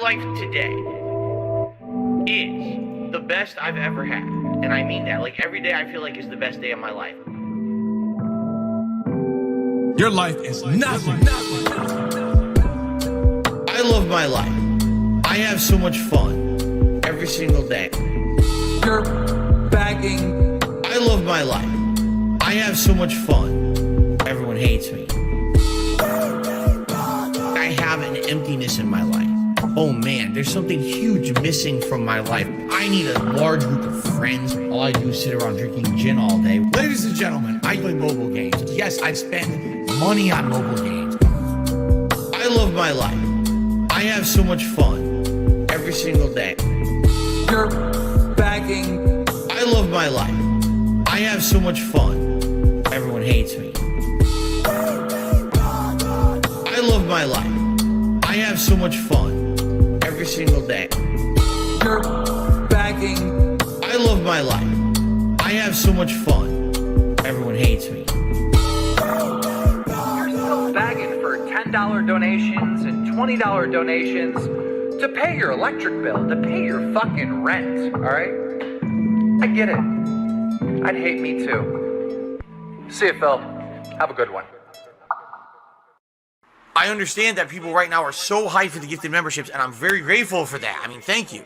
life today is the best I've ever had. And I mean that. Like, every day I feel like is the best day of my life. Your life is nothing. I love my life. I have so much fun every single day. You're bagging. I love my life. I have so much fun. Everyone hates me. I have an emptiness in my life. Oh man, there's something huge missing from my life. I need a large group of friends. All I do is sit around drinking gin all day. Ladies and gentlemen, I play mobile games. Yes, I spend money on mobile games. I love my life. I have so much fun every single day. You're bagging. I love my life. I have so much fun. Everyone hates me. I love my life. I have so much fun every single day. You're bagging. I love my life. I have so much fun. Everyone hates me. You're still bagging for $10 donations and $20 donations to pay your electric bill, to pay your fucking rent, alright? I get it. I'd hate me too. See you, Phil. Have a good one. I understand that people right now are so hyped for the gifted memberships, and I'm very grateful for that. I mean, thank you.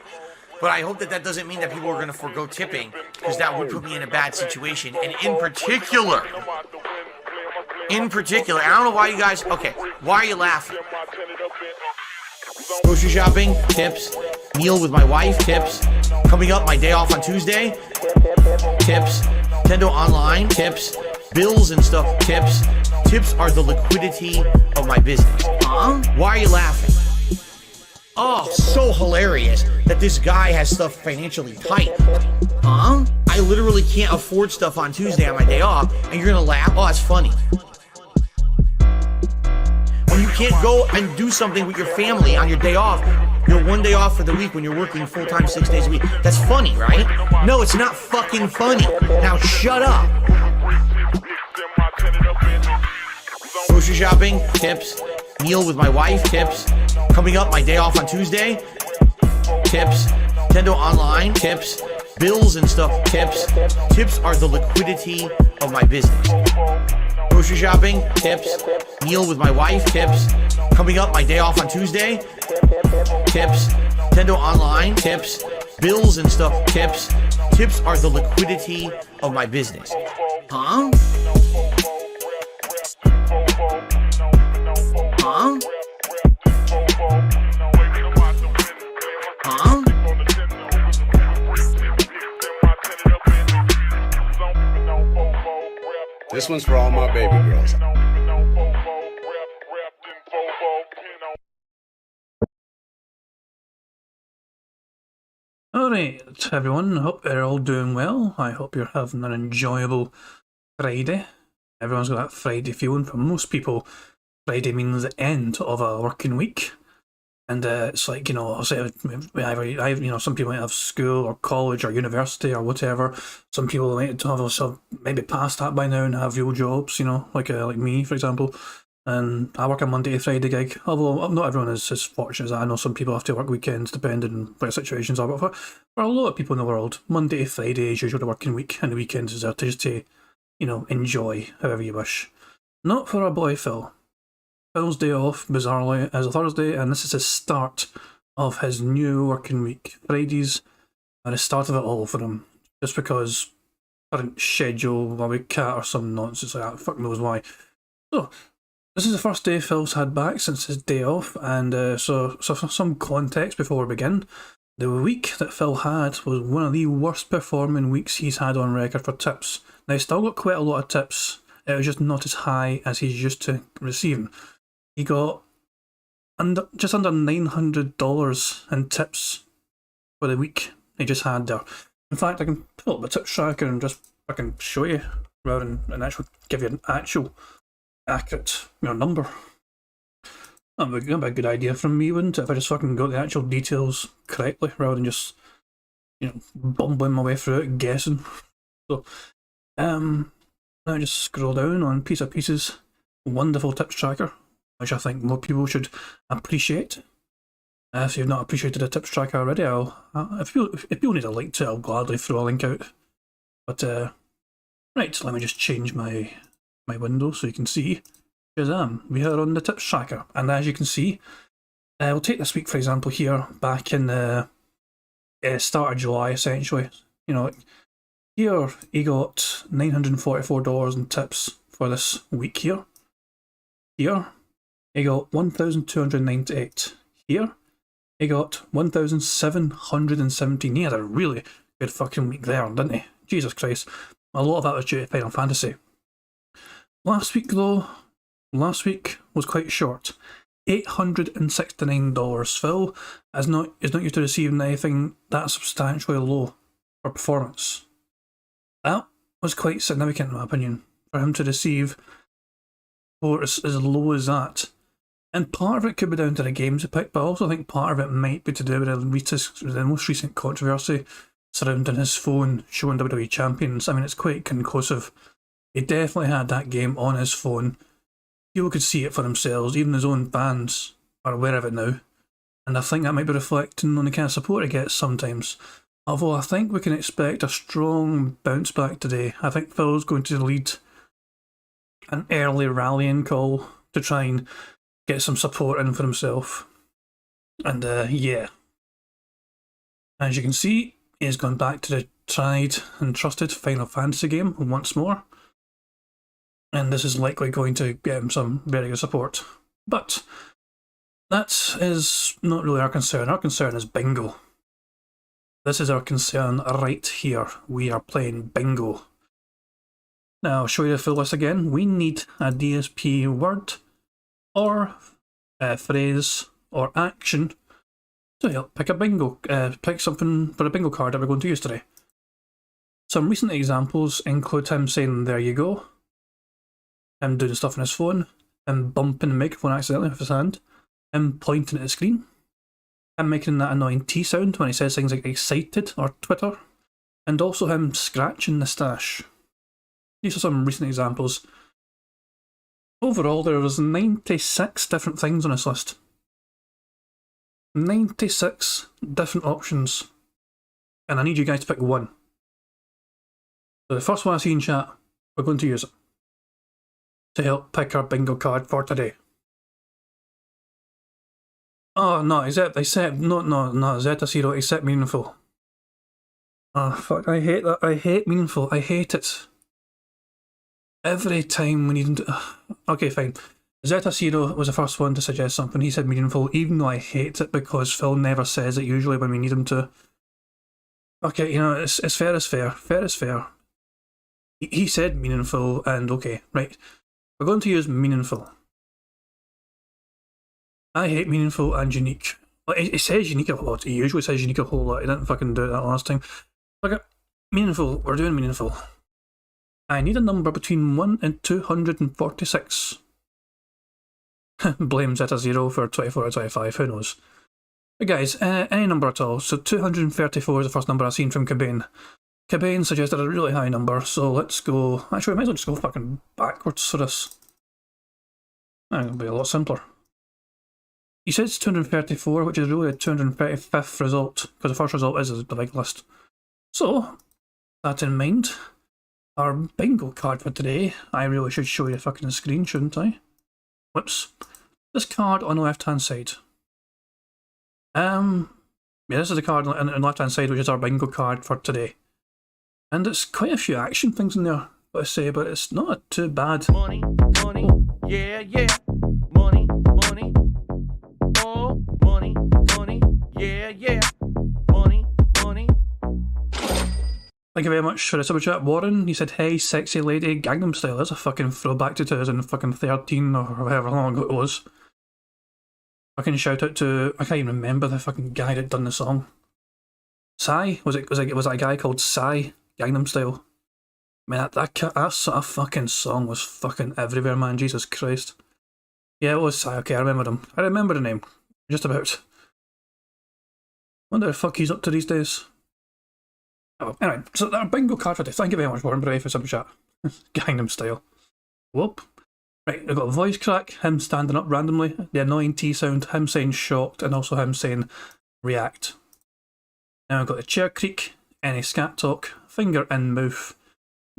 But I hope that that doesn't mean that people are going to forego tipping, because that would put me in a bad situation. And in particular, I don't know why you guys, okay, why are you laughing? Grocery shopping, tips. Meal with my wife, tips. Coming up, my day off on Tuesday, tips. Nintendo Online, tips. Bills and stuff, tips. Tips are the liquidity of my business. Why are you laughing? Oh, so hilarious that this guy has stuff financially tight. I literally can't afford stuff on Tuesday on my day off, and you're gonna laugh? Oh, that's funny. When you can't go and do something with your family on your day off, your one day off for the week when you're working full-time 6 days a week, that's funny, right? No, it's not fucking funny. Now shut up. Grocery shopping, tips. Meal with my wife, tips. Coming up, my day off on Tuesday, tips. Nintendo Online, tips. Bills and stuff, tips. Tips are the liquidity of my business. Grocery shopping, tips. Meal with my wife, tips. Coming up, my day off on Tuesday, tips. Nintendo Online, tips. Bills and stuff, tips. Tips are the liquidity of my business. Huh? Huh? Huh? This one's for all my baby girls. Alright, everyone, I hope you're all doing well. I hope you're having an enjoyable Friday. Everyone's got that Friday feeling. For most people, Friday means the end of a working week. And it's like, you know, I'll say some people might have school or college or university or whatever. Some people might have also maybe past that by now and have real jobs, you know, like me, for example. And I work a Monday to Friday gig, although not everyone is as fortunate as I know. Some people have to work weekends depending on what situations are. But for a lot of people in the world, Monday to Friday is usually the working week, and the weekends is there to just to, you know, enjoy however you wish. Not for our boy Phil. Phil's day off, bizarrely, is a Thursday, and this is the start of his new working week. Fridays are the start of it all for him, just because current schedule, a wee cat or some nonsense like that, fuck knows why. So, this is the first day Phil's had back since his day off, and so for some context before we begin, the week that Phil had was one of the worst performing weeks he's had on record for tips. Now, he's still got quite a lot of tips, it was just not as high as he's used to receiving. He got just under $900 in tips for the week he just had there. In fact, I can pull up the tips tracker and just I can show you rather than actually give you an actual accurate number. That would be a good idea from me, wouldn't it? If I just fucking got the actual details correctly rather than just, bumbling my way through it, guessing. So, now I just scroll down on Piece of Pieces, wonderful tips tracker, which I think more people should appreciate. If you've not appreciated the tips tracker already, if people need a link to it, I'll gladly throw a link out. But right, let me just change my window so you can see. Shazam, we are on the tips tracker, and as you can see, we'll take this week for example here, back in the start of July essentially. You know, here he got $944 in tips for this week here. Here he got 1,298. Here he got 1,717. He had a really good fucking week there, didn't he? Jesus Christ. A lot of that was due to Final Fantasy. Last week though, last week was quite short. $869. Phil is not used to receiving anything that substantially low for performance. That was quite significant in my opinion, for him to receive for as low as that. And part of it could be down to the games he picked, but I also think part of it might be to do with the most recent controversy surrounding his phone showing WWE champions. I mean, it's quite conclusive. He definitely had that game on his phone. People could see it for themselves, even his own fans are aware of it now. And I think that might be reflecting on the kind of support he gets sometimes. Although I think we can expect a strong bounce back today. I think Phil's going to lead an early rallying call to try and get some support in for himself. And yeah. As you can see, he's gone back to the tried and trusted Final Fantasy game once more. And this is likely going to get him some very good support. But that is not really our concern. Our concern is bingo. This is our concern right here. We are playing bingo. Now I'll show you the full list again. We need a DSP word or a phrase or action to help pick a bingo, pick something for a bingo card that we're going to use today. Some recent examples include him saying "there you go," him doing stuff on his phone, him bumping the microphone accidentally with his hand, him pointing at the screen, him making that annoying T sound when he says things like excited or Twitter, and also him scratching the stash. These are some recent examples. Overall, there was 96 different things on this list. 96 different options. And I need you guys to pick one. So the first one I see in chat, we're going to use it to help pick our bingo card for today. Oh no, Zeta Zero, except meaningful. Oh fuck, I hate that. I hate meaningful. I hate it. Every time we need him to... Okay, fine. Zeta Zero was the first one to suggest something. He said meaningful, even though I hate it because Phil never says it usually when we need him to. Okay, you know, it's fair is fair. Fair is fair. He said meaningful, and okay, right. We're going to use meaningful. I hate meaningful and unique. It says unique a lot. It usually says unique a whole lot. It didn't fucking do that last time. Okay, meaningful. We're doing meaningful. I need a number between 1 and 246. Blame Zeta Zero for 24 or 25, who knows. But guys, any number at all. So 234 is the first number I've seen from Cabane. Cabane suggested a really high number, so let's go... Actually, we might as well just go fucking backwards for this. That'll be a lot simpler. He says 234, which is really the 235th result, because the first result is the big list. So, that in mind, our bingo card for today, I really should show you a fucking screen, shouldn't I? Whoops. This card on the left hand side. Yeah, this is the card on the left hand side, which is our bingo card for today. And it's quite a few action things in there, I say, but it's not too bad. Money, money, yeah, yeah. Money, money. Oh, money, money, yeah, yeah. Money, money. Thank you very much for the super chat, Warren. He said, "Hey, sexy lady, Gangnam Style." That's a fucking throwback to 2013 or however long ago it was. Fucking shout out to, I can't even remember the fucking guy that done the song. Psy? Was it a guy called Psy? Gangnam Style. Man, that sort of fucking song was fucking everywhere, man. Jesus Christ. Yeah, it was Psy. Okay, I remember him. I remember the name. Just about. Wonder what the fuck he's up to these days. Oh, anyway, so our bingo card for today. Thank you very much, Warren Bray, for super chat. Gangnam Style. Whoop. Right, I've got a voice crack, him standing up randomly, the annoying T sound, him saying shocked, and also him saying react. Now I've got the chair creak, any scat talk, finger in mouth,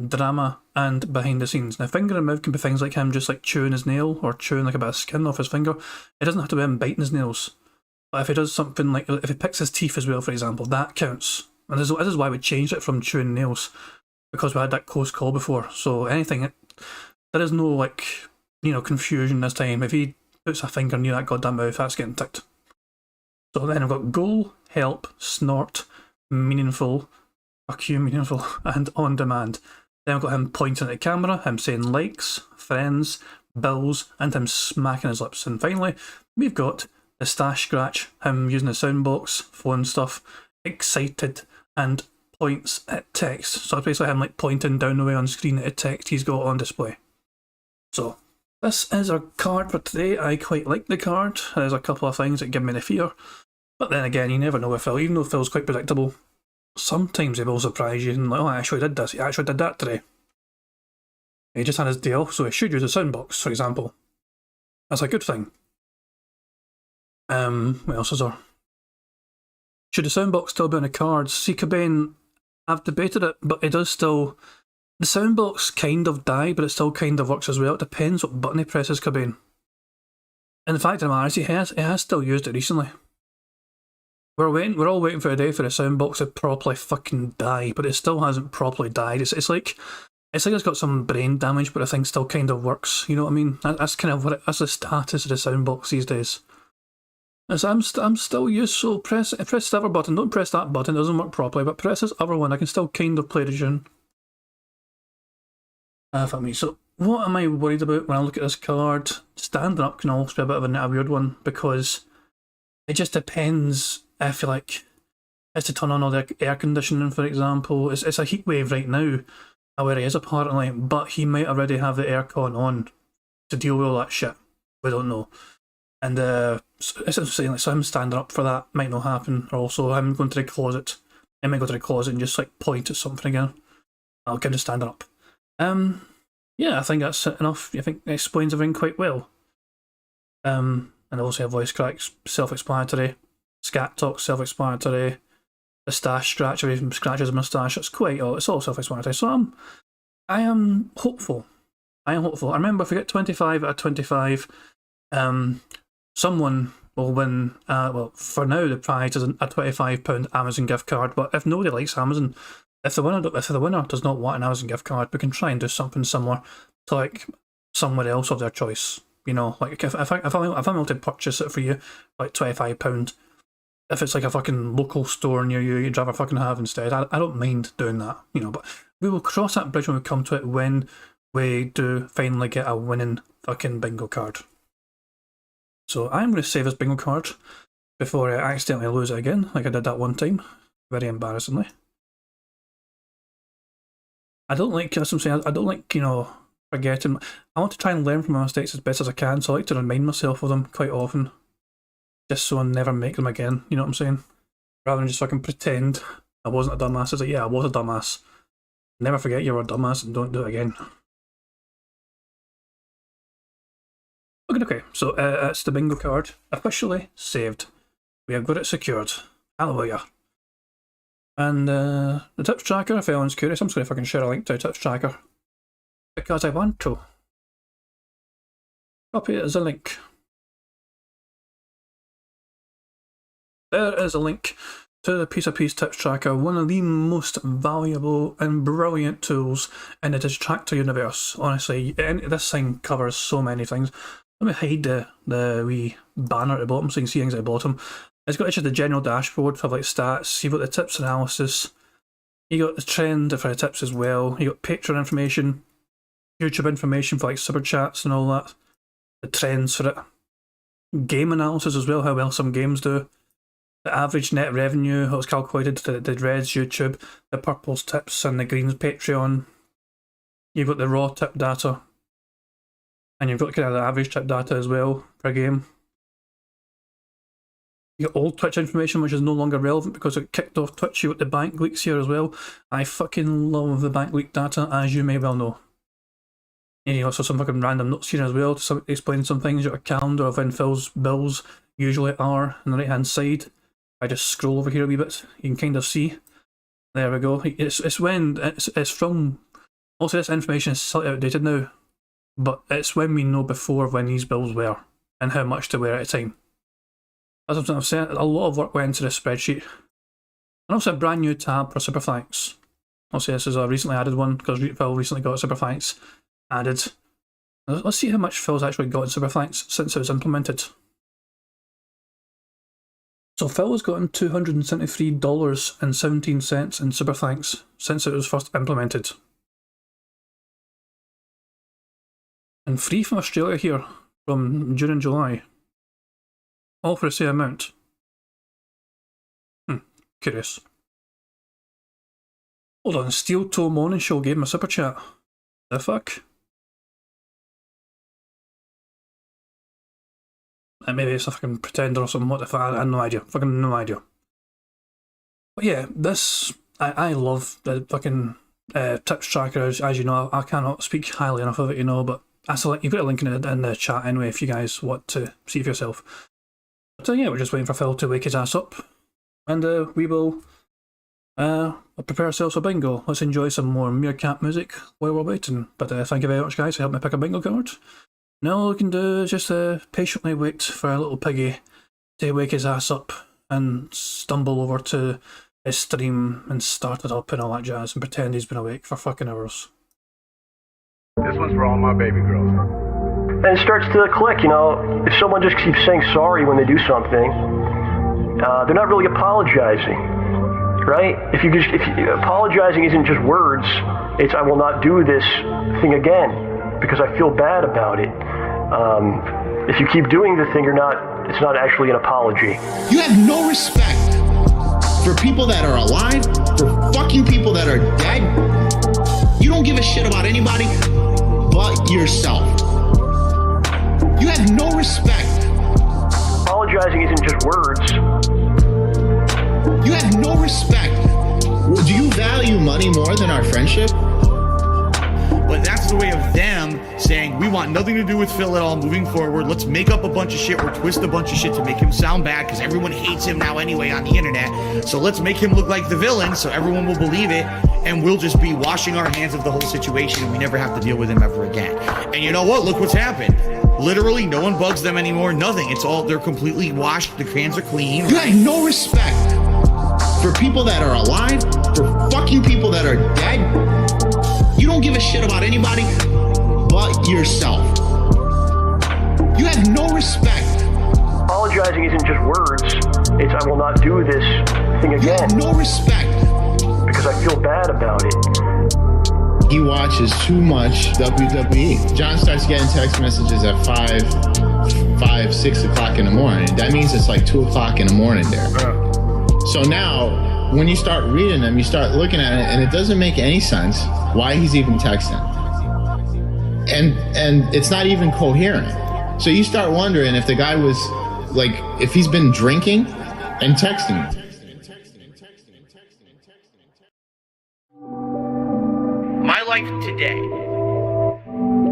drama, and behind the scenes. Now finger in mouth can be things like him just like chewing his nail or chewing like a bit of skin off his finger. It doesn't have to be him biting his nails. But if he does something like, if he picks his teeth as well, for example, that counts. And this is why we changed it from chewing nails, because we had that close call before. So anything, there is no like, you know, confusion this time. If he puts a finger near that goddamn mouth, that's getting ticked. So then I've got goal, help, snort, meaningful, fuck you, meaningful, and on demand. Then I've got him pointing at the camera, him saying likes, friends, bills, and him smacking his lips. And finally, we've got the stash scratch, him using the soundbox, phone stuff, excited, and points at text. So it's basically him like pointing down the way on screen at a text he's got on display. So this is our card for today. I quite like the card. There's a couple of things that give me the fear. But then again, you never know with Phil. Even though Phil's quite predictable, sometimes he will surprise you and like, oh, I actually did this. He actually did that today. He just had his day off, so he should use a soundbox, for example. That's a good thing. What else is there? Should the soundbox still be on the cards? See, Cobain, I've debated it, but it does still... The soundbox kind of died, but it still kind of works as well. It depends what button he presses, Cobain. And the fact of the matter is, he has still used it recently. We're all waiting for a day for the soundbox to properly fucking die, but it still hasn't properly died. It's like it's got some brain damage, but the thing still kind of works. You know what I mean? That's kind of that's the status of the soundbox these days. So I'm still used. So press the other button. Don't press that button. It doesn't work properly. But press this other one. I can still kind of play the tune. For me. So what am I worried about when I look at this card? Standing up can also be a bit of a weird one, because it just depends if you like it's to turn on all the air conditioning, for example. It's a heat wave right now where he is apparently, but he might already have the aircon on to deal with all that shit. We don't know. And it's saying like, so him standing up for that might not happen, or also him going to the closet. He might go to the closet and just like point at something again. I'll kind of standing up. Yeah, I think that's enough. I think it explains everything quite well. And also a voice cracks, self-explanatory. Scat talk, self-explanatory. The stash scratch, or even scratches a moustache, it's all self-explanatory. So I am hopeful. I remember, if we get 25 out of 25, someone will win, well, for now the prize is a £25 Amazon gift card, but if nobody likes Amazon, if the winner does not want an Amazon gift card, we can try and do something similar to like somewhere else of their choice. You know, like if I'm able to purchase it for you, like £25, if it's like a fucking local store near you, you'd rather fucking have instead. I don't mind doing that, you know, but we will cross that bridge when we come to it, when we do finally get a winning fucking bingo card. So I'm going to save this bingo card before I accidentally lose it again, like I did that one time, very embarrassingly. I don't like, as I'm saying, I don't like, you know, forgetting. I want to try and learn from my mistakes as best as I can, so I like to remind myself of them quite often, just so I never make them again, you know what I'm saying? Rather than just fucking pretend I wasn't a dumbass. It's like, yeah, I was a dumbass. Never forget you were a dumbass and don't do it again. Okay, so it's the bingo card officially saved. We have got it secured. Hallelujah. And the tips tracker, if anyone's curious, I'm just going to fucking share a link to the tips tracker, because I want to. Copy it as a link. There is a link to the Piece of Peace tips tracker, one of the most valuable and brilliant tools in the Distractor universe. Honestly, this thing covers so many things. Let me hide the wee banner at the bottom so you can see things at the bottom. It's got just the general dashboard for like stats. You've got the tips analysis. You got the trend for the tips as well. You got Patreon information, YouTube information for like super chats and all that. The trends for it. Game analysis as well, how well some games do. The average net revenue, how it's calculated. The reds YouTube, the purples tips, and the greens Patreon. You've got the raw tip data. And you've got kind of the average tip data as well per game. You got old Twitch information, which is no longer relevant because it kicked off Twitch. You got the bank leaks here as well. I fucking love the bank leak data, as you may well know. And also some fucking random notes here as well to explain some things. You've got a calendar of when Phil's bills usually are on the right hand side. I just scroll over here a wee bit, you can kind of see. There we go. It's from. Also, this information is slightly outdated now, but it's when we know before when these bills were and how much they were at a time. As I've said, a lot of work went into this spreadsheet. And also a brand new tab for Super Thanks. Also, this is a recently added one because Phil recently got Super Thanks added. Let's see how much Phil's actually got in Super Thanks since it was implemented. So Phil has gotten $273.17 in Super Thanks since it was first implemented. And free from Australia here from June and July. All for the same amount. Curious. Hold on, Steel Toe Morning Show gave him a super chat. The fuck? And maybe it's a fucking pretender or something. What the fuck? I have no idea. Fucking no idea. But yeah, this I love the fucking tips tracker. As you know, I cannot speak highly enough of it. You know, but you've got a link in the chat anyway if you guys want to see for yourself. So yeah, we're just waiting for Phil to wake his ass up, and we will prepare ourselves for bingo. Let's enjoy some more Meerkat music while we're waiting. But thank you very much, guys, for helping me pick a bingo card. Now all we can do is just patiently wait for our little piggy to wake his ass up and stumble over to his stream and start it up and all that jazz and pretend he's been awake for fucking hours. This one's for all my baby girls. And it starts to click, you know, if someone just keeps saying sorry when they do something, they're not really apologizing, right? If apologizing isn't just words, it's I will not do this thing again because I feel bad about it. If you keep doing the thing, it's not actually an apology. You have no respect for people that are alive, for fucking people that are dead. You don't give a shit about anybody but yourself. You have no respect. Apologizing isn't just words. You have no respect. Do you value money more than our friendship? But that's the way of them saying, we want nothing to do with Phil at all moving forward. Let's make up a bunch of shit or twist a bunch of shit to make him sound bad because everyone hates him now anyway on the internet. So let's make him look like the villain so everyone will believe it and we'll just be washing our hands of the whole situation and we never have to deal with him ever again. And you know what? Look what's happened. Literally, no one bugs them anymore. Nothing. They're completely washed. The hands are clean. You have no respect for people that are alive, for fucking people that are dead. You don't give a shit about anybody but yourself. You have no respect. Apologizing isn't just words. It's I will not do this thing again. You have no respect. Because I feel bad about it. He watches too much WWE. John starts getting text messages at 6 o'clock in the morning. That means it's like 2 o'clock in the morning there. So now, when you start reading them, you start looking at it, and it doesn't make any sense why he's even texting. And it's not even coherent. So you start wondering if the guy was, like, if he's been drinking and texting. My life today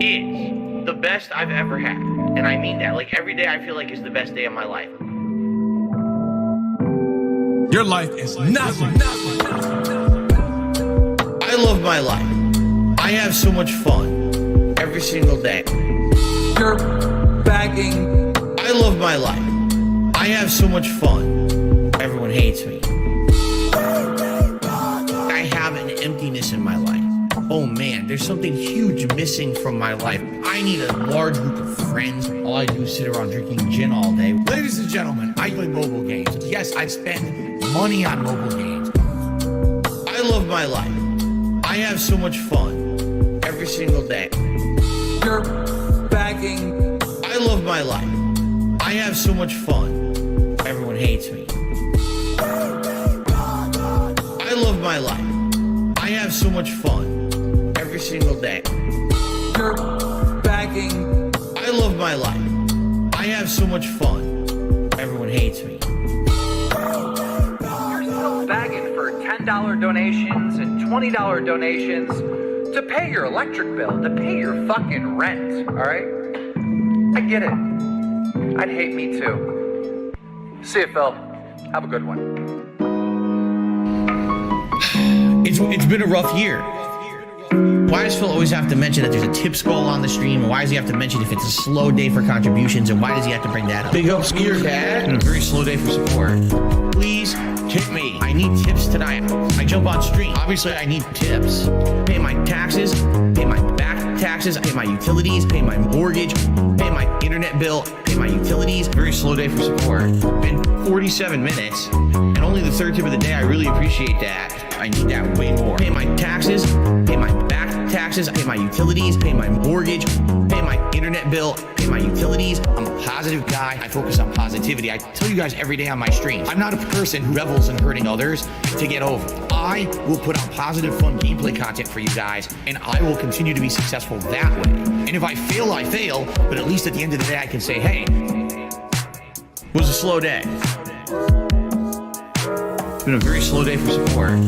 is the best I've ever had. And I mean that. Like, every day I feel like is the best day of my life. Your life is nothing. I love my life. I have so much fun every single day. You're bagging. I love my life. I have so much fun. Everyone hates me. I have an emptiness in my life. Oh man, there's something huge missing from my life. I need a large group of friends. All I do is sit around drinking gin all day. Ladies and gentlemen, I play mobile games. Yes, I spend money on mobile games. I love my life. I have so much fun every single day. You're bagging. I love my life. I have so much fun. Everyone hates me. I love my life. I have so much fun every single day. You're bagging. I love my life. I have so much fun. Everyone hates me. You're still bagging for $10 donations and $20 donations to pay your electric bill, to pay your fucking rent, all right? I get it. I'd hate me too. See you, Phil. Have a good one. It's been a rough year. Why does Phil always have to mention that there's a tips goal on the stream? And why does he have to mention if it's a slow day for contributions? And why does he have to bring that up? Big ups to your dad. And a very slow day for support. Please tip me. I need tips tonight. I jump on stream. Obviously, I need tips. Pay my taxes. Pay my back taxes. Pay my utilities. Pay my mortgage. Pay my internet bill. Pay my utilities. Very slow day for support. Been 47 minutes. And only the third tip of the day. I really appreciate that. I need that way more. Pay my taxes. Pay my back taxes. Pay my utilities. Pay my mortgage. Pay my internet bill. Pay my utilities. I'm a positive guy. I focus on positivity. I tell you guys every day on my streams, I'm not a person who revels in hurting others to get over. I will put out positive, fun gameplay content for you guys, and I will continue to be successful that way. And if I fail, I fail, but at least at the end of the day, I can say, hey, it was a slow day. It's been a very slow day for support.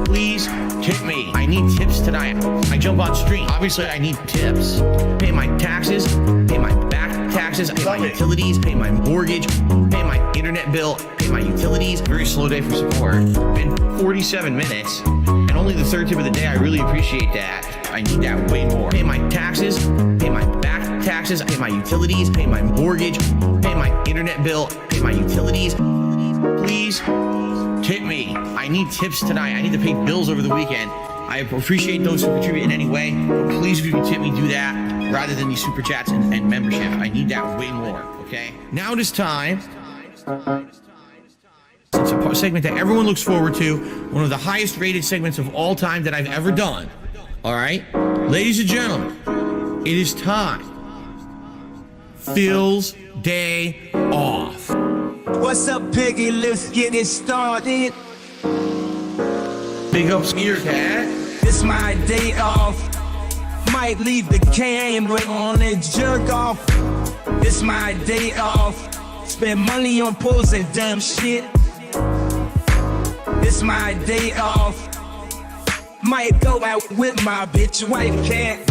Please tip me. I need tips tonight. I jump on stream. Obviously, I need tips. Pay my taxes. Pay my back taxes. Pay my utilities. Pay my mortgage. Pay my internet bill. Pay my utilities. Very slow day for support. Been 47 minutes. And only the third tip of the day. I really appreciate that. I need that way more. Pay my taxes. Pay my back taxes. Pay my utilities. Pay my mortgage. Pay my internet bill. Pay my utilities. Please tip me. I need tips tonight. I need to pay bills over the weekend. I appreciate those who contribute in any way, but please, if you can tip me, do that rather than these super chats and membership. I need that way more, okay? Now it is time. It's a segment that everyone looks forward to. One of the highest rated segments of all time that I've ever done. All right? Ladies and gentlemen, it is time. Phil's day off. What's up, Piggy? Let's get it started. Big ups to your cat. It's my day off. Might leave the camera on and jerk off. It's my day off. Spend money on pools and dumb shit. It's my day off. Might go out with my bitch wife. Can't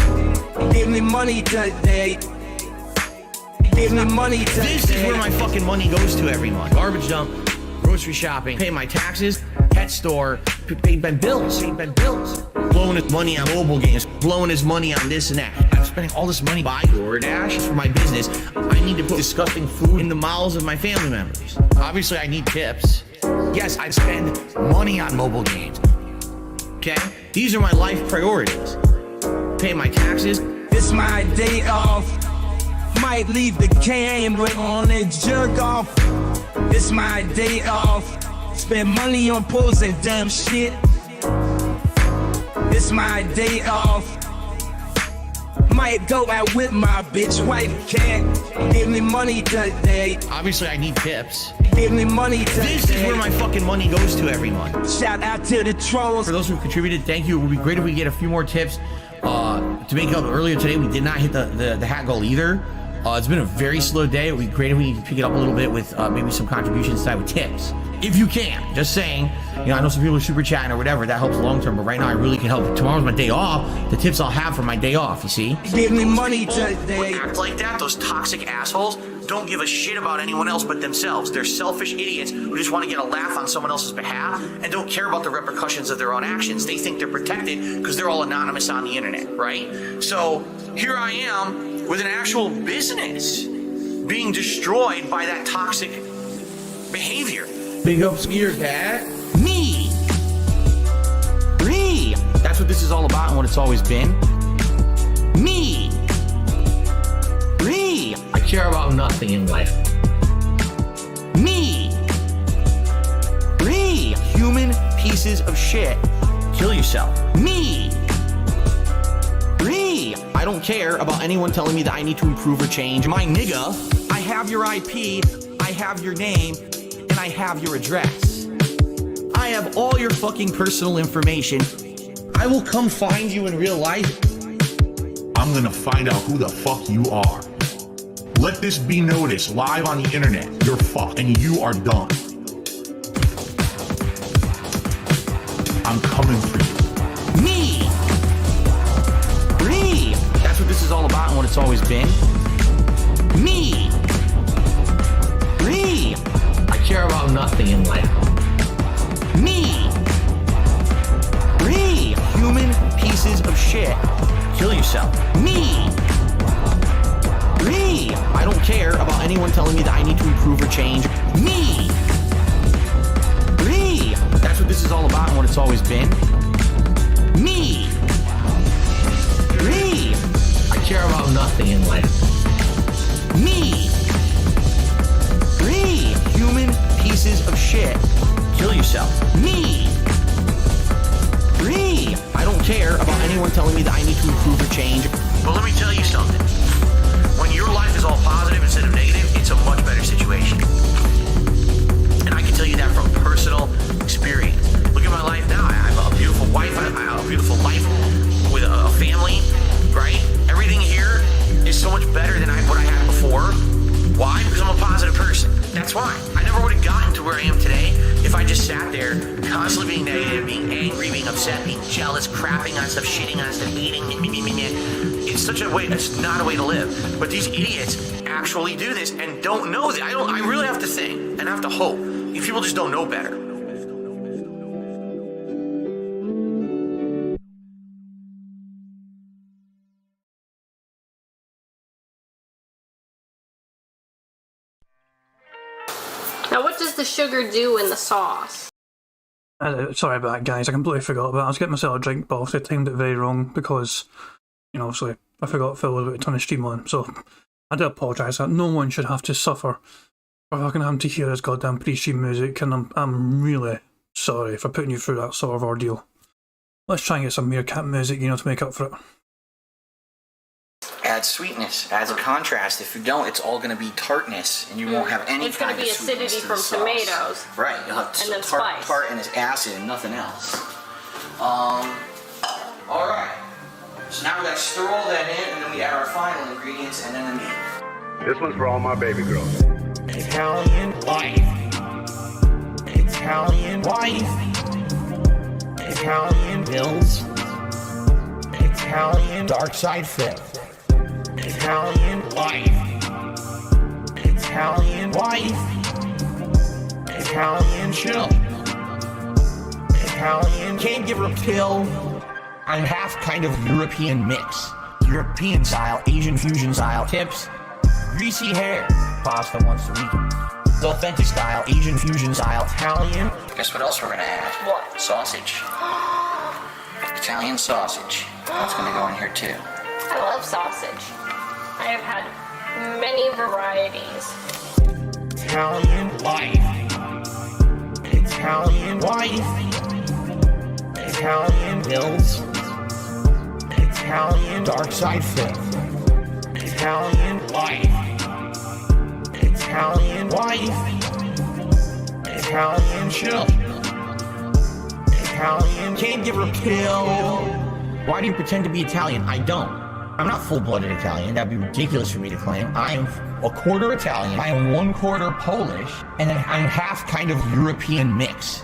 give me money today. Give me money today. This is where my fucking money goes to every month. Garbage dump, grocery shopping, pay my taxes, pet store, pay my bills, blowing his money on mobile games, blowing his money on this and that. I'm spending all this money buying DoorDash for my business. I need to put disgusting food in the mouths of my family members. Obviously, I need tips. Yes, I spend money on mobile games. Okay? These are my life priorities. Pay my taxes. It's my day off. Might leave the camera on and jerk off. It's my day off. Spend money on pools and dumb shit. It's my day off. Might go out with my bitch wife. Can't give me money today. Obviously, I need tips. Give me money today. This is where my fucking money goes to every month. Shout out to the trolls. For those who contributed, thank you. It would be great if we get a few more tips. To make up earlier today, we did not hit the hat goal either. It's been a very slow day. It would be great if we could pick it up a little bit with maybe some contributions tonight with tips. If you can. Just saying. You know, I know some people are super chatting or whatever. That helps long term. But right now, I really can help. Tomorrow's my day off. The tips I'll have for my day off, you see? Give me money today. Act like that. Those toxic assholes don't give a shit about anyone else but themselves. They're selfish idiots who just want to get a laugh on someone else's behalf and don't care about the repercussions of their own actions. They think they're protected because they're all anonymous on the internet, right? So here I am with an actual business being destroyed by that toxic behavior. Big ups to your cat. Me. That's what this is all about and what it's always been. Me. I care about nothing in life. Me. Human pieces of shit. Kill yourself. Me. I don't care about anyone telling me that I need to improve or change. My nigga, I have your IP, I have your name, and I have your address. I have all your fucking personal information. I will come find you in real life. I'm gonna find out who the fuck you are. Let this be noticed live on the internet. You're fucked and you are done. I'm coming for you. Me. what it's always been. Me. I care about nothing in life. Me. Human pieces of shit. Kill yourself. Me. I don't care about anyone telling me that I need to improve or change. Me. That's what this is all about and what it's always been. Me. I care about nothing in life. Me. Human pieces of shit. Kill yourself. Me. I don't care about anyone telling me that I need to improve or change. But let me tell you something. When your life is all positive instead of negative, it's a much better situation. And I can tell you that from personal experience. Look at my life now. I have a beautiful wife. I have a beautiful life with a family, right? Everything here is so much better than what I had before. Why? Because I'm a positive person. That's why. I never would have gotten to where I am today if I just sat there constantly being negative, being angry, being upset, being jealous, crapping on stuff, shitting on stuff, hating. It's such a way, it's not a way to live. But these idiots actually do this and don't know that. I really have to think and have to hope. These people just don't know better. Now, what does the sugar do in the sauce? Sorry about that, guys. I completely forgot about it. I was getting myself a drink, but obviously I timed it very wrong because, obviously I forgot to fill with a ton of steam on. So I do apologise. No one should have to suffer for fucking having to hear this goddamn pre-stream music, and I'm really sorry for putting you through that sort of ordeal. Let's try and get some meerkat music, to make up for it. Adds sweetness, adds a contrast. If you don't, it's all going to be tartness, and you won't have any. It's going to be acidity from tomatoes. Right, you'll have and then spice. Tart and it's acid and nothing else. All right. So now we got to stir all that in, and then we add our final ingredients, and then the meat. This one's for all my baby girls. Italian wife. Italian wife. Italian bills. Italian dark side fit. Italian wife. Italian wife. Italian chill. Italian can't give her a pill. I'm half kind of European mix. European style, Asian fusion style tips. Greasy hair. Pasta once a week. The authentic style, Asian fusion style, Italian. Guess what else we're gonna add? What? Sausage. Italian sausage. That's gonna go in here too. I love sausage. I have had many varieties. Italian wife. Italian wife. Italian bills. Italian dark side fit. Italian wife. Italian wife. Italian chill. Italian can't give her a pill. Why do you pretend to be Italian? I don't. I'm not full-blooded Italian. That'd be ridiculous for me to claim. I am a quarter Italian. I am 1/4 Polish, and then I'm half kind of European mix.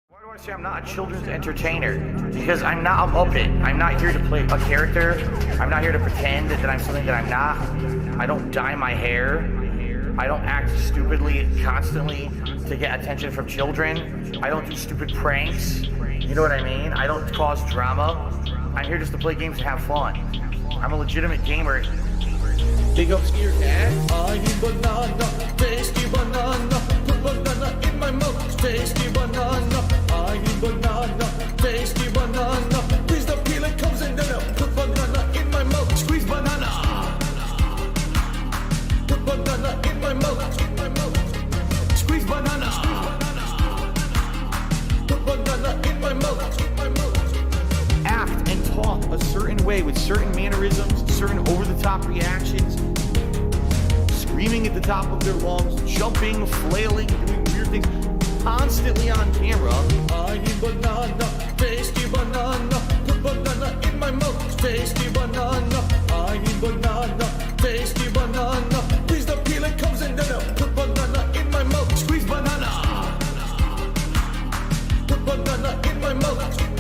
Why do I say I'm not a children's entertainer? Because I'm not a Muppet. I'm not here to play a character. I'm not here to pretend that I'm something that I'm not. I don't dye my hair. I don't act stupidly constantly to get attention from children. I don't do stupid pranks. You know what I mean? I don't cause drama. I'm here just to play games and have fun. I'm a legitimate gamer. Big up Skeeter Cat. I eat banana, tasty banana. Put banana in my mouth, tasty banana. I eat banana, tasty banana. Please the peel it comes in there. Put banana in my mouth, squeeze banana. Put banana in my mouth, squeeze banana. Put banana in my mouth. Act and talk a certain way with certain mannerisms, certain over-the-top reactions, screaming at the top of their lungs, jumping, flailing, doing weird things, constantly on camera. I eat banana, tasty banana. Put banana in my mouth, tasty banana. I eat banana, tasty banana. Please the peel it comes in there. Put banana in my mouth, squeeze banana. Put banana in my mouth.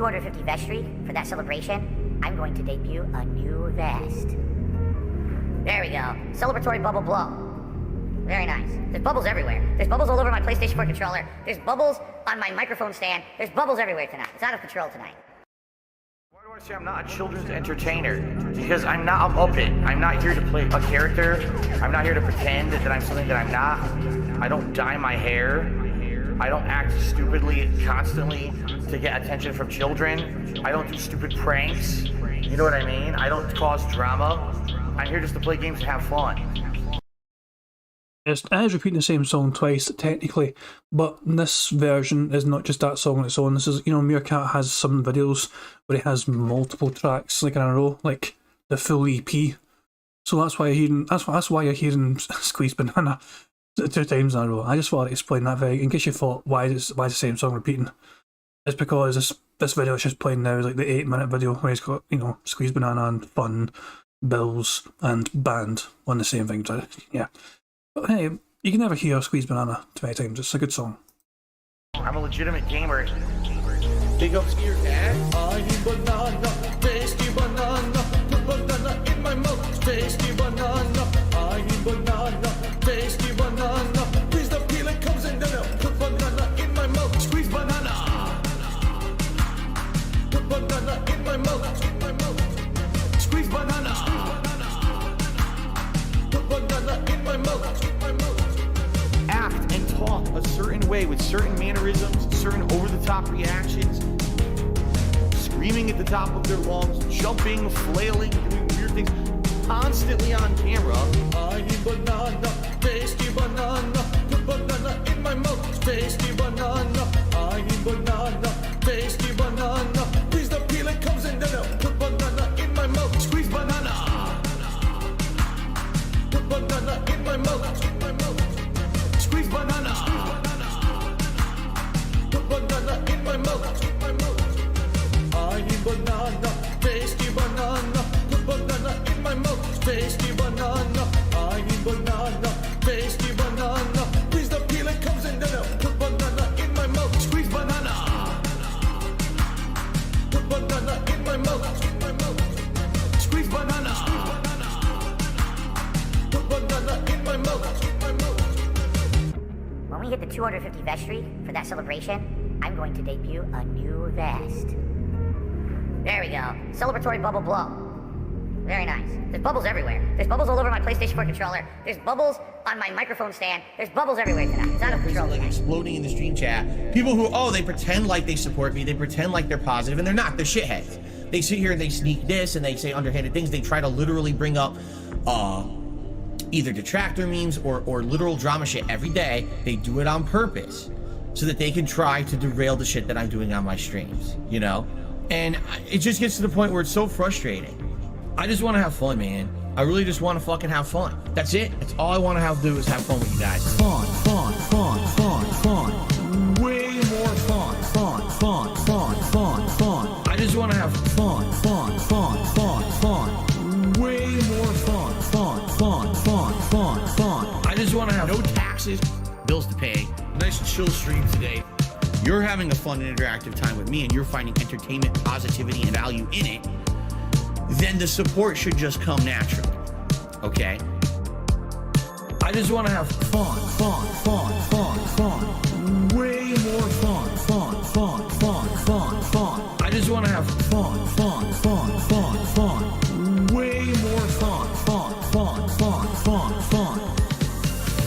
250 vestry for that celebration, I'm going to debut a new vest. There we go. Celebratory bubble blow. Very nice. There's bubbles everywhere. There's bubbles all over my PlayStation 4 controller. There's bubbles on my microphone stand. There's bubbles everywhere tonight. It's out of control tonight. Why do I say I'm not a children's entertainer? Because I'm not a Muppet. I'm not here to play a character. I'm not here to pretend that I'm something that I'm not. I don't dye my hair. I don't act stupidly constantly to get attention from children. I don't do stupid pranks. You know what I mean? I don't cause drama. I'm here just to play games and have fun. It is repeating the same song twice, technically, but this version is not just that song on its own. This is, you know, Meerkat has some videos where it has multiple tracks, like in a row, like the full EP. So that's why you're hearing Squeeze Banana 2 times in a row. I just wanted to explain that in case you thought, why is the same song repeating? It's because this video is just playing now, like the 8-minute video where he's got, you know, Squeeze Banana and Fun, Bills and Band on the same thing. So, yeah. But hey, you can never hear Squeeze Banana 20 times. It's a good song. I'm a legitimate gamer. Big ups to your dad. I eat banana, tasty banana. Put banana in my mouth, tasty banana. I eat banana, tasty banana. Please the peeling comes in there. Put banana in my mouth, squeeze banana. Put banana in my mouth, squeeze banana. Put banana in my mouth. Act and talk a certain way with certain mannerisms, certain over-the-top reactions, screaming at the top of their lungs, jumping, flailing, doing weird things, constantly on camera. I eat banana, tasty banana, put banana in my mouth, tasty banana. I eat banana, tasty banana. Please the peeling comes in there. Put banana in my mouth, squeeze banana. Put banana in my mouth. Squeeze banana. Put banana in my mouth. I eat banana, tasty banana. Put banana in my mouth, tasty banana. I eat banana, tasty banana. Please the peeling comes in there. Put banana in my mouth. Squeeze banana. Put banana in my mouth. Squeeze banana. Put banana in my mouth. When we hit the 250 vestry for that celebration, I'm going to debut a new vest. There we go. Celebratory bubble blow. Very nice. There's bubbles everywhere. There's bubbles all over my PlayStation 4 controller. There's bubbles on my microphone stand. There's bubbles everywhere tonight. It's out of control. Like exploding in the stream chat. People who, they pretend like they support me. They pretend like they're positive, and they're not. They're shitheads. They sit here and they sneak this, and they say underhanded things. They try to literally bring up, either detractor memes or literal drama shit every day. They do it on purpose so that they can try to derail the shit that I'm doing on my streams, you know? And it just gets to the point where it's so frustrating. I just want to have fun, man. I really just want to fucking have fun. That's it. That's all I want to have to do is have fun with you guys. Fun, fun, fun, fun, fun. Way more fun, fun, fun, fun, fun, fun. I just want to have fun, fun, fun, fun, fun. Way more fun, fun, fun, fun, fun, fun. I just want to have no taxes, bills to pay, nice chill stream today. You're having a fun and interactive time with me, and you're finding entertainment, positivity, and value in it, then the support should just come naturally, okay? I just want to have fun, fun, fun, fun, fun. Way more fun, fun, fun, fun, fun, fun. I just want to have fun, fun, fun, fun, fun. Way more fun, fun, fun, fun, fun, fun.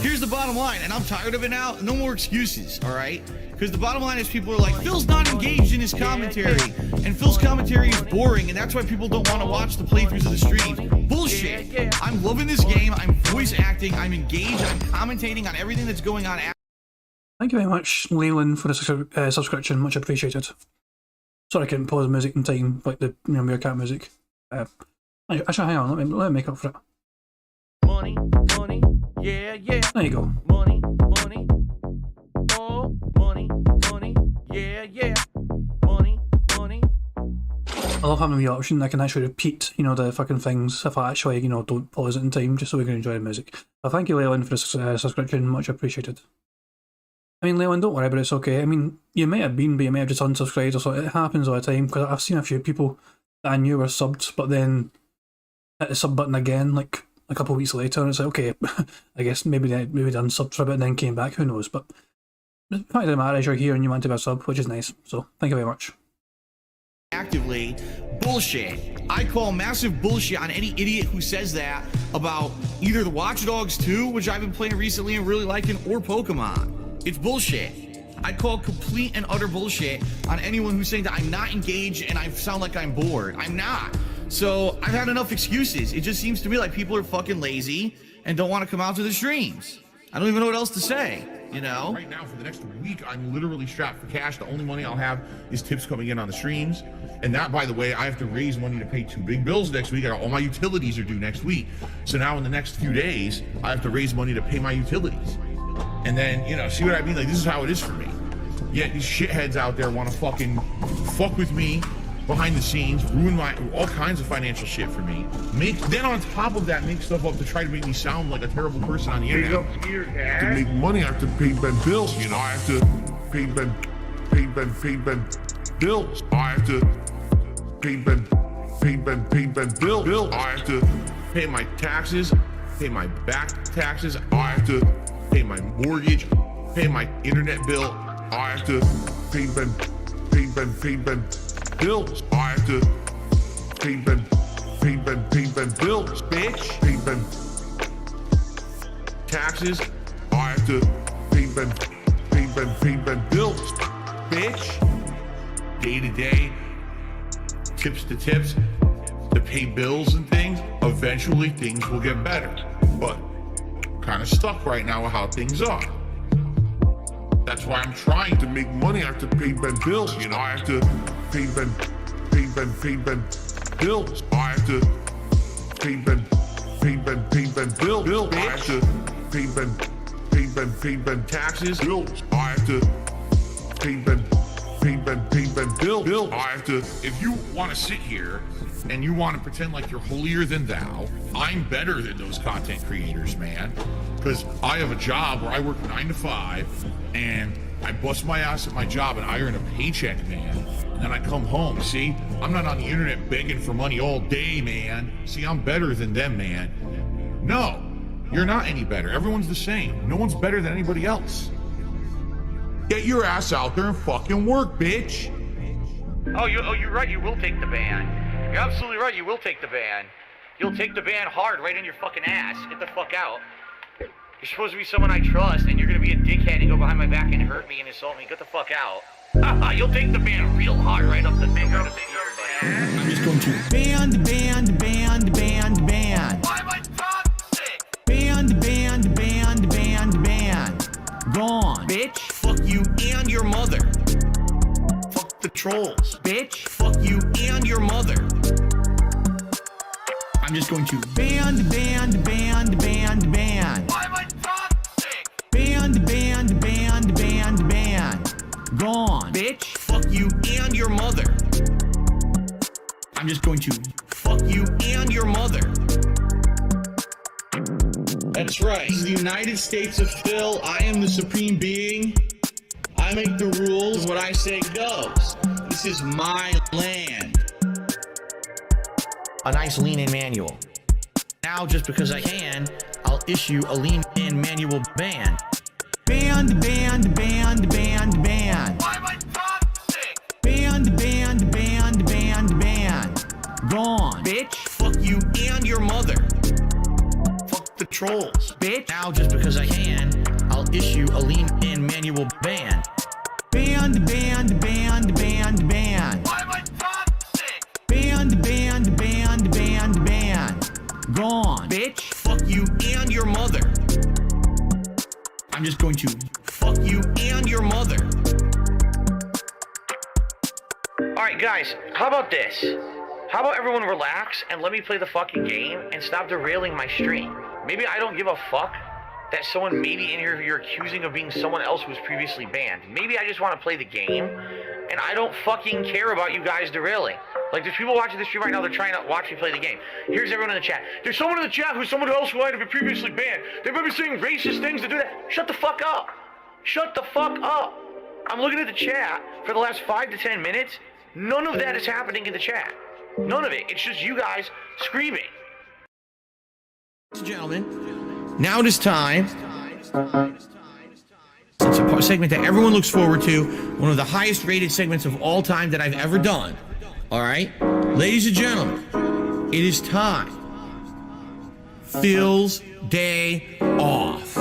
Here's the bottom line, and I'm tired of it now. No more excuses, all right? Because the bottom line is people are like, Phil's not engaged in his commentary, and Phil's commentary is boring, and that's why people don't want to watch the playthroughs of the stream. Bullshit. I'm loving this game. I'm voice acting. I'm engaged. I'm commentating on everything that's going on. Thank you very much, Leland, for the subscription. Much appreciated. Sorry I couldn't pause the music in time, like the Meerkat music. Actually, hang on. Let me make up for it. Money, money, yeah, yeah. There you go. Money, money, oh, money, money, yeah, yeah. Money, money. I love having the option. I can actually repeat, the fucking things if I actually, don't pause it in time, just so we can enjoy the music. But thank you, Leland, for the subscription. Much appreciated. I mean, Leon, don't worry, but it's okay. I mean, you may have been, but you may have just unsubscribed or so. It happens all the time, because I've seen a few people that I knew were subbed, but then hit the sub button again, like a couple of weeks later, and it's like, okay, I guess maybe they unsubbed for a bit and then came back, who knows, but the fact of the matter is you're here and you want to be a sub, which is nice, so thank you very much. Actively bullshit. I call massive bullshit on any idiot who says that about either the Watch Dogs 2, which I've been playing recently and really liking, or Pokemon. It's bullshit. I call complete and utter bullshit on anyone who's saying that I'm not engaged and I sound like I'm bored. I'm not. So I've had enough excuses. It just seems to me like people are fucking lazy and don't want to come out to the streams. I don't even know what else to say, you know? Right now, for the next week, I'm literally strapped for cash. The only money I'll have is tips coming in on the streams. And that, by the way, I have to raise money to pay 2 big bills next week. All my utilities are due next week. So now in the next few days, I have to raise money to pay my utilities. And then, you know, see what I mean? Like, this is how it is for me. Yet these shitheads out there want to fucking fuck with me behind the scenes, ruin my all kinds of financial shit for me. Then on top of that, make stuff up to try to make me sound like a terrible person on the internet. To make money, I have to pay Ben bills. You know, I have to pay Ben bills. I have to pay Ben bills. I have to pay my taxes, pay my back taxes. I have to pay my mortgage, pay my internet bill. I have to pay Ben bills. I have to pay Ben bills, Bitch. pay Ben Taxes, I have to pay Ben bills, bitch. Day to day, tips to tips, to pay bills and things. Eventually things will get better. But kind of stuck right now with how things are. That's why I'm trying to make money. I have to pay Ben bills. You know, I have to pay Ben bills. I have to pay Ben bills. I have to pay Ben taxes, bills. I have to pay Ben bills. I have to, if you want to sit here and you want to pretend like you're holier than thou, I'm better than those content creators, man. Because I have a job where I work 9 to 5 and I bust my ass at my job and I earn a paycheck, man. And then I come home, see? I'm not on the internet begging for money all day, man. See, I'm better than them, man. No, you're not any better. Everyone's the same. No one's better than anybody else. Get your ass out there and fucking work, bitch. Oh, you're right. You will take the ban. You're absolutely right. You will take the ban. You'll take the ban hard right in your fucking ass. Get the fuck out. You're supposed to be someone I trust, and you're gonna be a dickhead and go behind my back and hurt me and insult me. Get the fuck out. You'll take the ban real hard right up the finger. I'm just going to Ban. Why am I toxic? Ban. Gone. bitch. Fuck you and your mother. Fuck the trolls. Bitch. Fuck you and your mother. I'm just going to Ban. Why am I toxic? Ban. Gone. bitch. Fuck you and your mother. I'm just going to fuck you and your mother. That's right. This is the United States of Phil. I am the supreme being. I make the rules. What I say goes. This is my land. A nice lean-in manual. Now, just because I can, I'll issue a lean-in manual ban. Ban. Why am I toxic? Ban. Gone. Bitch. Fuck you and your mother. Fuck the trolls. Bitch. Now, just because I can, I'll issue a lean-in manual ban. Ban. Why am I toxic? Ban. Gone. Bitch. Fuck you and your mother. I'm just going to fuck you and your mother. Alright guys, how about this? How about everyone relax and let me play the fucking game and stop derailing my stream? Maybe I don't give a fuck that someone maybe in here who you're accusing of being someone else who was previously banned. Maybe I just want to play the game and I don't fucking care about you guys derailing. Like, there's people watching the stream right now, they're trying to watch me play the game. Here's everyone in the chat. There's someone in the chat who's someone else who might have been previously banned. They might be saying racist things to do that. Shut the fuck up. Shut the fuck up. I'm looking at the chat for the last 5 to 10 minutes. None of that is happening in the chat. None of it. It's just you guys screaming. Ladies and gentlemen, now it is time. It's a segment that everyone looks forward to. One of the highest rated segments of all time that I've ever done. All right? Ladies and gentlemen, it is time. Phil's day off.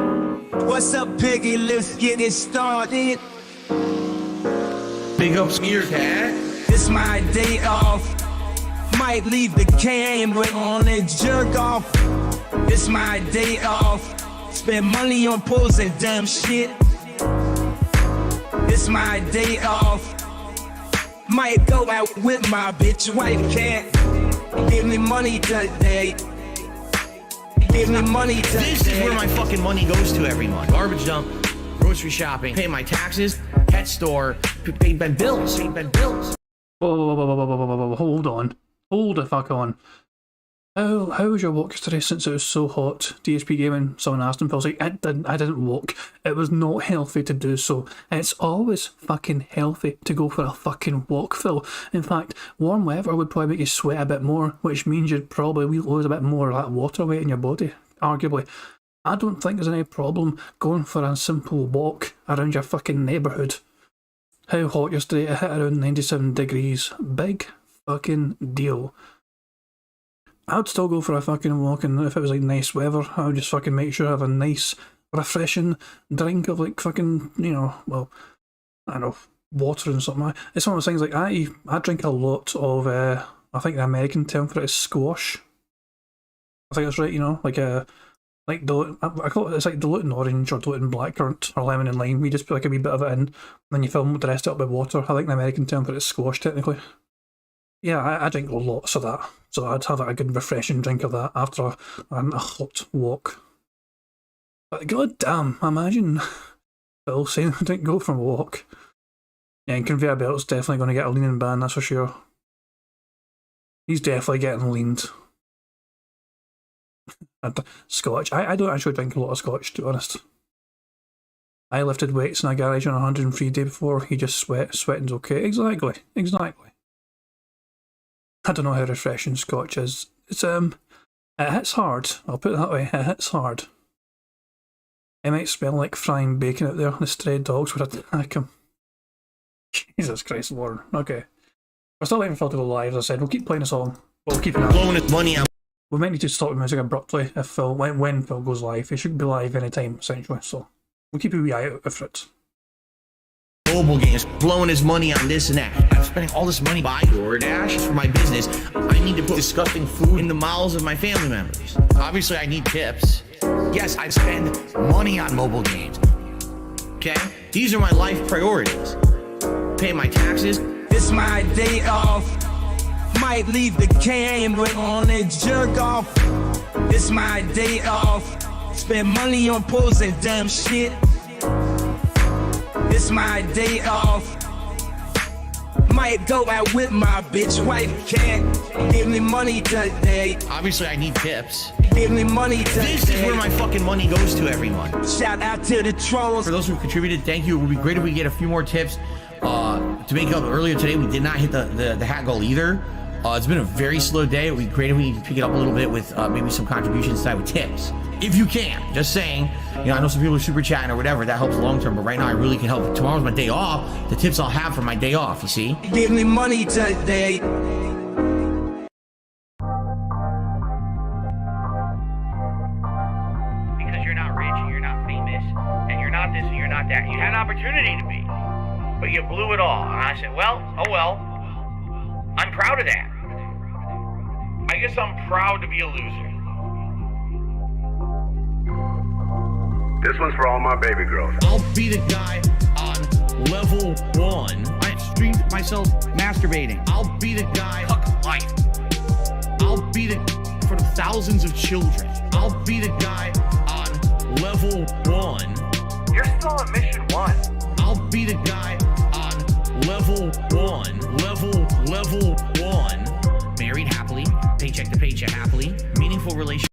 What's up, Piggy? Let's get it started. Big ups, Meerkat. It's my day off. Might leave the camera on and jerk off. It's my day off. Spend money on pools and dumb shit. It's my day off. Might go out with my bitch wife. Can't give me money today. Give me money today. This is where my fucking money goes to every month. Garbage dump, grocery shopping, pay my taxes, pet store, pay my bills, Whoa, hold on. Hold the fuck on. How was your walk yesterday since it was so hot? DSP Gaming, someone asked him, Phil's like, I didn't walk. It was not healthy to do so. It's always fucking healthy to go for a fucking walk, Phil. In fact, warm weather would probably make you sweat a bit more, which means you'd probably lose a bit more of that water weight in your body, arguably. I don't think there's any problem going for a simple walk around your fucking neighbourhood. How hot yesterday? It hit around 97 degrees. Big fucking deal. I would still go for a fucking walk, and if it was like nice weather, I would just fucking make sure I have a nice, refreshing drink of like fucking, you know, well, I don't know, water and something. It's one of those things like I drink a lot of, I think the American term for it is squash. I think that's right, you know, like I call it, it's like diluting orange or diluting blackcurrant or lemon and lime. You just put like a wee bit of it in, and then you fill the rest up with water. I think the American term for it is squash, technically. Yeah, I drink lots of that, so I'd have a good refreshing drink of that after a hot walk. But god damn, imagine Phil saying I didn't go for a walk. Yeah, and Conveyor Belt's definitely going to get a leaning ban, that's for sure. He's definitely getting leaned. Scotch. I don't actually drink a lot of scotch, to be honest. I lifted weights in a garage on a 103 day before. He just sweating's okay. Exactly. I don't know how refreshing scotch is. It's it hits hard. I'll put it that way. It hits hard. It might smell like frying bacon out there. The stray dogs would attack him. Jesus Christ, Warren. Okay. We're still waiting for Phil to go live, as I said. We'll keep playing a song. We'll keep blowing his money out. We might need to stop the music abruptly if Phil, when Phil goes live. He should be live anytime, essentially. So we'll keep a wee eye out for it. Mobile games, blowing his money on this and that. I'm spending all this money buying DoorDash for my business. I need to put disgusting food in the mouths of my family members. Obviously, I need tips. Yes, I spend money on mobile games. Okay? These are my life priorities. Pay my taxes. It's my day off. Might leave the camera on and jerk off. It's my day off. Spend money on pools and dumb shit. It's my day off. Might go out with my bitch wife. Can't give me money today. Obviously, I need tips. Give me money today. This is where my fucking money goes to every month. Shout out to the trolls. For those who contributed, thank you. It would be great if we get a few more tips. To make up earlier today, we did not hit the hat goal either. It's been a very slow day. It would be great if we could pick it up a little bit with maybe some contributions tonight with tips. If you can, just saying. You know, I know some people are super chatting or whatever. That helps long term, but right now I really can help. Tomorrow's my day off. The tips I'll have for my day off, you see? Give me money today. Because you're not rich and you're not famous and you're not this and you're not that. You had an opportunity to be, but you blew it all. And I said, well, oh well. I'm proud of that. I guess I'm proud to be a loser. This one's for all my baby girls. I'll be the guy on level 1. I streamed myself masturbating. I'll be the guy fuck life. I'll be the for the thousands of children. I'll be the guy on level 1. You're still on mission 1. I'll be the guy on level 1. Level 1. Married happily, paycheck to paycheck happily, meaningful relationship.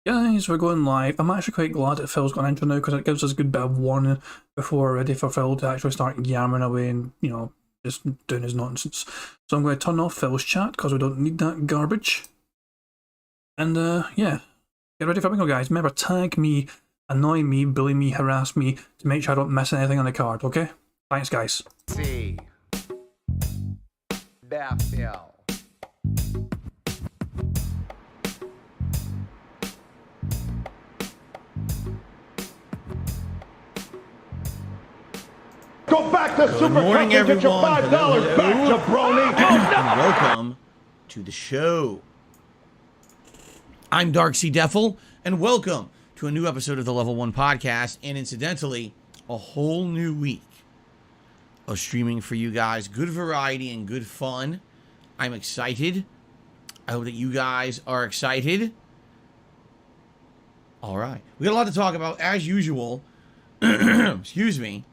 Guys, we're going live. I'm actually quite glad that Phil's got an intro now because it gives us a good bit of warning before we're ready for Phil to actually start yammering away and, you know, just doing his nonsense. So I'm going to turn off Phil's chat because we don't need that garbage. And yeah, get ready for bingo, guys. Remember, tag me, annoy me, bully me, harass me to make sure I don't miss anything on the card, okay? Thanks, guys. See. Bethel. Go back to Good morning, everyone. Get your $5 back, jabroni. And welcome to the show. I'm Dark Sea Defil, and welcome to a new episode of the Level 1 Podcast, and incidentally, a whole new week of streaming for you guys. Good variety and good fun. I'm excited. I hope that you guys are excited. All right. We got a lot to talk about, as usual. Excuse me.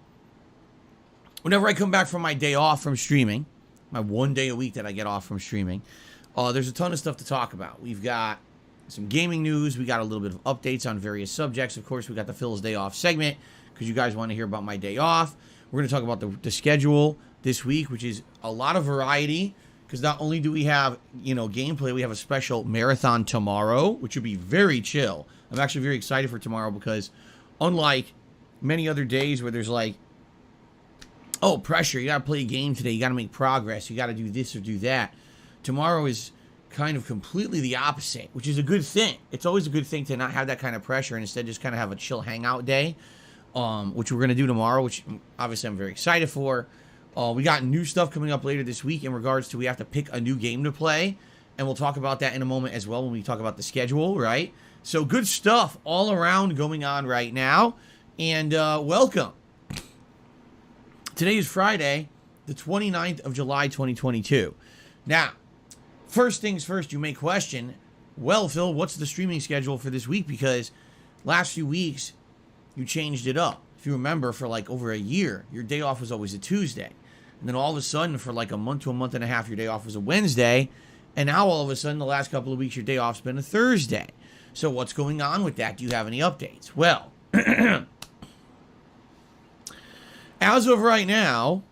Whenever I come back from my day off from streaming, my 1 day a week that I get off from streaming, there's a ton of stuff to talk about. We've got some gaming news. We got a little bit of updates on various subjects. Of course, we got the Phil's Day Off segment because you guys want to hear about my day off. We're going to talk about the schedule this week, which is a lot of variety because not only do we have, you know, gameplay, we have a special marathon tomorrow, which will be very chill. I'm actually very excited for tomorrow because unlike many other days where there's like, oh, pressure, you got to play a game today, you got to make progress, you got to do this or do that. Tomorrow is kind of completely the opposite, which is a good thing. It's always a good thing to not have that kind of pressure and instead just kind of have a chill hangout day, which we're going to do tomorrow, which obviously I'm very excited for. We got new stuff coming up later this week in regards to we have to pick a new game to play, and we'll talk about that in a moment as well when we talk about the schedule, right? So good stuff all around going on right now, and welcome. Today is Friday, the 29th of July, 2022. Now, first things first, you may question, well, Phil, what's the streaming schedule for this week? Because last few weeks, you changed it up. If you remember, for like over a year, your day off was always a Tuesday. And then all of a sudden, for like a month to a month and a half, your day off was a Wednesday. And now all of a sudden, the last couple of weeks, your day off's been a Thursday. So what's going on with that? Do you have any updates? Well, as of right now,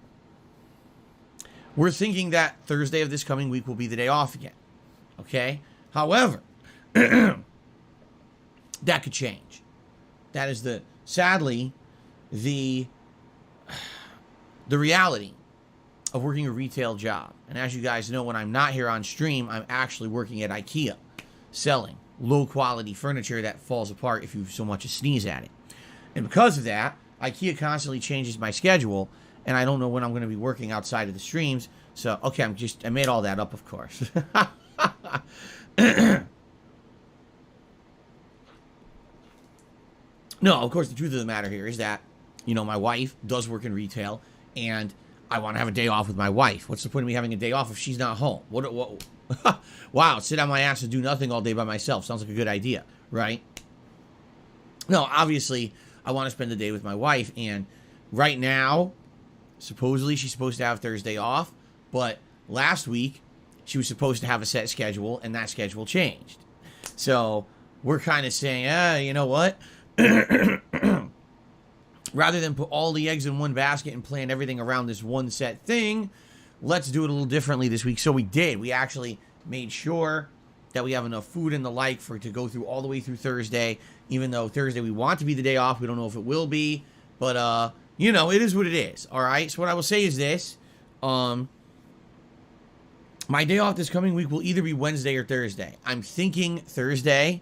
we're thinking that Thursday of this coming week will be the day off again. Okay? However, that could change. That is sadly, the reality of working a retail job. And as you guys know, when I'm not here on stream, I'm actually working at IKEA, selling low-quality furniture that falls apart if you so much as sneeze at it. And because of that, IKEA constantly changes my schedule, and I don't know when I'm going to be working outside of the streams. So, okay, I made all that up, of course. No, of course, the truth of the matter here is that, you know, my wife does work in retail, and I want to have a day off with my wife. What's the point of me having a day off if she's not home? What? Wow, sit on my ass and do nothing all day by myself. Sounds like a good idea, right? No, obviously, I want to spend the day with my wife, and right now, supposedly she's supposed to have Thursday off, but last week she was supposed to have a set schedule, and that schedule changed. So we're kind of saying, you know what? Rather than put all the eggs in one basket and plan everything around this one set thing, let's do it a little differently this week. So we did. We actually made sure that we have enough food and the like for it to go through all the way through Thursday, even though Thursday we want to be the day off. We don't know if it will be, but, you know, it is what it is, all right? So what I will say is this. My day off this coming week will either be Wednesday or Thursday. I'm thinking Thursday,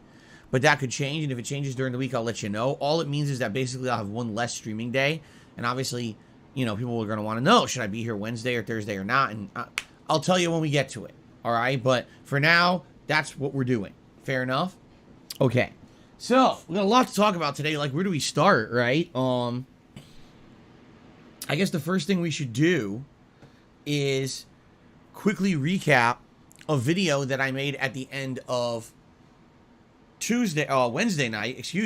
but that could change, and if it changes during the week, I'll let you know. All it means is that basically I'll have one less streaming day, and obviously, you know, people are going to want to know, should I be here Wednesday or Thursday or not? And I'll tell you when we get to it, all right? But for now, that's what we're doing. Fair enough? Okay. So, we got a lot to talk about today. Like, where do we start, right? I guess the first thing we should do is quickly recap a video that I made at the end of Wednesday night, excuse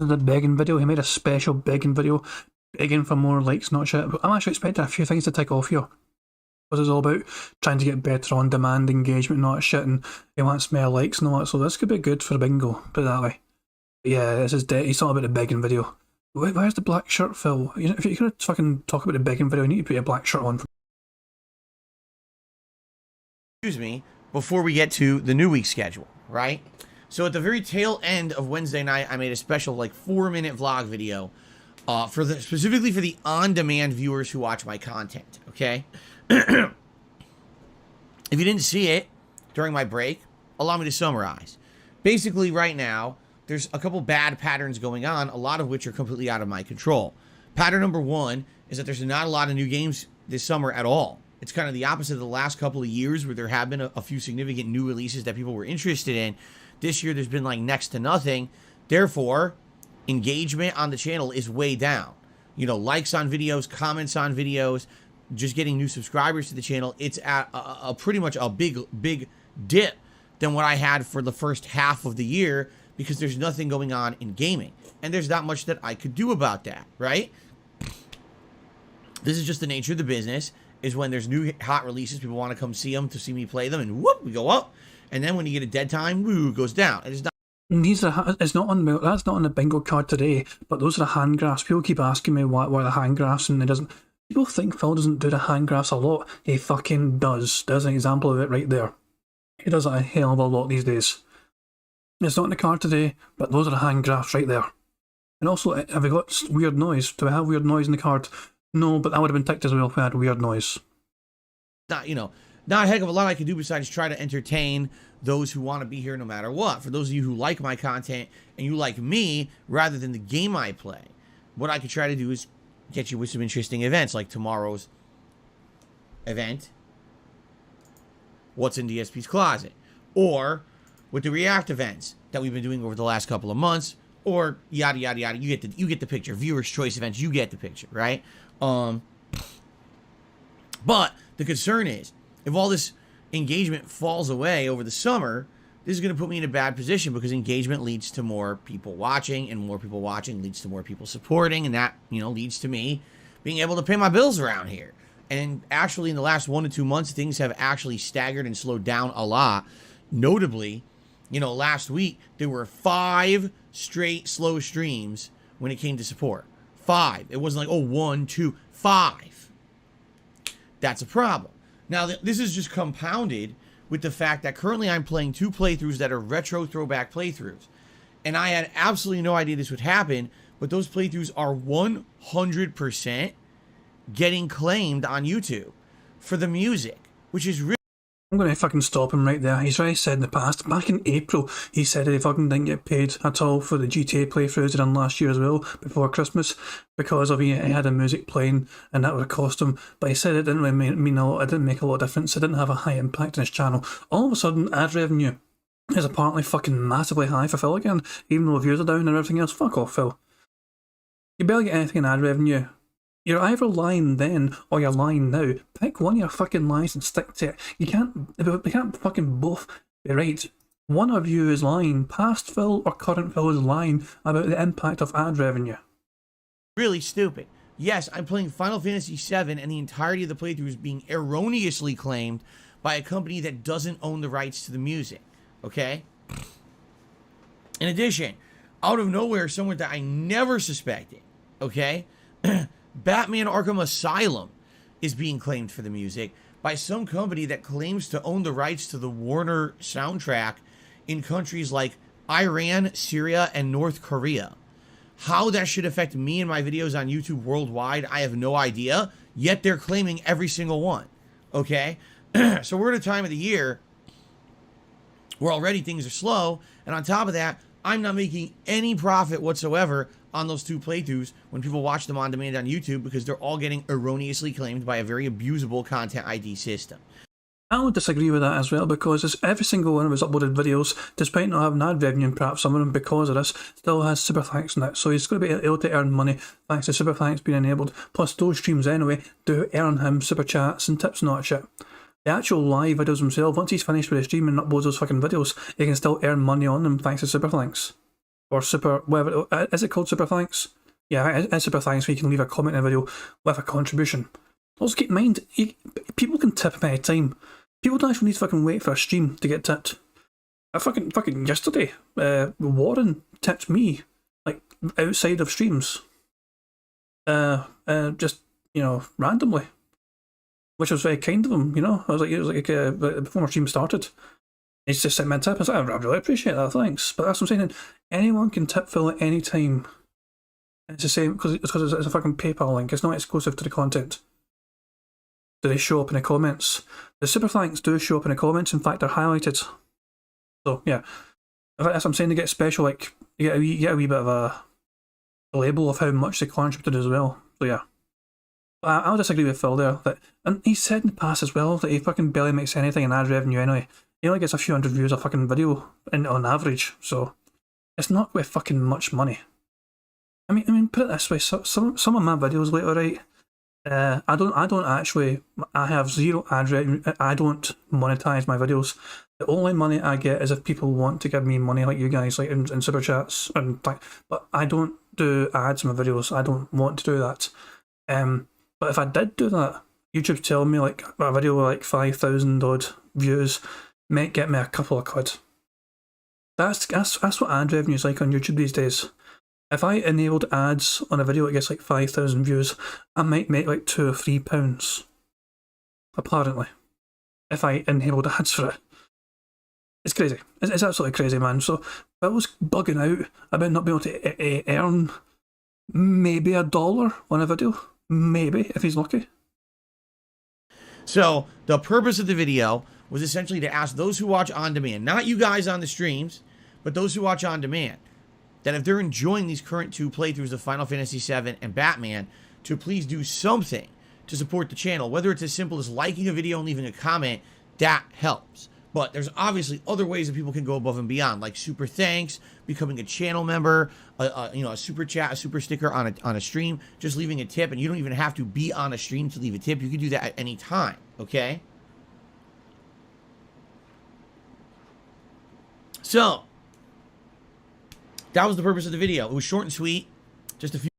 me. The begging video, he made a special begging video, begging for more likes, not shit. But I'm actually expecting a few things to tick off here. Because it's all about trying to get better on demand engagement and all that shit, and he wants more likes and all that, so this could be good for bingo, put it that way. Yeah, this is he's talking about the begging video. Where's the black shirt, Phil? You know, if you're gonna fucking talk about the begging video, you need to put a black shirt on. Excuse me, before we get to the new week schedule, right? So at the very tail end of Wednesday night, I made a special like 4-minute vlog video specifically for the on-demand viewers who watch my content, okay? If you didn't see it during my break, allow me to summarize. Basically, right now, there's a couple bad patterns going on, a lot of which are completely out of my control. Pattern number 1 is that there's not a lot of new games this summer at all. It's kind of the opposite of the last couple of years where there have been a few significant new releases that people were interested in. This year, there's been like next to nothing. Therefore, engagement on the channel is way down. You know, likes on videos, comments on videos, just getting new subscribers to the channel. It's at a pretty much a big dip than what I had for the first half of the year because there's nothing going on in gaming. And there's not much that I could do about that, right? This is just the nature of the business, is when there's new hot releases, people want to come see them to see me play them, and whoop, we go up. And then when you get a dead time, woo, goes down. And it's not. It's not on that's not on the bingo card today, but those are the hand graphs. People keep asking me why the hand graphs, and it doesn't. People think Phil doesn't do the hand graphs a lot. He fucking does. There's an example of it right there. He does it a hell of a lot these days. It's not in the card today, but those are the hand graphs right there. And also, have we got weird noise? Do we have weird noise in the card? No, but that would have been ticked as well if we had weird noise. Not, you know, not a heck of a lot I can do besides try to entertain those who want to be here no matter what. For those of you who like my content and you like me rather than the game I play, what I could try to do is get you with some interesting events like tomorrow's event, What's in DSP's Closet, or with the React events that we've been doing over the last couple of months, or yada yada yada. You get the picture. Viewers' choice events, you get the picture, right? But the concern is, if all this engagement falls away over the summer, this is going to put me in a bad position because engagement leads to more people watching, and more people watching leads to more people supporting, and that, you know, leads to me being able to pay my bills around here. And actually, in the last 1 to 2 months, things have actually staggered and slowed down a lot. Notably, you know, last week, there were 5 straight slow streams when it came to support. 5. It wasn't like, oh, 1, 2, 5. That's a problem. Now, this is just compounded with the fact that currently I'm playing 2 playthroughs that are retro throwback playthroughs. And I had absolutely no idea this would happen, but those playthroughs are 100% getting claimed on YouTube for the music, which is really... I'm going to fucking stop him right there. He's already said in the past, back in April, he said that he fucking didn't get paid at all for the GTA playthroughs he done last year as well, before Christmas, because of he had the music playing and that would have cost him. But he said it didn't really mean a lot, it didn't make a lot of difference, it didn't have a high impact on his channel. All of a sudden, ad revenue is apparently fucking massively high for Phil again, even though views are down and everything else. Fuck off, Phil. You barely get anything in ad revenue. You're either lying then or you're lying now. Pick one of your fucking lies and stick to it. You can't fucking both be right. One of you is lying. Past Phil or current Phil is lying about the impact of ad revenue. Really stupid. Yes, I'm playing Final Fantasy VII and the entirety of the playthrough is being erroneously claimed by a company that doesn't own the rights to the music. Okay? In addition, out of nowhere, someone that I never suspected, okay? Batman Arkham Asylum is being claimed for the music by some company that claims to own the rights to the Warner soundtrack in countries like Iran, Syria, and North Korea. How that should affect me and my videos on YouTube worldwide, I have no idea, yet they're claiming every single one, okay? So we're at a time of the year where already things are slow, and on top of that, I'm not making any profit whatsoever on those 2 playthroughs when people watch them on demand on YouTube because they're all getting erroneously claimed by a very abusable content ID system. I would disagree with that as well, because every single one of his uploaded videos, despite not having ad revenue, and perhaps some of them because of this, still has super thanks in it. So he's going to be able to earn money thanks to super thanks being enabled. Plus those streams anyway do earn him super chats and tips and all that shit. The actual live videos themselves, once he's finished with his stream and uploads those fucking videos, he can still earn money on them thanks to super thanks. Or super, whatever, is it called super thanks? Yeah, it's super thanks where you can leave a comment in a video with a contribution. Also keep in mind, people can tip at any time. People don't actually need to fucking wait for a stream to get tipped. fucking yesterday, Warren tipped me like outside of streams, just randomly, which was very kind of him. I was like, it was like before my stream started. He's just sent me a tip. I was like, I really appreciate that, thanks. But that's what I'm saying. Anyone can tip Phil at any time. It's the same because it's a fucking PayPal link. It's not exclusive to the content. Do they show up in the comments? The super thanks do show up in the comments. In fact, they're highlighted. So yeah, that's what I'm saying. They get special, like you get a wee bit of a label of how much they contributed as well. So yeah, I'll disagree with Phil there. And he said in the past as well that he fucking barely makes anything in ad revenue anyway. He only gets a few hundred views a fucking video on average. So it's not with fucking much money. I mean, put it this way. Some of my videos lately, right? I have zero ad revenue. I don't monetize my videos. The only money I get is if people want to give me money, like you guys, like in super chats and like. But I don't do ads in my videos. I don't want to do that. But if I did do that, YouTube's telling me like a video with like 5,000 odd views might get me a couple of quid. That's what ad revenue is like on YouTube these days. If I enabled ads on a video that gets like 5,000 views, I might make like £2 or £3. Apparently. If I enabled ads for it. It's crazy. It's absolutely crazy, man. So I was bugging out about not being able to earn maybe $1 on a video. Maybe, if he's lucky. So the purpose of the video was essentially to ask those who watch on demand, not you guys on the streams, but those who watch on demand, that if they're enjoying these current 2 playthroughs of Final Fantasy VII and Batman, to please do something to support the channel. Whether it's as simple as liking a video and leaving a comment, that helps. But there's obviously other ways that people can go above and beyond, like super thanks, becoming a channel member, a super chat, a super sticker on a stream, just leaving a tip, and you don't even have to be on a stream to leave a tip. You can do that at any time, okay? So that was the purpose of the video. It was short and sweet, just a few.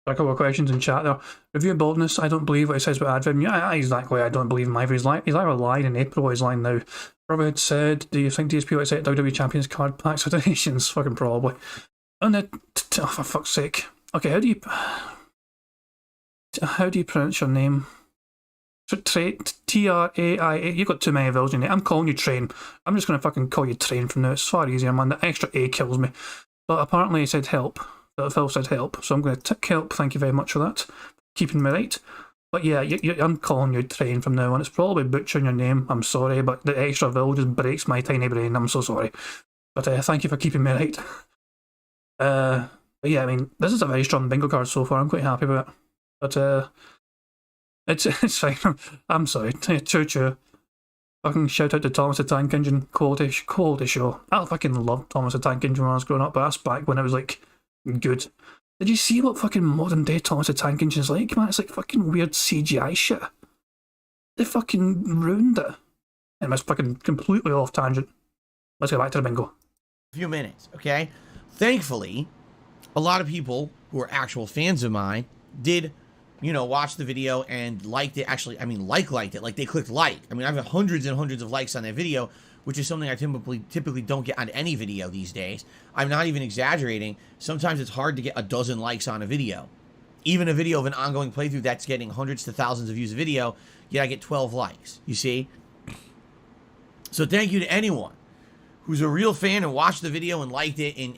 A couple of questions in chat there. Review of boldness. I don't believe what it says about ad revenue. Yeah, exactly. I don't believe him either. He's either lying in April or he's lying now. Robert had said, do you think DSP will accept WWE Champions card packs for donations? Fucking probably. And then, oh, for fuck's sake. Okay, how do you pronounce your name? T-R-A-I-A. You've got too many vowels in it. I'm calling you Train. I'm just going to fucking call you Train from now. It's far easier, man. The extra A kills me. But apparently he said help. Phil said help. So I'm going to tick help. Thank you very much for that. Keeping me right. But yeah, I'm calling you Train from now on. It's probably butchering your name. I'm sorry, but the extra vowel just breaks my tiny brain. I'm so sorry. But thank you for keeping me right. But yeah, I mean, this is a very strong bingo card so far. I'm quite happy with it. But it's fine. I'm sorry. Choo. Fucking shout out to Thomas the Tank Engine. Quality show. I fucking loved Thomas the Tank Engine when I was growing up, but that's back when it was like good. Did you see what fucking modern day Thomas the Tank Engine is like, man? It's like fucking weird CGI shit. They fucking ruined it. And it's fucking completely off tangent. Let's go back to the bingo. A few minutes, okay? Thankfully, a lot of people who are actual fans of mine did, watch the video and liked it. Actually, I mean, liked it. Like, they clicked like. I mean, I've had hundreds and hundreds of likes on that video, which is something I typically don't get on any video these days. I'm not even exaggerating. Sometimes it's hard to get a dozen likes on a video. Even a video of an ongoing playthrough that's getting hundreds to thousands of views a video, yet I get 12 likes, you see? So thank you to anyone who's a real fan and watched the video and liked it and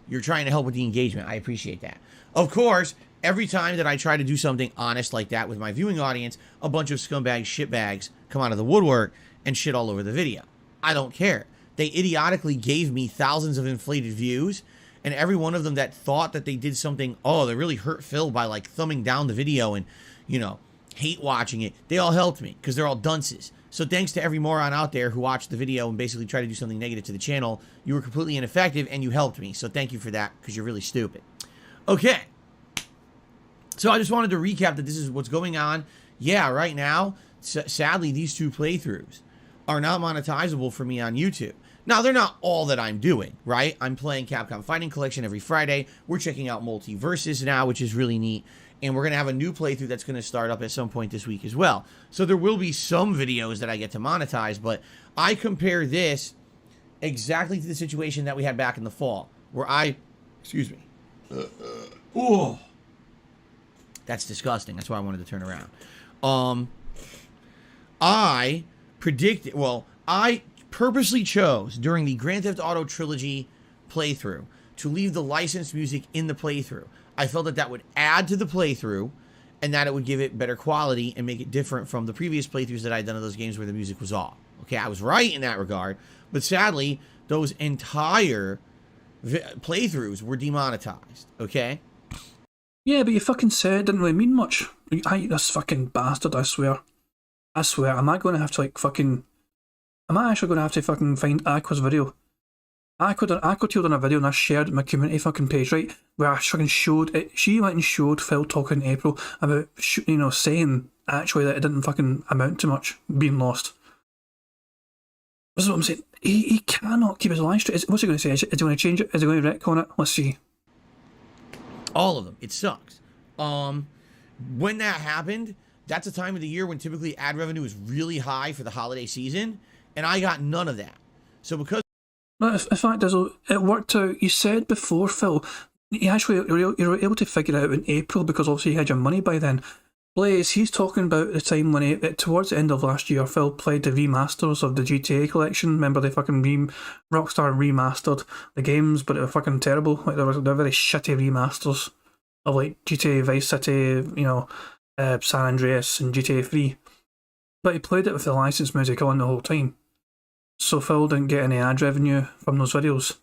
you're trying to help with the engagement. I appreciate that. Of course, every time that I try to do something honest like that with my viewing audience, a bunch of scumbags, shitbags come out of the woodwork and shit all over the video. I don't care. They idiotically gave me thousands of inflated views, and every one of them that thought that they did something, they really hurt Phil by like thumbing down the video and, hate watching it. They all helped me because they're all dunces. So thanks to every moron out there who watched the video and basically tried to do something negative to the channel. You were completely ineffective and you helped me. So thank you for that because you're really stupid. Okay. So I just wanted to recap that this is what's going on. Yeah, right now, sadly, these 2 playthroughs are not monetizable for me on YouTube. Now, they're not all that I'm doing, right? I'm playing Capcom Fighting Collection every Friday. We're checking out Multiverses now, which is really neat. And we're going to have a new playthrough that's going to start up at some point this week as well. So there will be some videos that I get to monetize, but I compare this exactly to the situation that we had back in the fall, where excuse me. Oh, that's disgusting. That's why I wanted to turn around. I purposely chose during the Grand Theft Auto Trilogy playthrough to leave the licensed music in the playthrough. I felt that that would add to the playthrough and that it would give it better quality and make it different from the previous playthroughs that I'd done of those games where the music was off. Okay, I was right in that regard, but sadly, those entire playthroughs were demonetized, okay? Yeah, but you fucking said it didn't really mean much. I hate this fucking bastard, I swear. I swear, am I going to have to, like, fucking... Am I actually going to have to fucking find Aqua's video? Aqua told on a video and I shared it on my community fucking page, right? Where I fucking showed it. She went and showed Phil talking in April about, you know, saying actually that it didn't fucking amount to much being lost. This is what I'm saying. He cannot keep his line straight. What's he going to say? Is he going to change it? Is he going to retcon it? Let's see. All of them. It sucks. When that happened, that's a time of the year when typically ad revenue is really high for the holiday season, and I got none of that. So because... No, in fact, it worked out. You said before, Phil, you were able to figure it out in April because obviously you had your money by then. Blaze, he's talking about the time when towards the end of last year, Phil played the remasters of the GTA collection. Remember they fucking Rockstar remastered the games, but they were fucking terrible. Like they're very shitty remasters of like GTA Vice City, you know, San Andreas and GTA 3. But he played it with the licensed music on the whole time. So Phil didn't get any ad revenue from those videos.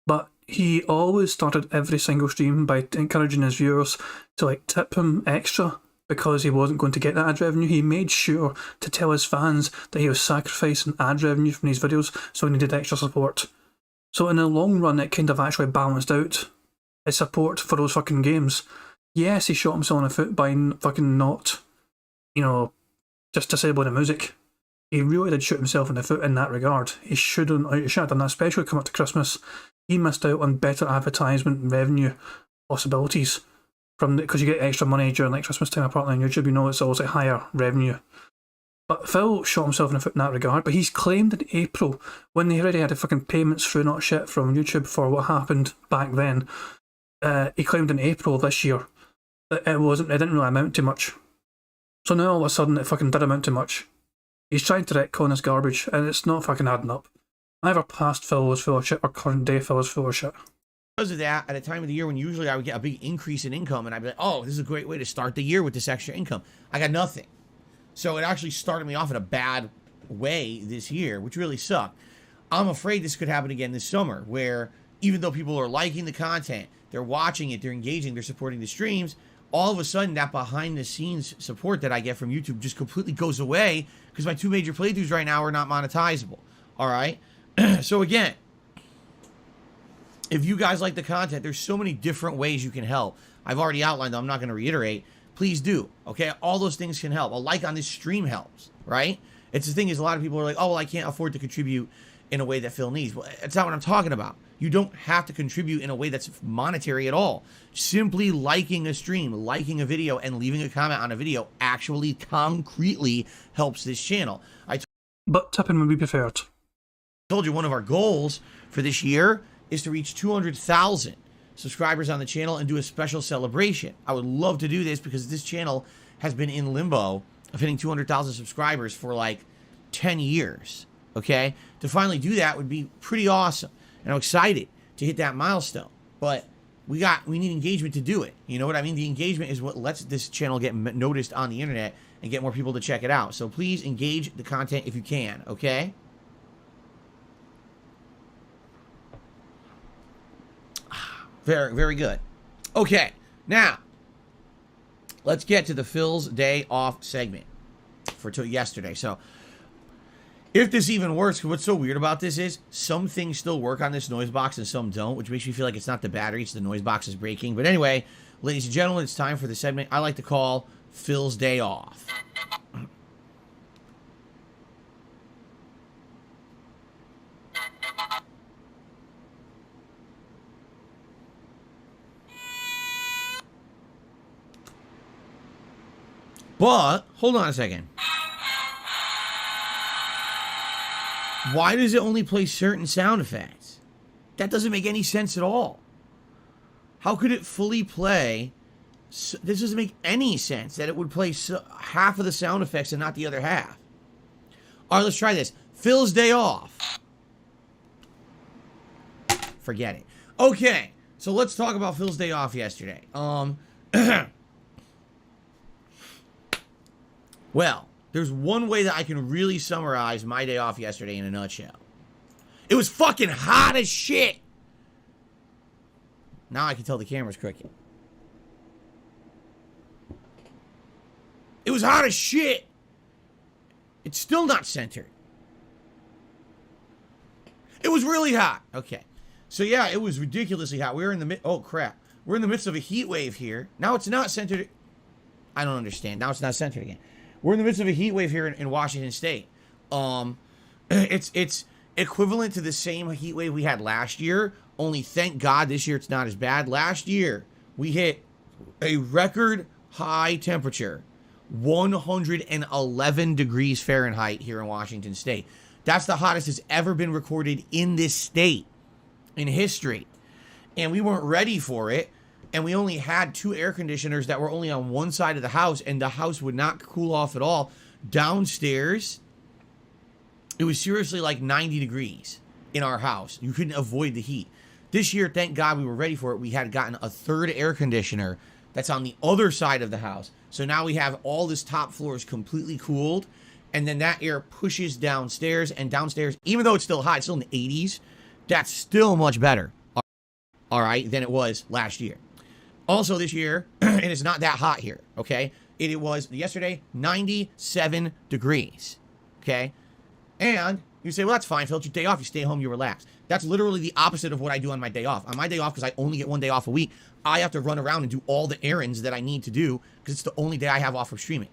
But he always started every single stream by encouraging his viewers to like tip him extra because he wasn't going to get that ad revenue. He made sure to tell his fans that he was sacrificing ad revenue from these videos, so he needed extra support. So in the long run, it kind of actually balanced out his support for those fucking games. Yes, he shot himself in the foot by fucking not, you know, just disabling the music. He really did shoot himself in the foot in that regard. He should have done that, especially coming up to Christmas. He missed out on better advertisement revenue possibilities because you get extra money during like Christmas time, apparently on YouTube. You know, it's always like higher revenue. But Phil shot himself in the foot in that regard. But he's claimed in April, when they already had the fucking payments through not shit from YouTube for what happened back then, he claimed in April this year that it didn't really amount to much. So now all of a sudden it fucking did amount to much. He's trying to retcon this garbage, and it's not fucking adding up. Either past Phil was full of shit, or current day Phil was full of shit. Because of that, at a time of the year when usually I would get a big increase in income, and I'd be like, oh, this is a great way to start the year with this extra income. I got nothing. So it actually started me off in a bad way this year, which really sucked. I'm afraid this could happen again this summer, where even though people are liking the content, they're watching it, they're engaging, they're supporting the streams, all of a sudden that behind-the-scenes support that I get from YouTube just completely goes away because my two major playthroughs right now are not monetizable. All right? So again, if you guys like the content, there's so many different ways you can help. I've already outlined them. I'm not going to reiterate. Please do. Okay? All those things can help. A like on this stream helps, right? It's the thing is a lot of people are like, oh, well, I can't afford to contribute in a way that Phil needs. Well, that's not what I'm talking about. You don't have to contribute in a way that's monetary at all. Simply liking a stream, liking a video, and leaving a comment on a video actually concretely helps this channel. But tipping would be preferred. I told you one of our goals for this year is to reach 200,000 subscribers on the channel and do a special celebration. I would love to do this because this channel has been in limbo of hitting 200,000 subscribers for like 10 years. Okay? To finally do that would be pretty awesome. And I'm excited to hit that milestone. But we need engagement to do it. You know what I mean? The engagement is what lets this channel get noticed on the internet and get more people to check it out. So please engage the content if you can, okay? Very, very good. Okay, now let's get to the Phil's Day Off segment for yesterday. So if this even works, what's so weird about this is some things still work on this noise box and some don't, which makes me feel like it's not the battery, it's the noise box is breaking. But anyway, ladies and gentlemen, it's time for the segment I like to call Phil's Day Off. But, hold on a second. Why does it only play certain sound effects? That doesn't make any sense at all. How could it fully play? This doesn't make any sense that it would play half of the sound effects and not the other half. All right, let's try this. Phil's day off. Forget it. Okay, so let's talk about Phil's day off yesterday. Well, there's one way that I can really summarize my day off yesterday in a nutshell. It was fucking hot as shit. Now I can tell the camera's crooked. It was hot as shit. It's still not centered. It was really hot. Okay. So yeah, it was ridiculously hot. We're in the oh crap. We're in the midst of a heat wave here. Now it's not centered. I don't understand. Now it's not centered again. We're in the midst of a heat wave here in Washington State. It's equivalent to the same heat wave we had last year. Only thank God this year it's not as bad. Last year we hit a record high temperature, 111 degrees Fahrenheit here in Washington State. That's the hottest that's ever been recorded in this state in history. And we weren't ready for it. And we only had 2 air conditioners that were only on one side of the house, and the house would not cool off at all. Downstairs, it was seriously like 90 degrees in our house. You couldn't avoid the heat. This year, thank God we were ready for it. We had gotten a 3rd air conditioner that's on the other side of the house. So now we have all this top floors completely cooled, and then that air pushes downstairs, and downstairs, even though it's still hot, it's still in the 80s, that's still much better, all right, than it was last year. Also this year, and it's not that hot here, okay? It was, yesterday, 97 degrees, okay? And you say, well, that's fine, Phil, it's your day off, you stay home, you relax. That's literally the opposite of what I do on my day off. On my day off, because I only get 1 day off a week, I have to run around and do all the errands that I need to do, because it's the only day I have off from streaming.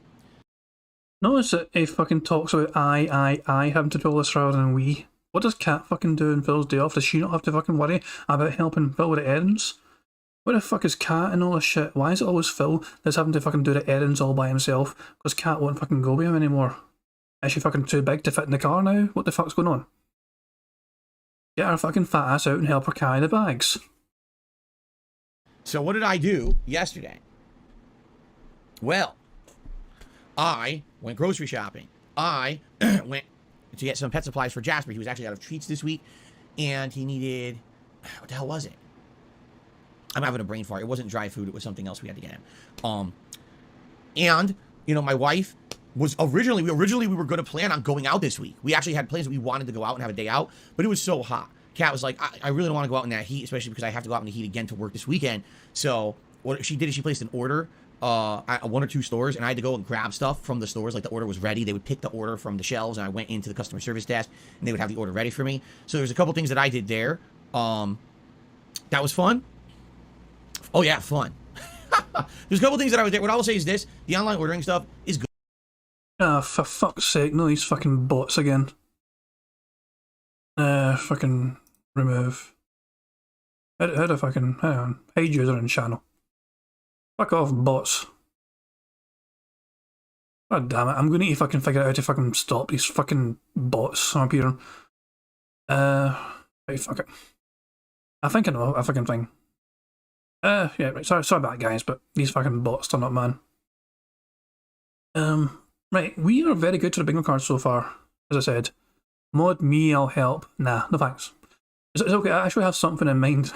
Notice that he fucking talks about I having to do all this rather than we. What does Kat fucking do in Phil's day off? Does she not have to fucking worry about helping Phil with the errands? Where the fuck is Kat and all this shit? Why is it always Phil that's having to fucking do the errands all by himself? Because Kat won't fucking go with him anymore. Is she fucking too big to fit in the car now? What the fuck's going on? Get her fucking fat ass out and help her carry the bags. So what did I do yesterday? Well, I went grocery shopping. I went to get some pet supplies for Jasper. He was actually out of treats this week, and he needed... What the hell was it? I'm having a brain fart. It wasn't dry food. It was something else we had to get him. And, you know, my wife was originally we were going to plan on going out this week. We actually had plans that we wanted to go out and have a day out, but it was so hot. Kat was like, I really don't want to go out in that heat, especially because I have to go out in the heat again to work this weekend. So what she did is she placed an order at 1 or 2 stores, and I had to go and grab stuff from the stores. Like, the order was ready. They would pick the order from the shelves, and I went into the customer service desk, and they would have the order ready for me. So there's a couple things that I did there. That was fun. Oh, yeah, fun. There's a couple things that I was there. What I will say is this. The online ordering stuff is good. For fuck's sake, no, these fucking bots again. Fucking remove. How do fucking, hang on, hide user and channel. Fuck off, bots. God damn it, I'm gonna need to fucking figure out how to fucking stop these fucking bots from appearing. Right, fuck it. I think I know a fucking thing. Yeah, right, sorry about that, guys, but these fucking bots turn up, man. Right, we are very good to the bingo cards so far, as I said. Mod me, I'll help. Nah, no thanks. It's okay, I actually have something in mind.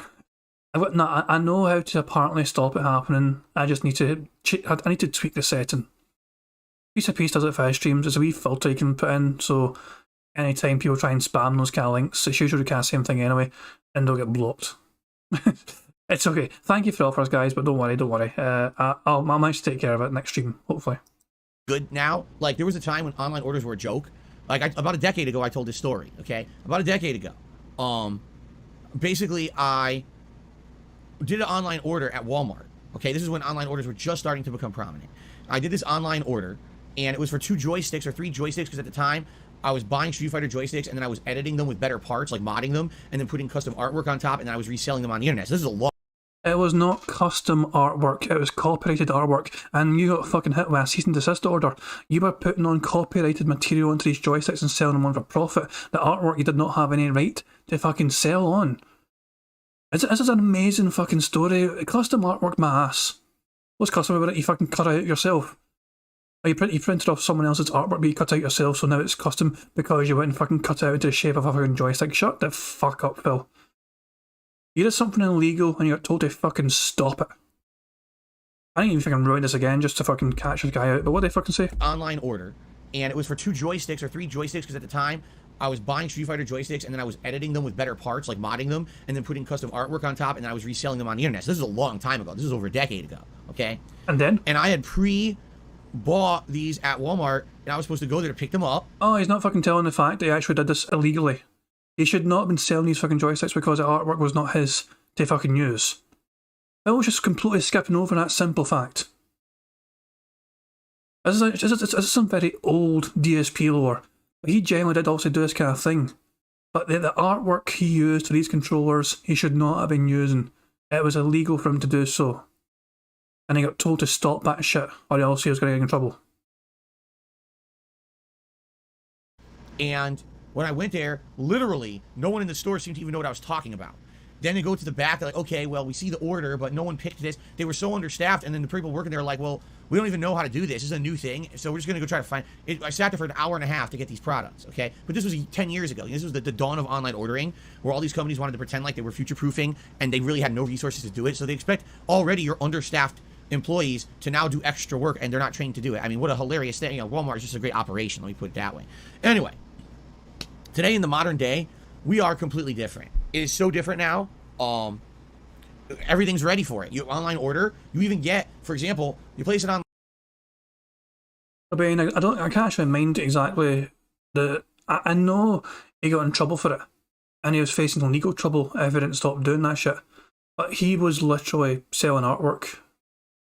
I know how to apparently stop it happening. I just need to I need to tweak the setting. Piece of Peace does it for his streams. There's a wee filter you can put in, so anytime people try and spam those kind of links, it's usually the same thing anyway, and they'll get blocked. It's okay. Thank you for the offers, guys, but don't worry. I'll manage to take care of it next stream, hopefully. Good now. Like, there was a time when online orders were a joke. Like, about a decade ago, I told this story, okay? About a decade ago. Basically, I did an online order at Walmart, okay? This is when online orders were just starting to become prominent. I did this online order, and it was for 2 joysticks or 3 joysticks, because at the time, I was buying Street Fighter joysticks, and then I was editing them with better parts, like modding them, and then putting custom artwork on top, and then I was reselling them on the internet. So this is a long... It was not custom artwork, it was copyrighted artwork, and you got fucking hit with a cease and desist order. You were putting on copyrighted material onto these joysticks and selling them on for profit. The artwork you did not have any right to fucking sell on. This is an amazing fucking story. Custom artwork, my ass. What's custom about it? You fucking cut it out yourself. Or you printed off someone else's artwork, but you cut out yourself, so now it's custom because you went and fucking cut it out into the shape of a fucking joystick. Shut the fuck up, Phil. You did something illegal and you got told to fucking stop it. I didn't even fucking ruin this again just to fucking catch this guy out, but what did they fucking say? Online order, and it was for 2 joysticks or 3 joysticks, because at the time I was buying Street Fighter joysticks and then I was editing them with better parts, like modding them, and then putting custom artwork on top, and then I was reselling them on the internet. So this is a long time ago. This is over a decade ago, okay? And then? And I had bought these at Walmart, and I was supposed to go there to pick them up. Oh, he's not fucking telling the fact that he actually did this illegally. He should not have been selling these fucking joysticks because the artwork was not his to fucking use. I was just completely skipping over that simple fact. This is some very old DSP lore. But he generally did also do this kind of thing. But the artwork he used for these controllers, he should not have been using. It was illegal for him to do so. And he got told to stop that shit, or else he was going to get in trouble. And when I went there, literally, no one in the store seemed to even know what I was talking about. Then they go to the back, they're like, okay, well, we see the order, but no one picked this. They were so understaffed, and then the people working there are like, well, we don't even know how to do this. This is a new thing, so we're just going to go try to find it. I sat there for an hour and a half to get these products, okay? But this was 10 years ago. This was the dawn of online ordering, where all these companies wanted to pretend like they were future-proofing, and they really had no resources to do it, so they expect already your understaffed employees to now do extra work, and they're not trained to do it. I mean, what a hilarious thing. You know, Walmart is just a great operation, let me put it that way. Anyway, today in the modern day, we are completely different. It is so different now. Everything's ready for it. You online order, you even get, for example, you place it on. I mean, I can't actually mind exactly I know he got in trouble for it, and he was facing legal trouble if he didn't stop doing that shit. But he was literally selling artwork.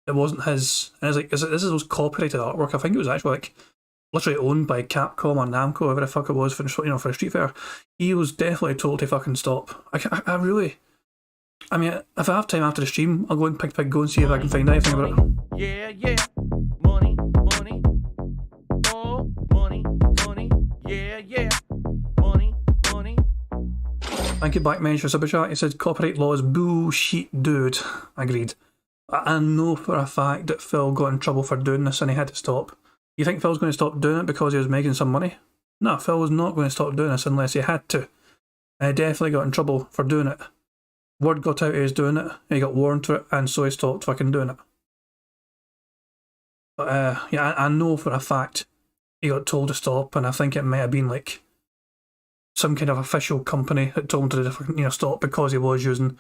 It wasn't his, and it's like, this is copyrighted artwork. I think it was actually like literally owned by Capcom or Namco, whatever the fuck it was for for Street Fighter. He was definitely told to fucking stop. I really. I mean, if I have time after the stream, I'll go and go and see if I can find anything about it. Yeah. Money. Oh, money. Yeah. Money. Thank you, Black Mage, for super chat. He said copyright law is bullshit, dude. Agreed. I know for a fact that Phil got in trouble for doing this and he had to stop. You think Phil's going to stop doing it because he was making some money? No, Phil was not going to stop doing this unless he had to. And he definitely got in trouble for doing it. Word got out he was doing it, and he got warned for it, and so he stopped fucking doing it. But yeah, I know for a fact he got told to stop, and I think it might have been like some kind of official company that told him to stop because he was using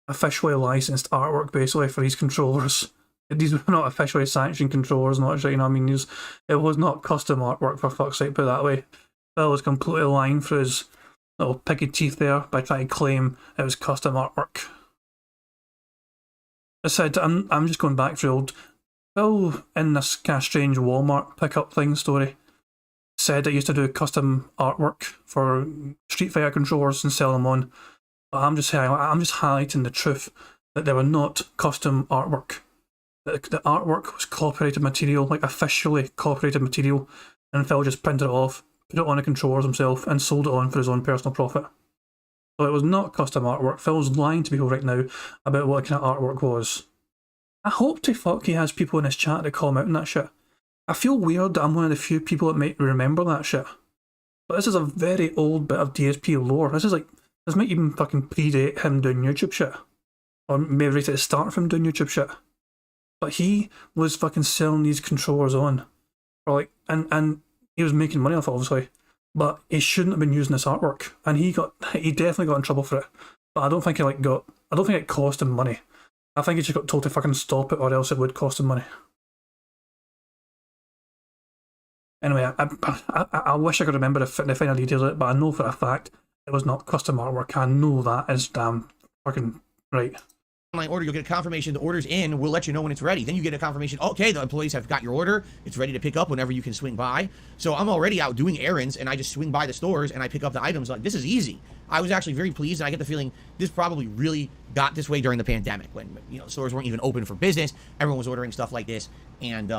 officially licensed artwork basically for his controllers. These were not officially sanctioned controllers, not sure, I mean, it was not custom artwork, for fuck's sake, put it that way. Phil was completely lying for his little piggy teeth there by trying to claim it was custom artwork. I said, I'm just going back for old Phil in this kind of strange Walmart pickup thing story. Said I used to do custom artwork for Street Fighter controllers and sell them on. But I'm just highlighting the truth that they were not custom artwork. The artwork was copyrighted material, like officially copyrighted material, and Phil just printed it off, put it on the controllers himself, and sold it on for his own personal profit. So it was not custom artwork. Phil's lying to people right now about what kind of artwork was. I hope to fuck he has people in his chat that call him out on that shit. I feel weird that I'm one of the few people that might remember that shit. But this is a very old bit of DSP lore. This might even fucking predate him doing YouTube shit. Or maybe right at the start of him doing YouTube shit. But he was fucking selling these controllers on. Or like, and he was making money off it, obviously. But he shouldn't have been using this artwork. And he definitely got in trouble for it. But I don't think it cost him money. I think he just got told to fucking stop it, or else it would cost him money. Anyway, I wish I could remember the final details of it, but I know for a fact it was not custom artwork. I know that is damn fucking right. Online order, you'll get a confirmation the order's in, we'll let you know when it's ready. Then you get a confirmation, okay, the employees have got your order, it's ready to pick up whenever you can swing by. So I'm already out doing errands, and I just swing by the stores and I pick up the items. Like, this is easy. I was actually very pleased, and I get the feeling this probably really got this way during the pandemic when, you know, stores weren't even open for business. Everyone was ordering stuff like this, and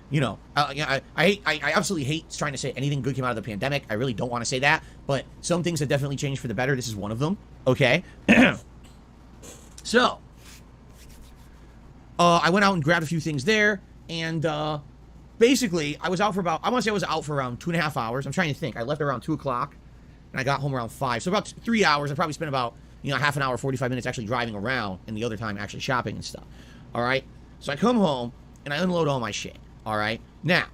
you know, I absolutely hate trying to say anything good came out of the pandemic. I really don't want to say that, but some things have definitely changed for the better. This is one of them. Okay, so I went out and grabbed a few things there, and basically I was out for about, I want to say I was out for around 2.5 hours. I'm trying to think. I left around 2 o'clock, and I got home around 5. So about 3 hours. I probably spent about, you know, half an hour, 45 minutes actually driving around, and the other time actually shopping and stuff. All right. So I come home and I unload all my shit. All right. Now,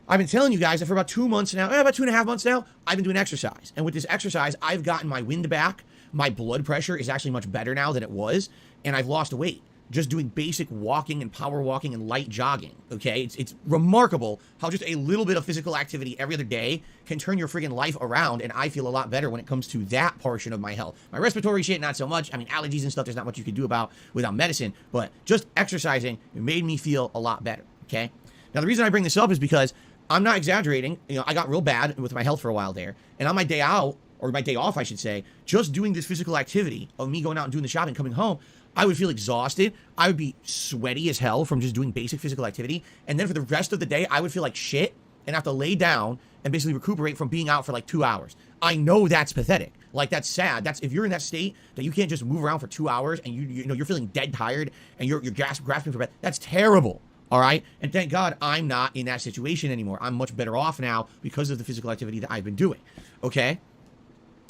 I've been telling you guys that for about 2 months now, about 2.5 months now, I've been doing exercise. And with this exercise, I've gotten my wind back. My blood pressure is actually much better now than it was. And I've lost weight. Just doing basic walking and power walking and light jogging. Okay. It's remarkable how just a little bit of physical activity every other day can turn your friggin' life around. And I feel a lot better when it comes to that portion of my health. My respiratory shit, not so much. I mean, allergies and stuff, there's not much you can do about without medicine. But just exercising, it made me feel a lot better. Okay. Now, the reason I bring this up is because I'm not exaggerating. You know, I got real bad with my health for a while there. And on my day out, or my day off, I should say, just doing this physical activity of me going out and doing the shopping, coming home, I would feel exhausted. I would be sweaty as hell from just doing basic physical activity. And then for the rest of the day, I would feel like shit and have to lay down and basically recuperate from being out for like 2 hours. I know that's pathetic. Like, that's sad. That's, if you're in that state that you can't just move around for 2 hours and you know, you're feeling dead tired and you're grasping for breath, that's terrible. All right. And thank God I'm not in that situation anymore. I'm much better off now because of the physical activity that I've been doing. Okay.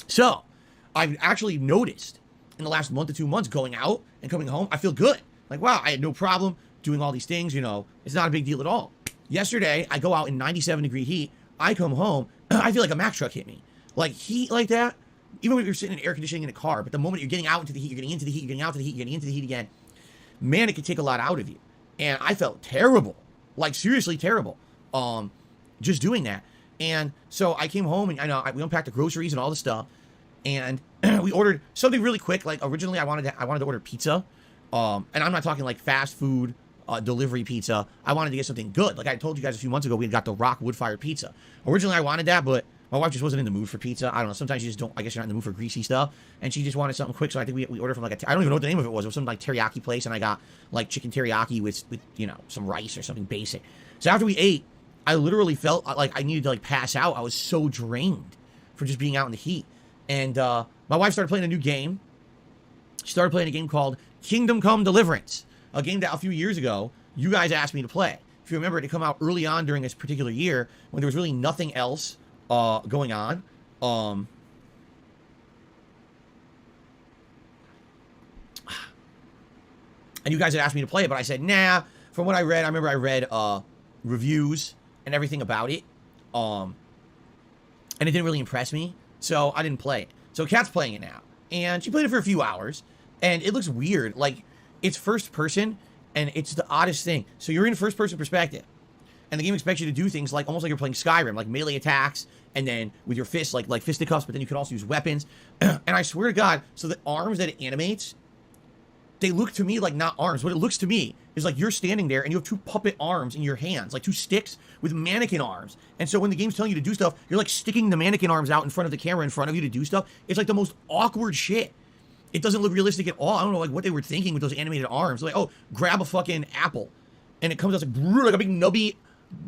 So I've actually noticed in the last month to 2 months going out and coming home, I feel good. Like, wow, I had no problem doing all these things. You know, it's not a big deal at all. Yesterday, I go out in 97-degree heat. I come home. I feel like a Mack truck hit me. Like, heat like that, even when you're sitting in air conditioning in a car, but the moment you're getting out into the heat, you're getting into the heat, you're getting out to the heat, you're getting into the heat again, man, it can take a lot out of you. And I felt terrible, like seriously terrible, just doing that. And so I came home and we unpacked the groceries and all the stuff, and we ordered something really quick. Like originally I wanted to order pizza, and I'm not talking like fast food delivery pizza. I wanted to get something good. Like I told you guys a few months ago, we had got the Rock wood-fired pizza. Originally I wanted that, but my wife just wasn't in the mood for pizza. I don't know. Sometimes you just don't. I guess you're not in the mood for greasy stuff. And she just wanted something quick. So I think we ordered from like I don't even know what the name of it was. It was some like teriyaki place, and I got like chicken teriyaki with you know, some rice or something basic. So after we ate, I literally felt like I needed to like pass out. I was so drained for just being out in the heat. And my wife started playing a new game. She started playing a game called Kingdom Come Deliverance, a game that a few years ago you guys asked me to play. If you remember, it had come out early on during this particular year when there was really nothing else going on. And you guys had asked me to play it, but I said, nah. From what I read, I remember I read reviews and everything about it. And it didn't really impress me, so I didn't play it. So Kat's playing it now. And she played it for a few hours, and it looks weird. Like, it's first person, and it's the oddest thing. So you're in first person perspective. And the game expects you to do things like almost like you're playing Skyrim, like melee attacks, and then with your fists, like fisticuffs, but then you can also use weapons. And I swear to God, so the arms that it animates, they look to me like not arms. What it looks to me is like you're standing there and you have 2 puppet arms in your hands, like 2 sticks with mannequin arms. And so when the game's telling you to do stuff, you're like sticking the mannequin arms out in front of the camera in front of you to do stuff. It's like the most awkward shit. It doesn't look realistic at all. I don't know like what they were thinking with those animated arms. Like, oh, grab a fucking apple. And it comes out like a big nubby,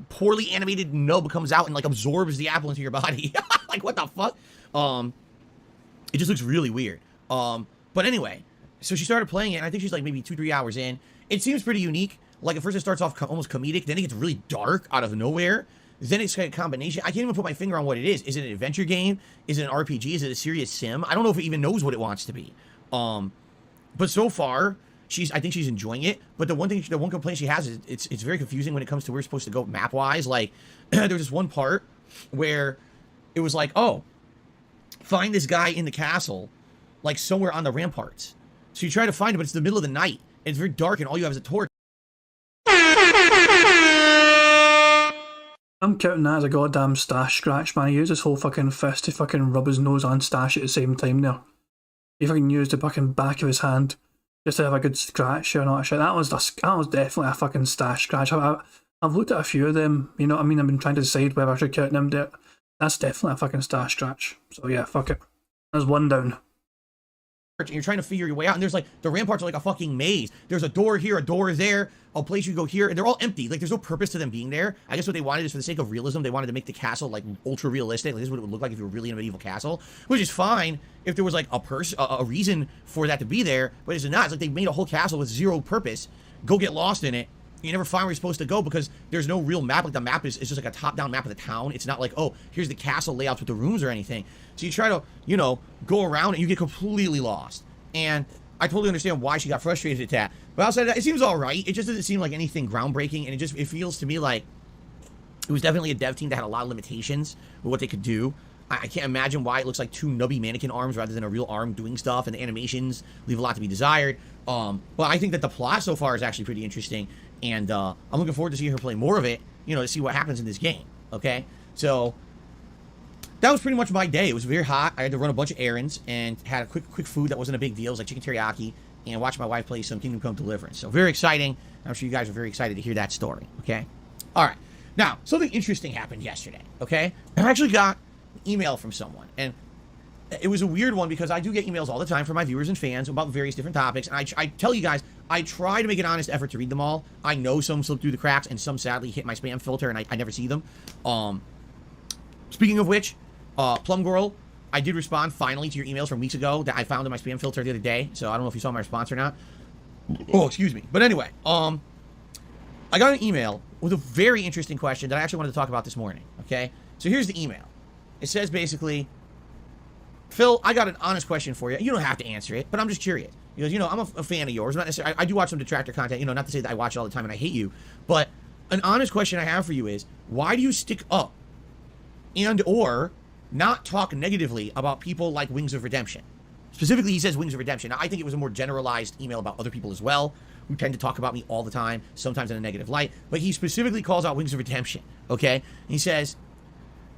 poorly animated nub comes out and like absorbs the apple into your body. Like, what the fuck? It just looks really weird. But anyway, so she started playing it, and I think she's like maybe 2-3 hours in. It seems pretty unique. Like at first it starts off almost comedic, then it gets really dark out of nowhere. Then it's kind of a combination. I can't even put my finger on what it is. Is it an adventure game? Is it an RPG? Is it a serious sim? I don't know if it even knows what it wants to be. But so far, I think she's enjoying it. But the one complaint she has is it's very confusing when it comes to where we're supposed to go map wise. Like there's this one part where it was like, oh, find this guy in the castle, like somewhere on the ramparts. So you try to find him, but it's the middle of the night. And it's very dark, and all you have is a torch. I'm counting that as a goddamn stash scratch, man. He used his whole fucking fist to fucking rub his nose and stash at the same time there. He fucking used the fucking back of his hand just to have a good scratch and all that shit. That was definitely a fucking stash scratch. I've looked at a few of them, you know what I mean? I've been trying to decide whether I should count them. That's definitely a fucking stash scratch. So yeah, fuck it. There's one down. And you're trying to figure your way out, and there's like the ramparts are like a fucking maze. There's a door here, a door there, a place you go here, and they're all empty. Like there's no purpose to them being there. I guess what they wanted is for the sake of realism, they wanted to make the castle like ultra realistic. Like this is what it would look like if you were really in a medieval castle, which is fine if there was like a reason for that to be there, but it's not. It's like they made a whole castle with zero purpose. Go get lost in it. You never find where you're supposed to go because there's no real map. Like the map is just like a top-down map of the town. It's not like, oh, here's the castle layouts with the rooms or anything. So you try to, you know, go around and you get completely lost. And I totally understand why she got frustrated at that. But outside of that, it seems all right. It just doesn't seem like anything groundbreaking, and it feels to me like it was definitely a dev team that had a lot of limitations with what they could do. I can't imagine why it looks like two nubby mannequin arms rather than a real arm doing stuff, and the animations leave a lot to be desired. But I think that the plot so far is actually pretty interesting, and I'm looking forward to seeing her play more of it, you know, to see what happens in this game, okay? So that was pretty much my day. It was very hot. I had to run a bunch of errands and had a quick food that wasn't a big deal. It was like chicken teriyaki, and watch my wife play some Kingdom Come Deliverance. So very exciting. I'm sure you guys are very excited to hear that story, okay? All right. Now, something interesting happened yesterday, okay? I actually got an email from someone, and it was a weird one because I do get emails all the time from my viewers and fans about various different topics, and I tell you guys, I try to make an honest effort to read them all. I know some slip through the cracks, and some sadly hit my spam filter, and I never see them. Speaking of which, Plum Girl, I did respond finally to your emails from weeks ago that I found in my spam filter the other day, so I don't know if you saw my response or not. Oh, excuse me. But anyway, I got an email with a very interesting question that I actually wanted to talk about this morning, okay? So here's the email. It says basically, Phil, I got an honest question for you. You don't have to answer it, but I'm just curious. Because, you know, I'm a fan of yours. Not necessarily, I do watch some detractor content, you know, not to say that I watch it all the time and I hate you, but an honest question I have for you is, why do you stick up and or not talk negatively about people like Wings of Redemption? Specifically, he says Wings of Redemption. Now, I think it was a more generalized email about other people as well, who tend to talk about me all the time, sometimes in a negative light, but he specifically calls out Wings of Redemption, okay? And he says,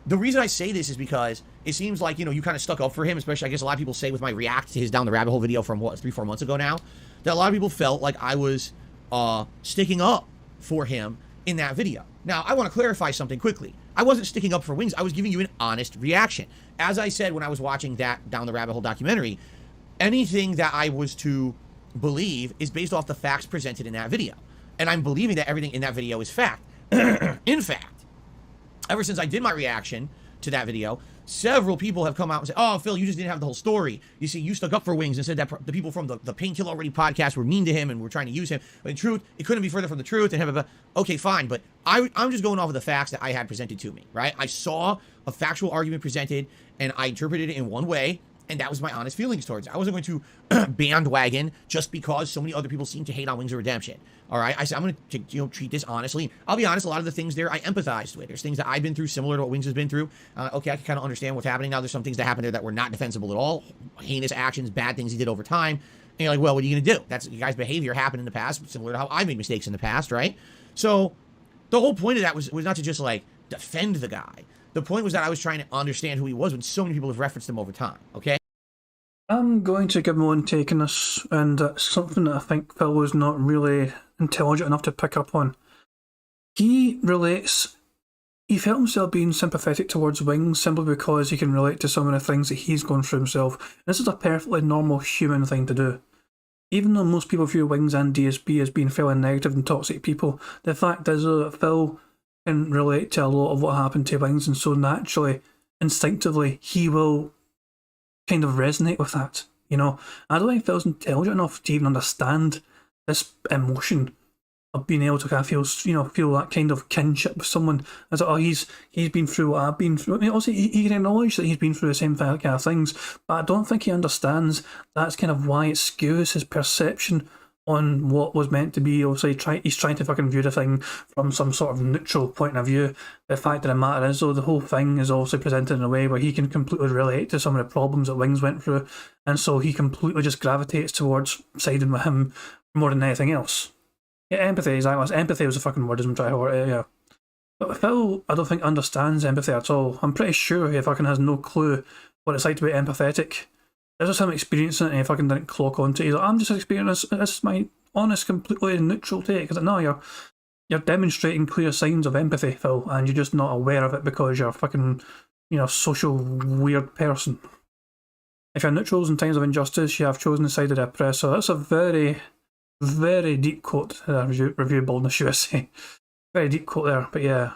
the reason I say this is because it seems like, you know, you kind of stuck up for him, especially, I guess a lot of people say with my react to his Down the Rabbit Hole video from, what, 3-4 months ago now, that a lot of people felt like I was sticking up for him in that video. Now, I want to clarify something quickly. I wasn't sticking up for Wings. I was giving you an honest reaction. As I said when I was watching that Down the Rabbit Hole documentary, anything that I was to believe is based off the facts presented in that video. And I'm believing that everything in that video is fact. In fact, ever since I did my reaction to that video, several people have come out and said, oh, Phil, you just didn't have the whole story. You see, you stuck up for Wings and said that the people from the Painkiller Already podcast were mean to him and were trying to use him. But in truth, it couldn't be further from the truth. And okay, fine. But I'm just going off of the facts that I had presented to me, right? I saw a factual argument presented and I interpreted it in one way. And that was my honest feelings towards it. I wasn't going to bandwagon just because so many other people seem to hate on Wings of Redemption. All right, I said I'm going to, you know, treat this honestly. I'll be honest, a lot of the things there I empathized with. There's things that I've been through similar to what Wings has been through. Okay, I can kind of understand what's happening now. There's some things that happened there that were not defensible at all. Heinous actions, bad things he did over time. And you're like, well, what are you going to do? That's you guys' behavior happened in the past, similar to how I made mistakes in the past, right? So the whole point of that was not to just like defend the guy. The point was that I was trying to understand who he was when so many people have referenced him over time. Okay. I'm going to give my own take on this, and it's something that I think Phil was not really intelligent enough to pick up on. He felt himself being sympathetic towards Wings simply because he can relate to some of the things that he's gone through himself. This is a perfectly normal human thing to do. Even though most people view Wings and DSP as being fairly negative and toxic people, the fact is that Phil can relate to a lot of what happened to Wings, and so naturally, instinctively, he will kind of resonate with that, you know. I don't think Phil's intelligent enough to even understand this emotion of being able to kind of feel that kind of kinship with someone. As oh, he's been through what I've been through. I mean, also he can acknowledge that he's been through the same kind of things, but I don't think he understands that's kind of why it skews his perception on what was meant to be. Obviously, he's trying to fucking view the thing from some sort of neutral point of view. The fact of the matter is, though, the whole thing is also presented in a way where he can completely relate to some of the problems that Wings went through, and so he completely just gravitates towards siding with him more than anything else. Yeah, empathy, exactly. Empathy was a fucking word, isn't it? Yeah. But Phil, I don't think understands empathy at all. I'm pretty sure he fucking has no clue what it's like to be empathetic. There's just him experiencing it and he fucking didn't clock onto it. He's like, I'm just experiencing this is my honest, completely neutral take. It's like, no, you're demonstrating clear signs of empathy, Phil, and you're just not aware of it because you're a fucking, social weird person. If you're neutrals in times of injustice, you have chosen the side of the oppressor. That's a very, very deep quote. Review Boldness USA. Very deep quote there, but yeah.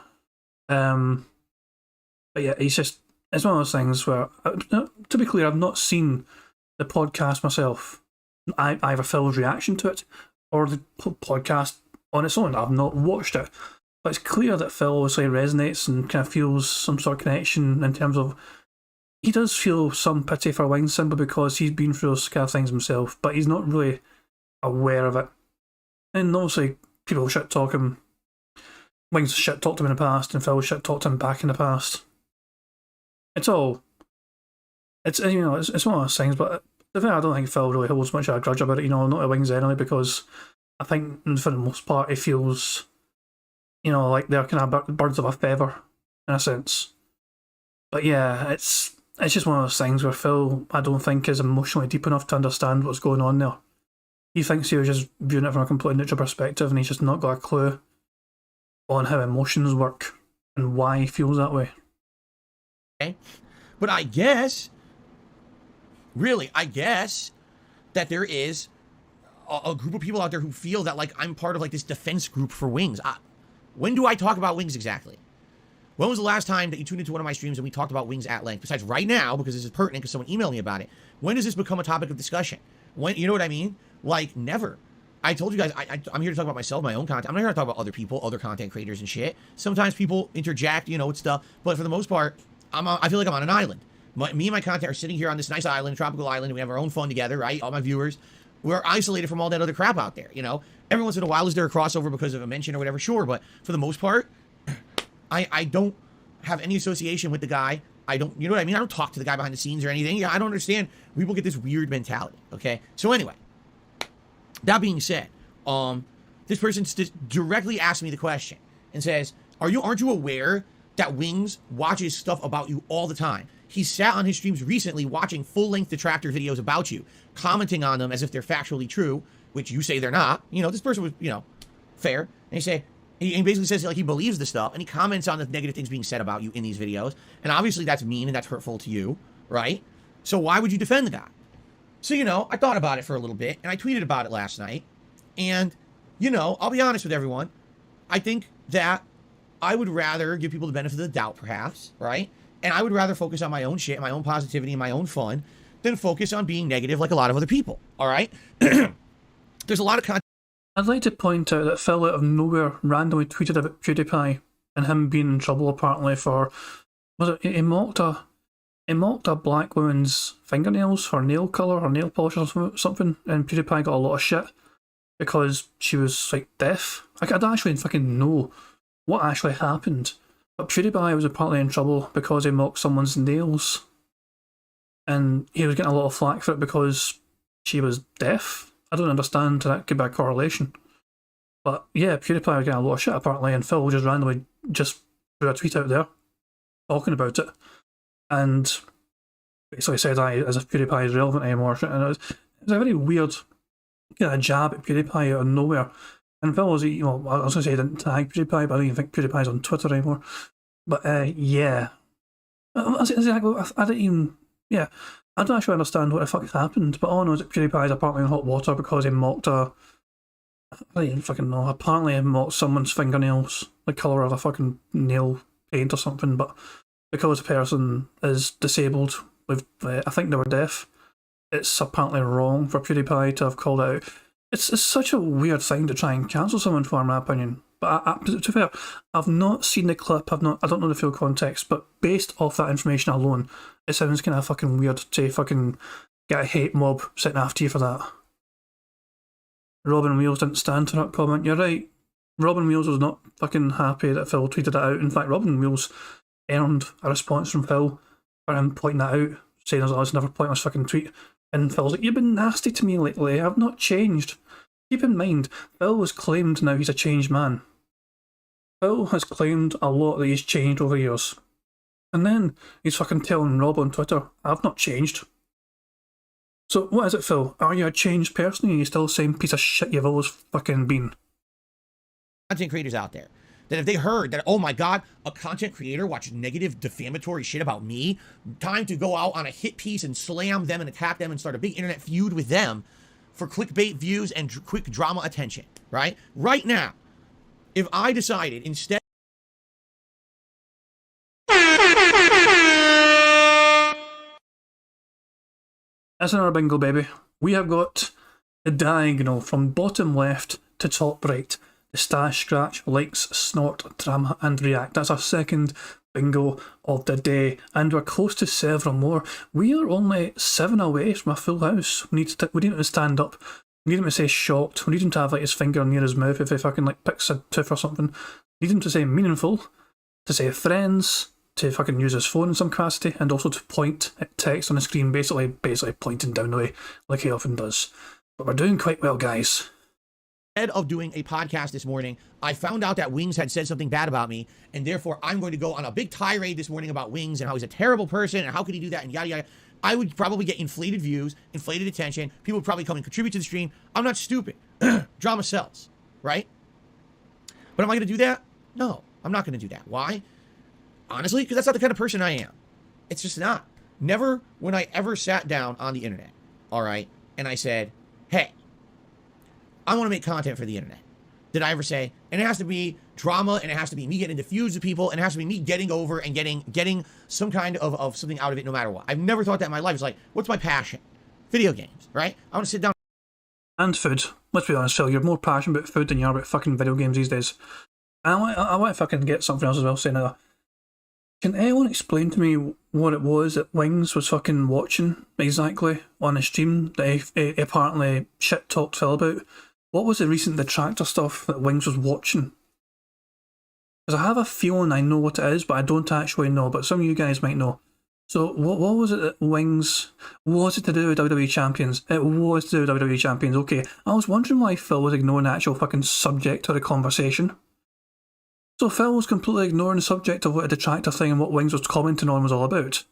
But yeah, it's one of those things where, to be clear, I've not seen the podcast myself. Either Phil's reaction to it or the podcast on its own. I've not watched it. But it's clear that Phil obviously resonates and kind of feels some sort of connection in terms of he does feel some pity for Wings simply because he's been through those kind of things himself, but he's not really aware of it. And obviously, people shit talk him. Wings shit talked him in the past, and Phil shit talked him back in the past. It's one of those things, but the thing I don't think Phil really holds much of a grudge about it, not at Wings anyway, because I think for the most part he feels, like they're kind of birds of a feather, in a sense. But yeah, it's just one of those things where Phil, I don't think, is emotionally deep enough to understand what's going on there. He thinks he was just viewing it from a completely neutral perspective, and he's just not got a clue on how emotions work and why he feels that way. Okay. But I guess that there is a group of people out there who feel that, like, I'm part of, like, this defense group for Wings. When do I talk about Wings exactly? When was the last time that you tuned into one of my streams and we talked about Wings at length? Besides right now, because this is pertinent because someone emailed me about it. When does this become a topic of discussion? When, you know what I mean? Like, never. I told you guys, I'm here to talk about myself, my own content. I'm not here to talk about other people, other content creators and shit. Sometimes people interject, with stuff. But for the most part, I feel like I'm on an island. Me and my content are sitting here on this nice island, tropical island, and we have our own fun together, right? All my viewers. We're isolated from all that other crap out there, Every once in a while, is there a crossover because of a mention or whatever? Sure, but for the most part, I don't have any association with the guy. I don't, you know what I mean? I don't talk to the guy behind the scenes or anything. I don't understand. People get this weird mentality, okay? So anyway, that being said, this person directly asked me the question and says, aren't you aware that Wings watches stuff about you all the time? He sat on his streams recently watching full-length detractor videos about you, commenting on them as if they're factually true, which you say they're not. This person was, fair. And he basically says, like, he believes the stuff, and he comments on the negative things being said about you in these videos. And obviously that's mean and that's hurtful to you, right? So why would you defend the guy? So, I thought about it for a little bit, and I tweeted about it last night. And, I'll be honest with everyone. I think that I would rather give people the benefit of the doubt, perhaps, right? And I would rather focus on my own shit, my own positivity, and my own fun, than focus on being negative like a lot of other people, all right? There's a lot of content. I'd like to point out that Phil out of nowhere randomly tweeted about PewDiePie and him being in trouble apparently for, he mocked a black woman's fingernails, her nail colour, her nail polish or something, and PewDiePie got a lot of shit because she was, like, deaf. I don't actually fucking know what actually happened, but PewDiePie was apparently in trouble because he mocked someone's nails, and he was getting a lot of flack for it because she was deaf. I don't understand that could be a correlation. But yeah, PewDiePie was getting a lot of shit apparently, and Phil just randomly just threw a tweet out there talking about it. And basically said as if PewDiePie is relevant anymore. And it was a very weird kind of jab at PewDiePie out of nowhere. And Phil was, I was going to say he didn't tag PewDiePie, but I don't even think PewDiePie's on Twitter anymore. But yeah. I didn't even, yeah. I don't actually understand what the fuck happened, but all I know is that PewDiePie is apparently in hot water because he mocked I don't even fucking know. Apparently he mocked someone's fingernails, the colour of a fucking nail paint or something, but because the person is disabled with, I think they were deaf, it's apparently wrong for PewDiePie to have called it out. It's such a weird thing to try and cancel someone for, in my opinion. But to be fair, I've not seen the clip, I don't know the full context, but based off that information alone, it sounds kind of fucking weird to fucking get a hate mob sitting after you for that. Robin Wheels didn't stand to that comment. You're right. Robin Wheels was not fucking happy that Phil tweeted it out. In fact, Robin Wheels earned a response from Phil for him pointing that out, saying I was never pointing this fucking tweet. And Phil's like, you've been nasty to me lately, I've not changed. Keep in mind, Phil has claimed now he's a changed man. Phil has claimed a lot that he's changed over years. And then he's fucking telling Rob on Twitter, I've not changed. So what is it, Phil? Are you a changed person? Or are you still the same piece of shit you've always fucking been? Content creators out there. that if they heard that, oh my God, a content creator watches negative, defamatory shit about me, time to go out on a hit piece and slam them and attack them and start a big internet feud with them for clickbait views and quick drama attention, right? Right now, if I decided instead... That's another bingo, baby. We have got the diagonal from bottom left to top right. The stash, scratch, likes, snort, drama, and react. That's our second bingo of the day, and we're close to several more. We are only 7 away from a full house. We need him to stand up. We need him to say shocked. We need him to have like his finger near his mouth if he fucking like picks a tooth or something. We need him to say meaningful, to say friends, to fucking use his phone in some capacity, and also to point at text on the screen, basically pointing down the way like he often does. But we're doing quite well, guys. Instead of doing a podcast this morning, I found out that Wings had said something bad about me, and therefore I'm going to go on a big tirade this morning about Wings and how he's a terrible person and how could he do that and yada yada. I would probably get inflated views, inflated attention. People would probably come and contribute to the stream. I'm not stupid. Drama sells, right? But am I going to do that? No, I'm not going to do that. Why? Honestly, because that's not the kind of person I am. It's just not. Never when I ever sat down on the internet, all right, and I said, hey, I want to make content for the internet. Did I ever say, and it has to be drama, and it has to be me getting into feuds with people, and it has to be me getting over and getting some kind of something out of it no matter what. I've never thought that in my life. It's like, what's my passion? Video games, right? I want to sit down. And food. Let's be honest, Phil, you're more passionate about food than you are about fucking video games these days. And I want to fucking get something else as well, saying that. Can anyone explain to me what it was that Wings was fucking watching exactly on the stream that he apparently shit-talked Phil about? What was the recent detractor stuff that Wings was watching? Because I have a feeling I know what it is, but I don't actually know, but some of you guys might know. So what was it that Wings... Was it to do with WWE Champions? It was to do with WWE Champions, okay. I was wondering why Phil was ignoring the actual fucking subject of the conversation. So Phil was completely ignoring the subject of what a detractor thing and what Wings was commenting on was all about.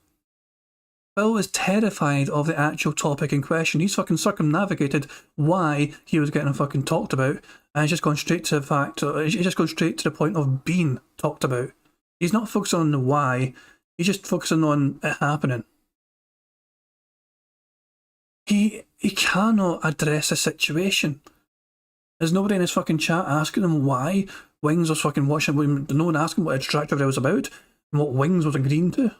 Phil was terrified of the actual topic in question. He's fucking circumnavigated why he was getting fucking talked about, and he's just gone straight to the fact, he's just gone straight to the point of being talked about. He's not focusing on the why, he's just focusing on it happening. He cannot address the situation. There's nobody in his fucking chat asking him why Wings was fucking watching, no one asking what a detractor video was about, and what Wings was agreeing to,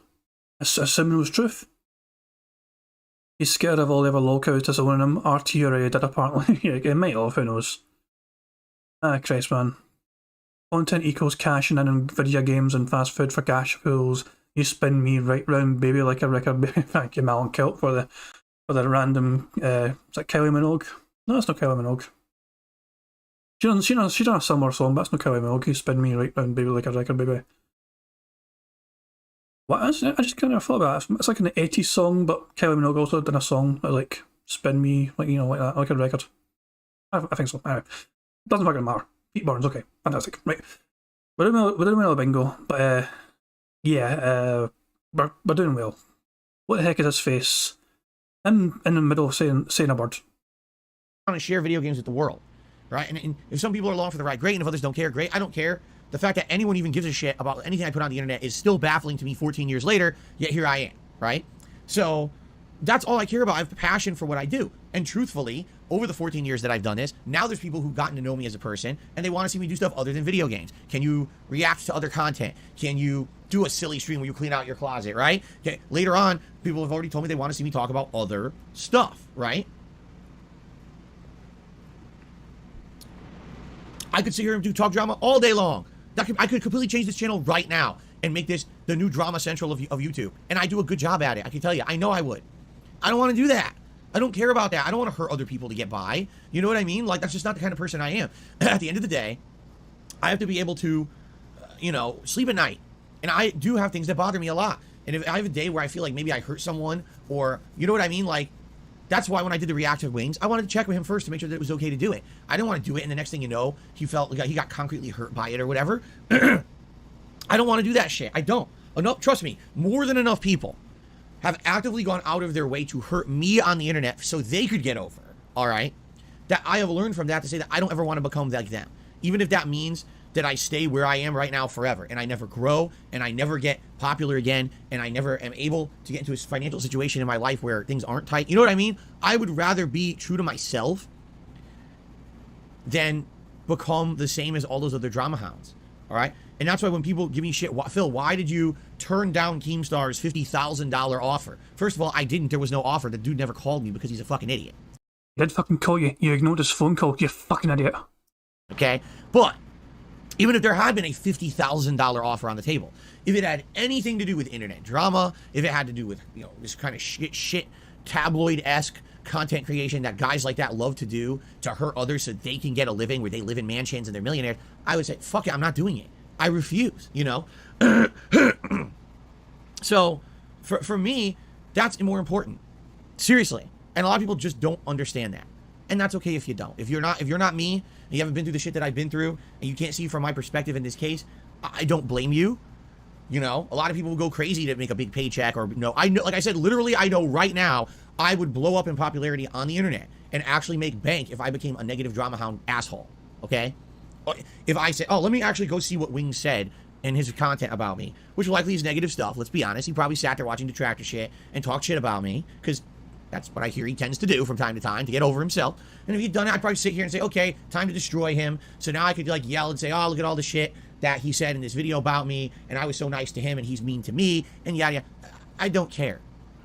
assuming it was truth. He's scared of all the other locals disowning him. RT already did apparently. Yeah, it might have, who knows. Ah, Christ, man. Content equals cashing in on video games and fast food for cash pools. You spin me right round, baby, like a record, baby. Thank you, Malin Kilt, for the random. Is that Kylie Minogue? No, it's not Kylie Minogue. She done a similar song, but it's not Kylie Minogue. You spin me right round, baby, like a record, baby. What? I just kind of thought about it. It's like an 80s song, but Kylie Minogue also done a song that, like, spin me, like, you know, like that, like a record. I think so. Anyway, doesn't fucking matter. Pete Burns, okay, fantastic. Right, we're doing well bingo, but yeah, we're doing well. What the heck is his face? Him in the middle saying a word. I want to share video games with the world, right? And if some people are along for the ride, great, and if others don't care, great. I don't care. The fact that anyone even gives a shit about anything I put on the internet is still baffling to me 14 years later, yet here I am, right? So that's all I care about. I have passion for what I do. And truthfully, over the 14 years that I've done this, now there's people who've gotten to know me as a person, and they want to see me do stuff other than video games. Can you react to other content? Can you do a silly stream where you clean out your closet, right? Okay. Later on, people have already told me they want to see me talk about other stuff, right? I could sit here and do talk drama all day long. I could completely change this channel right now and make this the new drama central of YouTube. And I do a good job at it, I can tell you. I know I would. I don't want to do that. I don't care about that. I don't want to hurt other people to get by. You know what I mean? Like, that's just not the kind of person I am. At the end of the day, I have to be able to, sleep at night. And I do have things that bother me a lot. And if I have a day where I feel like maybe I hurt someone, or, you know what I mean? Like, that's why when I did the reactive Wings, I wanted to check with him first to make sure that it was okay to do it. I didn't want to do it, and the next thing you know, he felt like he got concretely hurt by it or whatever. I don't want to do that shit. I don't. Enough, trust me, more than enough people have actively gone out of their way to hurt me on the internet so they could get over, all right? That I have learned from that to say that I don't ever want to become like them. Even if that means that I stay where I am right now forever, and I never grow, and I never get popular again, and I never am able to get into a financial situation in my life where things aren't tight. You know what I mean? I would rather be true to myself than become the same as all those other drama hounds. All right? And that's why when people give me shit, Phil, why did you turn down Keemstar's $50,000 offer? First of all, I didn't. There was no offer. The dude never called me because he's a fucking idiot. He did fucking call you. You ignored his phone call, you fucking idiot. Okay? But even if there had been a $50,000 offer on the table, if it had anything to do with internet drama, if it had to do with, you know, this kind of shit tabloid-esque content creation that guys like that love to do to hurt others so they can get a living where they live in mansions and they're millionaires, I would say, fuck it, I'm not doing it. I refuse, you know? So, for me, that's more important. Seriously. And a lot of people just don't understand that. And that's okay if you don't. If you're not me, and you haven't been through the shit that I've been through, and you can't see from my perspective in this case, I don't blame you. You know, a lot of people will go crazy to make a big paycheck, or no, I know, like I said, literally, I know right now, I would blow up in popularity on the internet and actually make bank if I became a negative drama hound asshole, okay? If I say, oh, let me actually go see what Wings said in his content about me, which likely is negative stuff, let's be honest. He probably sat there watching detractor shit and talked shit about me, because that's what I hear he tends to do from time to time to get over himself. And if he'd done it, I'd probably sit here and say, okay, time to destroy him. So now I could like yell and say, oh, look at all the shit that he said in this video about me, and I was so nice to him, and he's mean to me, and yada yada. I don't care.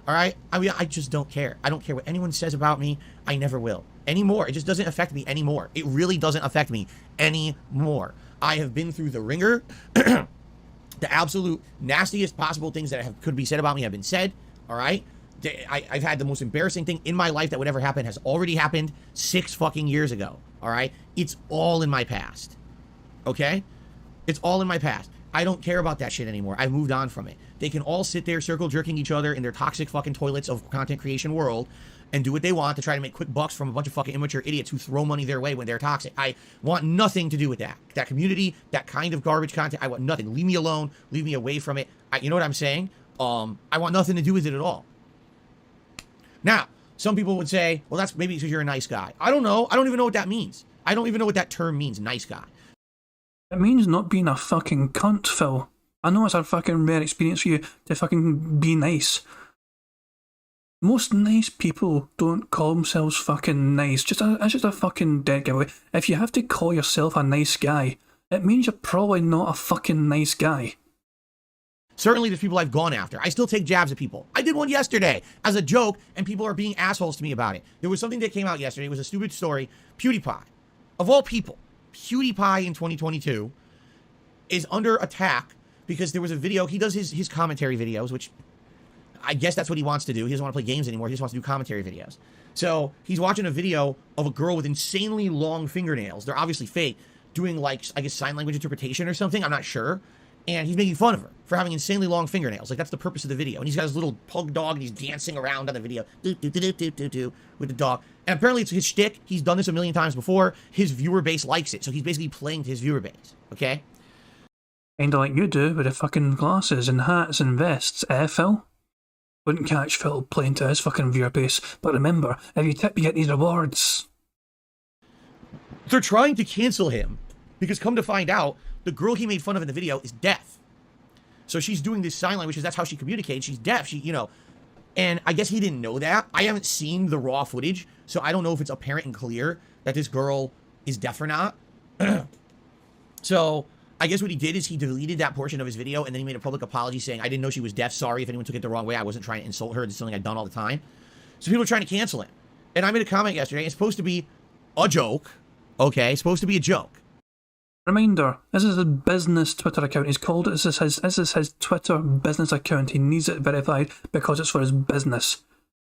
All right? I mean, I just don't care. I don't care what anyone says about me. I never will. Anymore. It just doesn't affect me anymore. It really doesn't affect me anymore. I have been through the ringer. The absolute nastiest possible things that could be said about me have been said. All right? I've had the most embarrassing thing in my life that would ever happen has already happened 6 fucking years ago. All right? It's all in my past. Okay? It's all in my past. I don't care about that shit anymore. I've moved on from it. They can all sit there circle jerking each other in their toxic fucking toilets of content creation world and do what they want to try to make quick bucks from a bunch of fucking immature idiots who throw money their way when they're toxic. I want nothing to do with that. That community, that kind of garbage content, I want nothing. Leave me alone. Leave me away from it. You know what I'm saying? I want nothing to do with it at all. Now, some people would say, well, that's maybe because you're a nice guy. I don't know. I don't even know what that means. I don't even know what that term means, nice guy. It means not being a fucking cunt, Phil. I know it's a fucking rare experience for you to fucking be nice. Most nice people don't call themselves fucking nice. It's just a fucking dead giveaway. If you have to call yourself a nice guy, it means you're probably not a fucking nice guy. Certainly there's people I've gone after. I still take jabs at people. I did one yesterday as a joke, and people are being assholes to me about it. There was something that came out yesterday. It was a stupid story. PewDiePie, of all people, PewDiePie in 2022 is under attack because there was a video. He does his commentary videos, which I guess that's what he wants to do. He doesn't want to play games anymore. He just wants to do commentary videos. So he's watching a video of a girl with insanely long fingernails. They're obviously fake, doing like, I guess, sign language interpretation or something. I'm not sure. And he's making fun of her for having insanely long fingernails. Like, that's the purpose of the video. And he's got his little pug dog, and he's dancing around on the video with the dog. And apparently it's his shtick. He's done this a million times before. His viewer base likes it. So he's basically playing to his viewer base. Okay? Kinda like you do with the fucking glasses and hats and vests, Phil? Wouldn't catch Phil playing to his fucking viewer base. But remember, if you tip, you get these rewards. They're trying to cancel him because, come to find out, the girl he made fun of in the video is deaf. So she's doing this sign language because that's how she communicates. She's deaf. She, you know, and I guess he didn't know that. I haven't seen the raw footage, so I don't know if it's apparent and clear that this girl is deaf or not. So I guess what he did is he deleted that portion of his video, and then he made a public apology saying, I didn't know she was deaf. Sorry if anyone took it the wrong way. I wasn't trying to insult her. This is something I've done all the time. So people are trying to cancel him. And I made a comment yesterday. It's supposed to be a joke. Okay, it's supposed to be a joke. Reminder, this is his business Twitter account. He's called it, this is his Twitter business account. He needs it verified because it's for his business.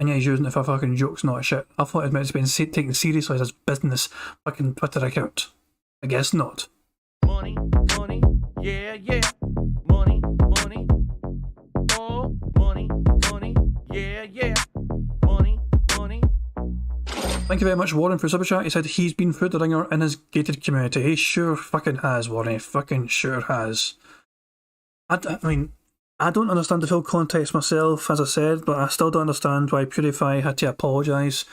And yeah, he's using it for fucking jokes, not shit. I thought it meant to be taken seriously as his business fucking Twitter account. I guess not. Money, money, yeah, yeah. Money, money, oh, money, money, yeah, yeah. Money, money. Thank you very much, Warren, for Super Chat. He said he's been through the ringer in his gated community. He sure fucking has, Warren. He fucking sure has. I mean, I don't understand the full context myself, as I said, but I still don't understand why PewDiePie had to apologise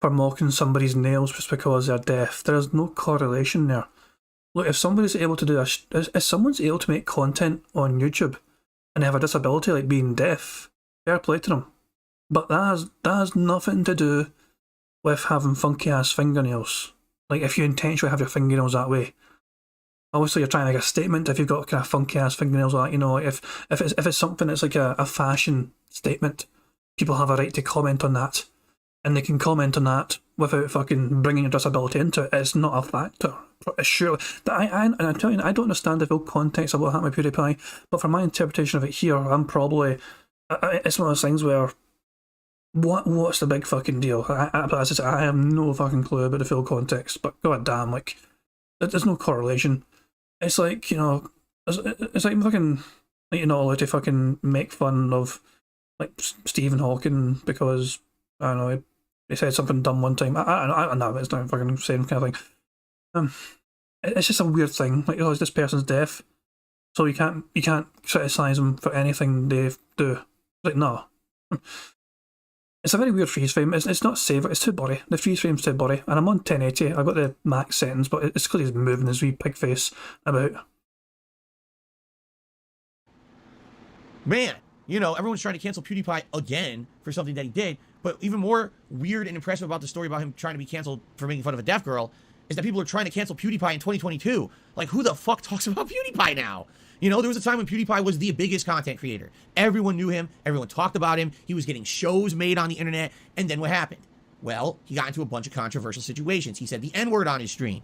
for mocking somebody's nails just because they're deaf. There is no correlation there. Look, if somebody's able to do if someone's able to make content on YouTube and they have a disability like being deaf, fair play to them. But that has nothing to do with having funky ass fingernails. Like, if you intentionally have your fingernails that way, obviously you're trying to make a statement. If you've got kind of funky ass fingernails like that, you know, if it's something that's like a fashion statement, people have a right to comment on that, and they can comment on that without fucking bringing a disability into it. It's not a factor. Sure, and I'm telling you, I don't understand the full context of what happened with PewDiePie, but from my interpretation of it here, I'm probably it's one of those things where what's the big fucking deal? I have no fucking clue about the full context, but god damn, like, there's no correlation. It's like, you know, it's like fucking, like, you're not allowed to fucking make fun of like Stephen Hawking because, I don't know, he said something dumb one time. I know it's not fucking the same kind of thing. It's just a weird thing. Like, oh, this person's deaf, so you can't criticize them for anything they do. Like, no. It's a very weird freeze frame. It's not safe. It's too blurry. The freeze frame's too blurry, and I'm on 1080. I've got the max settings, but it's because he's moving his wee pig face about. Man, you know, everyone's trying to cancel PewDiePie again for something that he did, but even more weird and impressive about the story about him trying to be canceled for making fun of a deaf girl is that people are trying to cancel PewDiePie in 2022. Like, who the fuck talks about PewDiePie now? You know, there was a time when PewDiePie was the biggest content creator. Everyone knew him. Everyone talked about him. He was getting shows made on the internet. And then what happened? Well, he got into a bunch of controversial situations. He said the N-word on his stream.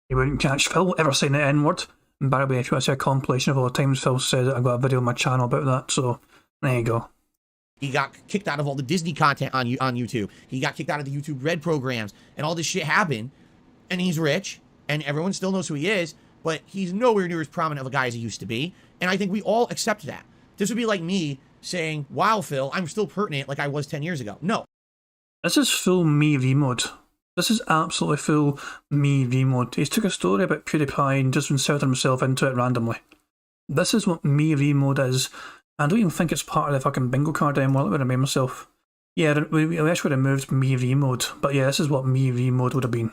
You wouldn't catch Phil ever saying the N-word. And by the way, if you want to see a compilation of all the times Phil said it, I've got a video on my channel about that. So, there you go. He got kicked out of all the Disney content on YouTube. He got kicked out of the YouTube Red programs. And all this shit happened. And he's rich. And everyone still knows who he is. But he's nowhere near as prominent of a guy as he used to be. And I think we all accept that. This would be like me saying, wow, Phil, I'm still pertinent like I was 10 years ago. No. This is full me V-mode. This is absolutely full me V-mode. He took a story about PewDiePie and just inserted himself into it randomly. This is what me V-mode is. I don't even think it's part of the fucking bingo card anymore. Let me remind myself. Yeah, we actually removed me V-mode. But yeah, this is what me V-mode would have been.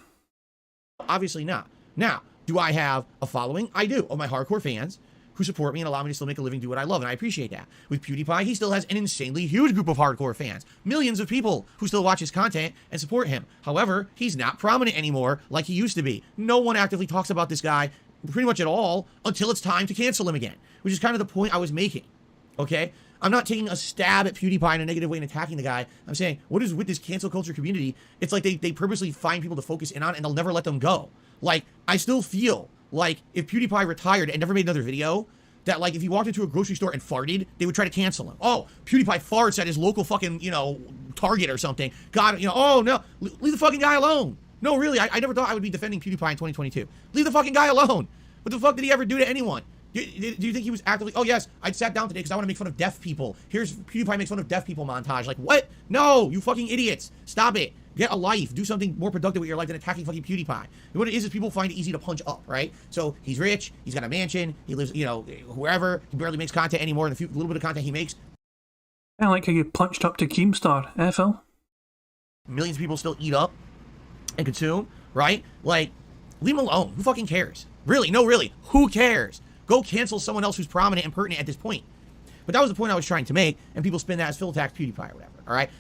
Obviously not. Now, do I have a following? I do, of my hardcore fans who support me and allow me to still make a living, do what I love, and I appreciate that. With PewDiePie, he still has an insanely huge group of hardcore fans. Millions of people who still watch his content and support him. However, he's not prominent anymore like he used to be. No one actively talks about this guy pretty much at all until it's time to cancel him again, which is kind of the point I was making, okay? I'm not taking a stab at PewDiePie in a negative way and attacking the guy. I'm saying, what is with this cancel culture community? It's like they purposely find people to focus in on and they'll never let them go. Like, I still feel like if PewDiePie retired and never made another video, that like if he walked into a grocery store and farted, they would try to cancel him. Oh, PewDiePie farts at his local fucking, you know, Target or something. God, you know, oh no, leave the fucking guy alone. No, really, I never thought I would be defending PewDiePie in 2022. Leave the fucking guy alone. What the fuck did he ever do to anyone? Do you think he was actively, oh yes, I sat down today because I want to make fun of deaf people. Here's PewDiePie makes fun of deaf people montage. Like, what? No, you fucking idiots. Stop it. Get a life. Do something more productive with your life than attacking fucking PewDiePie. And what it is people find it easy to punch up, right? So he's rich. He's got a mansion. He lives, you know, wherever. He barely makes content anymore. And the little bit of content he makes. I like how you punched up to Keemstar, Phil? Millions of people still eat up and consume, right? Like, leave him alone. Who fucking cares? Really? No, really. Who cares? Go cancel someone else who's prominent and pertinent at this point. But that was the point I was trying to make, and people spin that as Phil attacks PewDiePie or whatever, all right?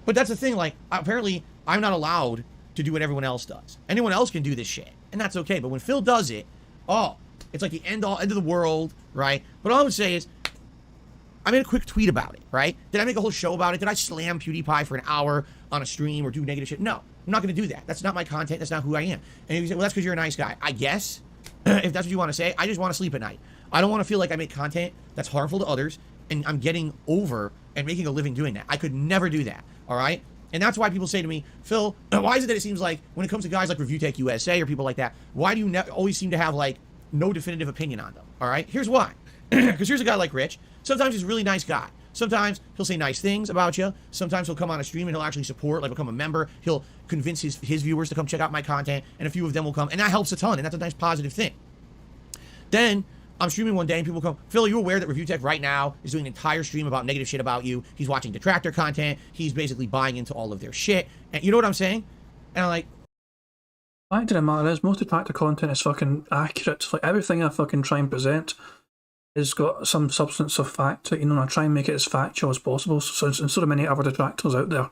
But that's the thing, like, apparently I'm not allowed to do what everyone else does. Anyone else can do this shit, and that's okay. But when Phil does it, oh, it's like the end of the world, right? But all I would say is, I made a quick tweet about it, right? Did I make a whole show about it? Did I slam PewDiePie for an hour on a stream or do negative shit? No, I'm not going to do that. That's not my content. That's not who I am. And you say, well, that's because you're a nice guy. I guess, if that's what you want to say, I just want to sleep at night. I don't want to feel like I make content that's harmful to others and I'm getting over and making a living doing that. I could never do that, all right? And that's why people say to me, Phil, why is it that it seems like when it comes to guys like Review Tech USA or people like that, why do you always seem to have like no definitive opinion on them, all right? Here's why. Because here's a guy like Rich. Sometimes he's a really nice guy. Sometimes he'll say nice things about you. Sometimes he'll come on a stream and he'll actually support, like become a member. He'll convince his viewers to come check out my content, and a few of them will come, and that helps a ton, and that's a nice positive thing. Then I'm streaming one day and people come, Phil, are you aware that Review Tech right now is doing an entire stream about negative shit about you? He's watching detractor content. He's basically buying into all of their shit. And you know what I'm saying? And I'm like, Fact of the matter is, most detractor content is fucking accurate. Like, everything I fucking try and present has got some substance of fact to it, you know, and I try and make it as factual as possible. So there's so many other detractors out there.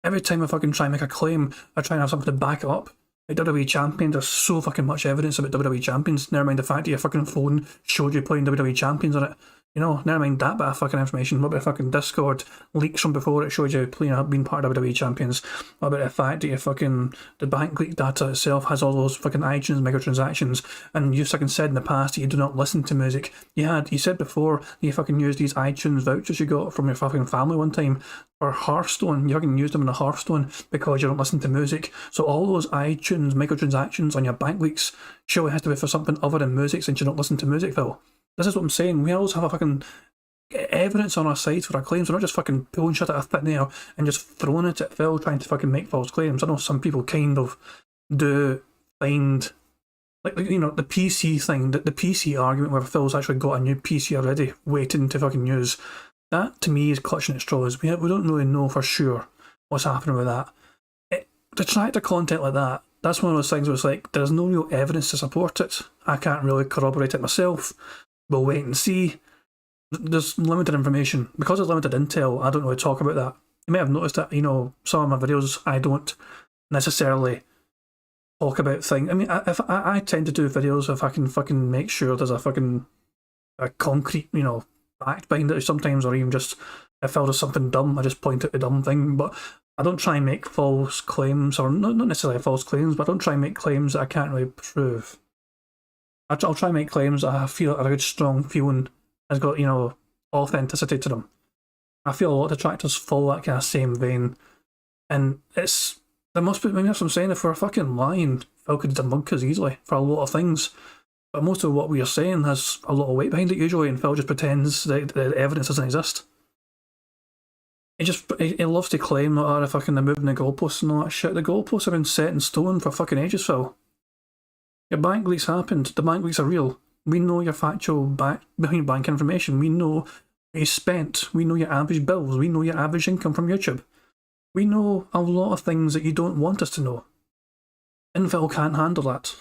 Every time I fucking try and make a claim, I try and have something to back it up. Like WWE Champions, there's so fucking much evidence about WWE Champions. Never mind the fact that your fucking phone showed you playing WWE Champions on it. You know, never mind that bit of fucking information. What about fucking Discord leaks from before it showed you playing, being part of WWE Champions? What about the fact that the bank leak data itself has all those fucking iTunes microtransactions, and you've fucking said in the past that you do not listen to music. You said before that you fucking used these iTunes vouchers you got from your fucking family one time for Hearthstone. You fucking used them in a Hearthstone because you don't listen to music. So all those iTunes microtransactions on your bank leaks surely has to be for something other than music, since you don't listen to music, Phil. This is what I'm saying. We always have a fucking evidence on our side for our claims. We're not just fucking pulling shit out of thin air and just throwing it at Phil trying to fucking make false claims. I know some people kind of do find, like you know, the PC thing, the PC argument where Phil's actually got a new PC already waiting to fucking use. That to me is clutching at straws. We don't really know for sure what's happening with that. Detractor content like that, that's one of those things where it's like, there's no real evidence to support it. I can't really corroborate it myself. We'll wait and see. There's limited information. Because there's limited intel, I don't really talk about that. You may have noticed that, you know, some of my videos, I don't necessarily talk about things. I mean, I tend to do videos if I can fucking make sure there's a concrete, you know, fact behind it sometimes, or even just if I does something dumb, I just point out the dumb thing. But I don't try and make false claims, or not necessarily false claims, but I don't try and make claims that I can't really prove. I'll try and make claims that I feel a good strong feeling has got, you know, authenticity to them. I feel a lot of detractors follow that kind of same vein, and there must be, maybe that's what I'm saying, if we're fucking lying, Phil could debunk us easily for a lot of things, but most of what we are saying has a lot of weight behind it usually, and Phil just pretends that the evidence doesn't exist. He loves to claim that they're fucking moving the goalposts and all that shit. The goalposts have been set in stone for fucking ages, Phil. Your bank leaks happened. The bank leaks are real. We know your factual behind bank information. We know what you spent. We know your average bills. We know your average income from YouTube. We know a lot of things that you don't want us to know. And Phil can't handle that.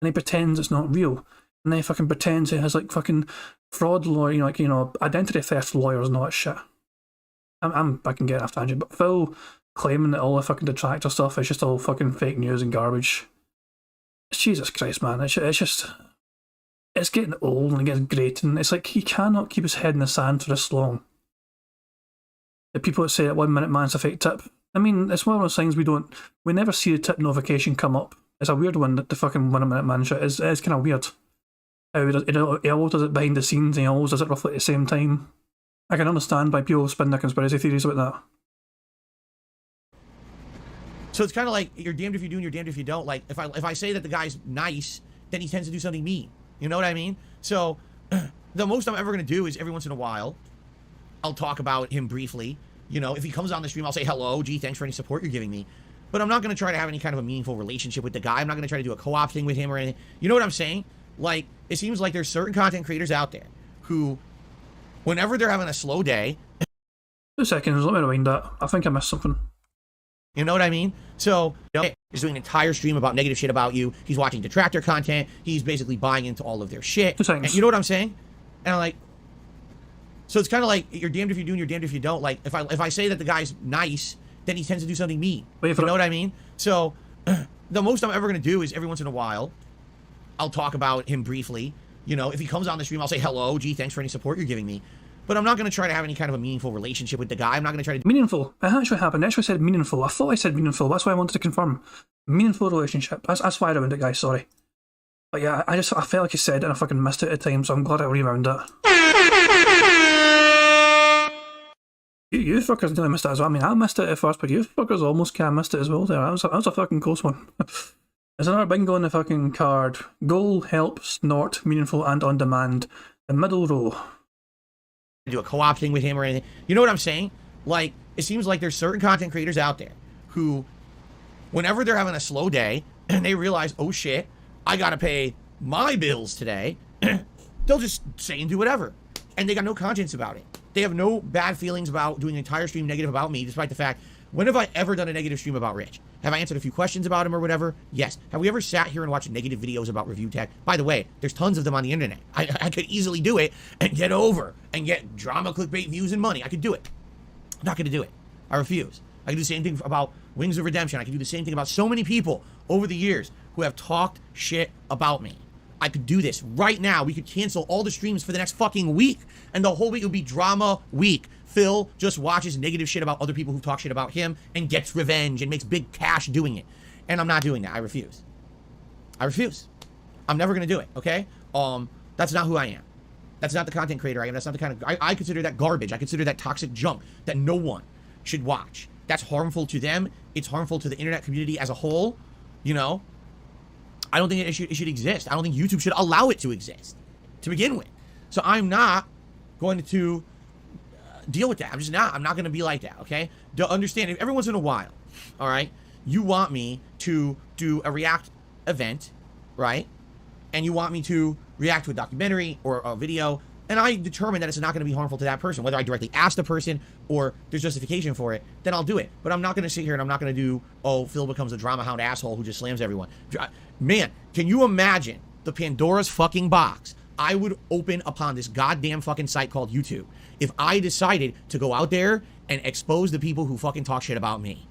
And he pretends it's not real. And then he fucking pretends he has like fucking fraud lawyer, you know, identity theft lawyers and all that shit. I can get off tangent, but Phil claiming that all the fucking detractor stuff is just all fucking fake news and garbage. Jesus Christ, man, it's just, it's getting old and it gets grating. It's like he cannot keep his head in the sand for this long. The people that say that 1 minute man's a fake tip, I mean, it's one of those things we never see the tip notification come up. It's a weird one that the fucking 1 minute man shit is kind of weird. He always does it behind the scenes and he always does it roughly at the same time. I can understand why people spin their conspiracy theories about that. So it's kind of like you're damned if you do and you're damned if you don't. Like if I say that the guy's nice, then he tends to do something mean. You know what I mean? So the most I'm ever going to do is every once in a while, I'll talk about him briefly. You know, if he comes on the stream, I'll say, hello, gee, thanks for any support you're giving me. But I'm not going to try to have any kind of a meaningful relationship with the guy. I'm not going to try to do a co-op thing with him or anything. You know what I'm saying? Like, it seems like there's certain content creators out there who, whenever they're having a slow day... 2 seconds, let me rewind that. I think I missed something. You know what I mean? So, you know, he's doing an entire stream about negative shit about you. He's watching detractor content. He's basically buying into all of their shit. 2 seconds. And you know what I'm saying? And I'm like... So it's kind of like you're damned if you do and you're damned if you don't. Like, if I say that the guy's nice, then he tends to do something mean. You know what I mean? So the most I'm ever going to do is every once in a while, I'll talk about him briefly. You know, if he comes on the stream, I'll say, hello, gee, thanks for any support you're giving me. But I'm not going to try to have any kind of a meaningful relationship with the guy. I'm not going to try to... Meaningful. It actually happened. I actually said meaningful. I thought I said meaningful. That's why I wanted to confirm. Meaningful relationship. That's why I rewound it, guys. Sorry. But yeah, I felt like you said it and I fucking missed it at the time, so I'm glad I rewound it. You fuckers nearly missed it as well. I mean, I missed it at first, but you fuckers almost kind of missed it as well there. That was a fucking close one. There's another bingo on the fucking card. Goal, help, snort, meaningful and on demand. The middle row. Do a co-op thing with him or anything. You know what I'm saying? Like, it seems like there's certain content creators out there who, whenever they're having a slow day and they realize, oh shit, I gotta pay my bills today, they'll just say and do whatever. And they got no conscience about it. They have no bad feelings about doing an entire stream negative about me, despite the fact When have I ever done a negative stream about Rich? Have I answered a few questions about him or whatever? Yes. Have we ever sat here and watched negative videos about Review Tech? By the way, there's tons of them on the internet. I could easily do it and get over and get drama, clickbait, views, and money. I could do it. I'm not going to do it. I refuse. I can do the same thing about Wings of Redemption. I can do the same thing about so many people over the years who have talked shit about me. I could do this right now. We could cancel all the streams for the next fucking week, and the whole week would be drama week. Phil just watches negative shit about other people who talk shit about him and gets revenge and makes big cash doing it. And I'm not doing that. I refuse. I refuse. I'm never going to do it, okay? That's not who I am. That's not the content creator I am. That's not the kind of... I consider that garbage. I consider that toxic junk that no one should watch. That's harmful to them. It's harmful to the internet community as a whole, you know? I don't think it should exist. I don't think YouTube should allow it to exist to begin with. So I'm not going to deal with that. I'm just not. I'm not going to be like that, okay? To understand, every once in a while, all right, you want me to do a React event, right? And you want me to react to a documentary or a video, and I determine that it's not going to be harmful to that person, whether I directly ask the person or there's justification for it, then I'll do it. But I'm not going to sit here and I'm not going to do, oh, Phil becomes a drama hound asshole who just slams everyone. Man, can you imagine the Pandora's fucking box I would open upon this goddamn fucking site called YouTube if I decided to go out there and expose the people who fucking talk shit about me?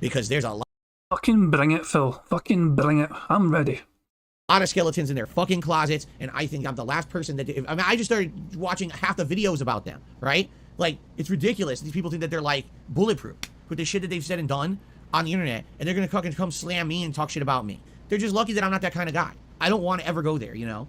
Because there's a lot. Fucking bring it, Phil. Fucking bring it. I'm ready. A lot of skeletons in their fucking closets, and I think I'm the last person that... I mean, I just started watching half the videos about them, right? Like, it's ridiculous. These people think that they're, like, bulletproof with the shit that they've said and done on the internet, and they're gonna fucking come slam me and talk shit about me. They're just lucky that I'm not that kind of guy. I don't want to ever go there, you know?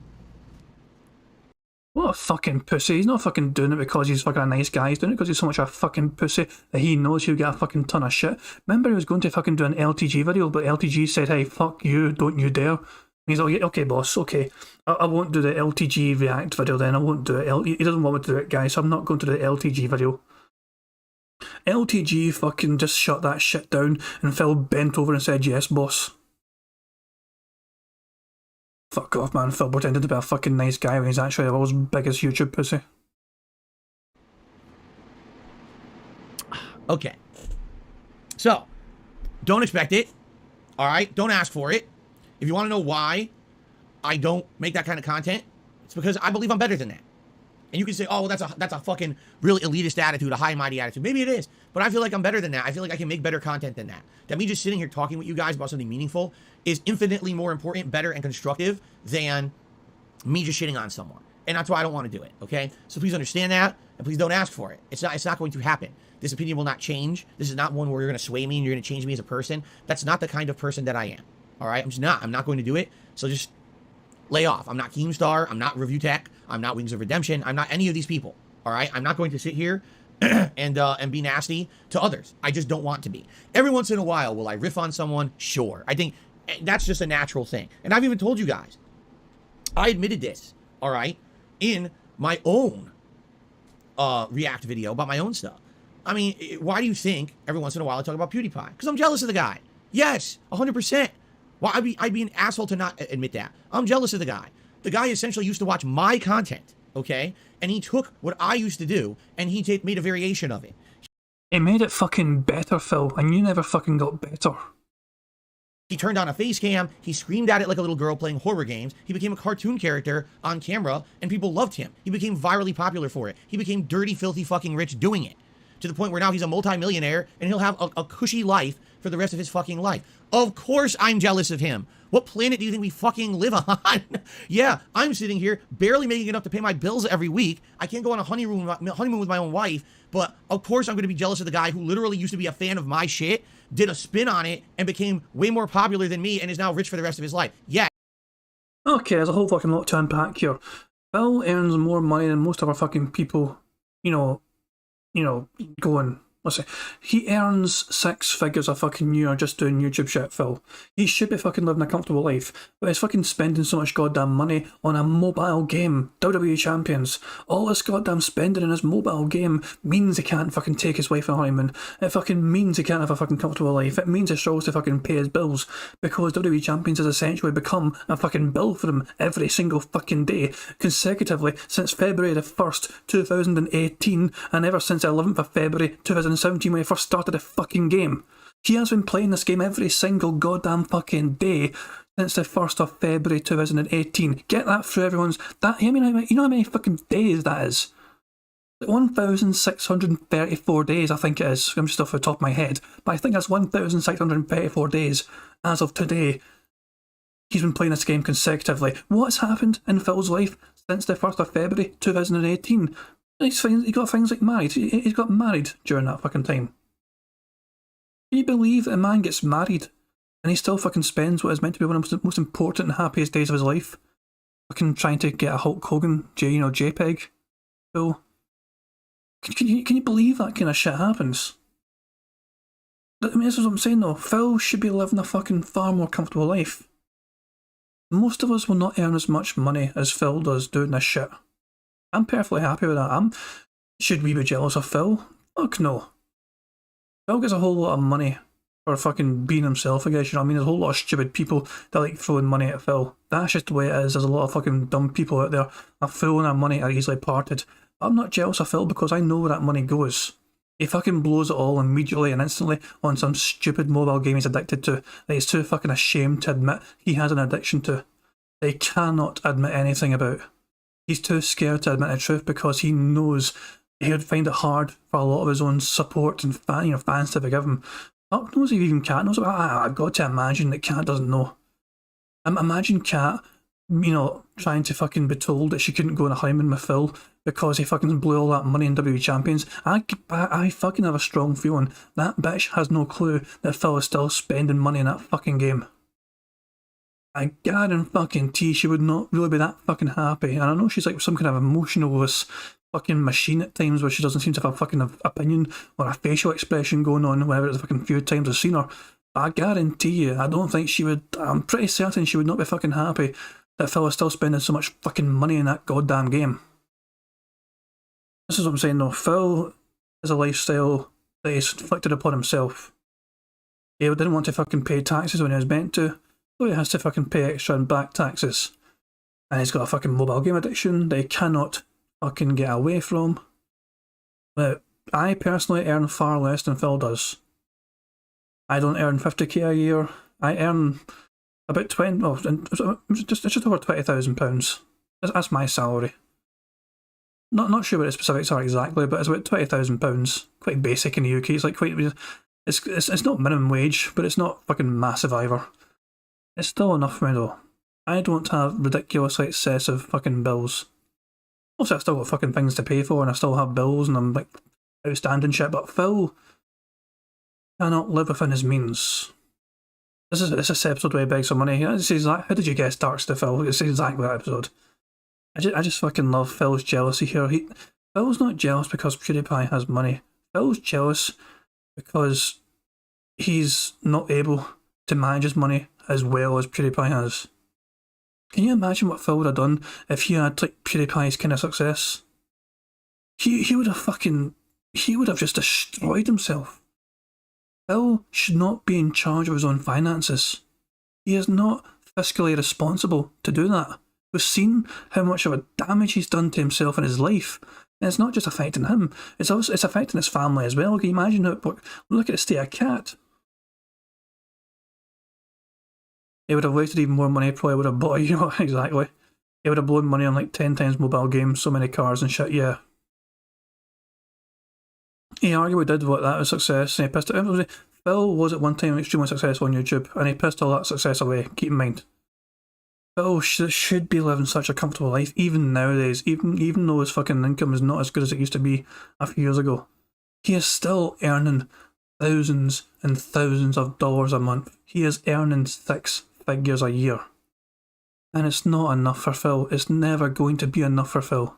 What a fucking pussy. He's not fucking doing it because he's fucking a nice guy. He's doing it because he's so much a fucking pussy that he knows he'll get a fucking ton of shit. Remember he was going to fucking do an LTG video, but LTG said, hey, fuck you, don't you dare. He's like, okay, boss, okay. I won't do the LTG React video then. I won't do it. He doesn't want me to do it, guys, so I'm not going to do the LTG video. LTG fucking just shut that shit down, and Phil bent over and said, yes, boss. Fuck off, man. Phil pretended to be a fucking nice guy when he's actually the world's biggest YouTube pussy. Okay. So, don't expect it. Alright? Don't ask for it. If you want to know why I don't make that kind of content, it's because I believe I'm better than that. And you can say, oh, well, that's a fucking really elitist attitude, a high and mighty attitude. Maybe it is, but I feel like I'm better than that. I feel like I can make better content than that. That me just sitting here talking with you guys about something meaningful is infinitely more important, better, and constructive than me just shitting on someone. And that's why I don't want to do it, okay? So please understand that, and please don't ask for it. It's not going to happen. This opinion will not change. This is not one where you're going to sway me and you're going to change me as a person. That's not the kind of person that I am. All right, I'm just not. I'm not going to do it. So just lay off. I'm not Keemstar. I'm not Review Tech. I'm not Wings of Redemption. I'm not any of these people. All right, I'm not going to sit here and be nasty to others. I just don't want to be. Every once in a while, will I riff on someone? Sure. I think that's just a natural thing. And I've even told you guys. I admitted this. All right, in my own React video about my own stuff. I mean, why do you think every once in a while I talk about PewDiePie? Because I'm jealous of the guy. Yes, 100%. Well, I'd be an asshole to not admit that. I'm jealous of the guy. The guy essentially used to watch my content, okay? And he took what I used to do, and he made a variation of it. He made it fucking better, Phil, and you never fucking got better. He turned on a face cam, he screamed at it like a little girl playing horror games, he became a cartoon character on camera, and people loved him. He became virally popular for it. He became dirty, filthy, fucking rich doing it. To the point where now he's a multi-millionaire, and he'll have a cushy life for the rest of his fucking life. Of course I'm jealous of him. What planet do you think we fucking live on? Yeah, I'm sitting here barely making enough to pay my bills every week. I can't go on a honeymoon with my own wife, but of course I'm going to be jealous of the guy who literally used to be a fan of my shit, did a spin on it, and became way more popular than me and is now rich for the rest of his life. Yeah. Okay, there's a whole fucking lot to unpack here. Phil earns more money than most of our fucking people, you know, going... Listen, he earns 6 figures a fucking year just doing YouTube shit, Phil. He should be fucking living a comfortable life, but he's fucking spending so much goddamn money on a mobile game, WWE Champions. All this goddamn spending in his mobile game means he can't fucking take his wife on a honeymoon. It fucking means he can't have a fucking comfortable life. It means he struggles to fucking pay his bills, because WWE Champions has essentially become a fucking bill for him every single fucking day, consecutively since February the 1st, 2018, and ever since the 11th of February, 2017. 2017 when he first started the fucking game. He has been playing this game every single goddamn fucking day since the 1st of February 2018. Get that through everyone's... You know how many fucking days that is? 1,634 days, I think it is. I'm just off the top of my head. But I think that's 1,634 days as of today. He's been playing this game consecutively. What's happened in Phil's life since the 1st of February 2018? He got things like married. He's got married during that fucking time. Can you believe that a man gets married and he still fucking spends what is meant to be one of the most important and happiest days of his life fucking trying to get a Hulk Hogan JPEG? Phil? Can you believe that kind of shit happens? I mean, this is what I'm saying though. Phil should be living a fucking far more comfortable life. Most of us will not earn as much money as Phil does doing this shit. I'm perfectly happy with that. Should we be jealous of Phil? Fuck no. Phil gets a whole lot of money for fucking being himself, I guess, you know what I mean? There's a whole lot of stupid people that like throwing money at Phil. That's just the way it is. There's a lot of fucking dumb people out there that Phil and their money are easily parted. I'm not jealous of Phil because I know where that money goes. He fucking blows it all immediately and instantly on some stupid mobile game he's addicted to that he's too fucking ashamed to admit he has an addiction to. They cannot admit anything about. He's too scared to admit the truth because he knows he would find it hard for a lot of his own support and fans to forgive him. Fuck knows if even Kat knows. I've got to imagine that Kat doesn't know. Imagine Kat, trying to fucking be told that she couldn't go on a honeymoon with Phil because he fucking blew all that money in WWE Champions. I fucking have a strong feeling that bitch has no clue that Phil is still spending money in that fucking game. I guarantee she would not really be that fucking happy. And I know she's like some kind of emotionless fucking machine at times where she doesn't seem to have a fucking opinion or a facial expression going on whenever it's a fucking few times I've seen her. But I guarantee you, I don't think she would, I'm pretty certain she would not be fucking happy that Phil is still spending so much fucking money in that goddamn game. This is what I'm saying though. Phil is a lifestyle that he's inflicted upon himself. He didn't want to fucking pay taxes when he was meant to, so he has to fucking pay extra and back taxes. And he's got a fucking mobile game addiction that he cannot fucking get away from. But I personally earn far less than Phil does. I don't earn 50k a year. I earn about just over £20,000. That's my salary. Not sure what the specifics are exactly, but it's about £20,000. Quite basic in the UK. It's like it's not minimum wage, but it's not fucking massive either. It's still enough for me though. I don't have ridiculously excessive fucking bills. Also, I've still got fucking things to pay for, and I still have bills, and I'm like outstanding shit. But Phil cannot live within his means. This episode where he begs for money. How did you guess Darks to Phil? It's exactly that episode. I just fucking love Phil's jealousy here. Phil's not jealous because PewDiePie has money. Phil's jealous because he's not able to manage his money as well as PewDiePie has. Can you imagine what Phil would have done if he had like PewDiePie's kind of success? He would have just destroyed himself. Phil should not be in charge of his own finances. He is not fiscally responsible to do that. We've seen how much of a damage he's done to himself in his life. And it's not just affecting him, it's affecting his family as well. Can you imagine look at the state of Cat. He would have wasted even more money, probably would have bought, exactly. He would have blown money on like 10 times mobile games, so many cars and shit, yeah. He arguably did what that was success, and he pissed it. Phil was at one time extremely successful on YouTube, and he pissed all that success away, keep in mind. Phil should be living such a comfortable life, even nowadays, even though his fucking income is not as good as it used to be a few years ago. He is still earning thousands and thousands of dollars a month. He is earning 6 figures a year. And it's not enough for Phil. It's never going to be enough for Phil.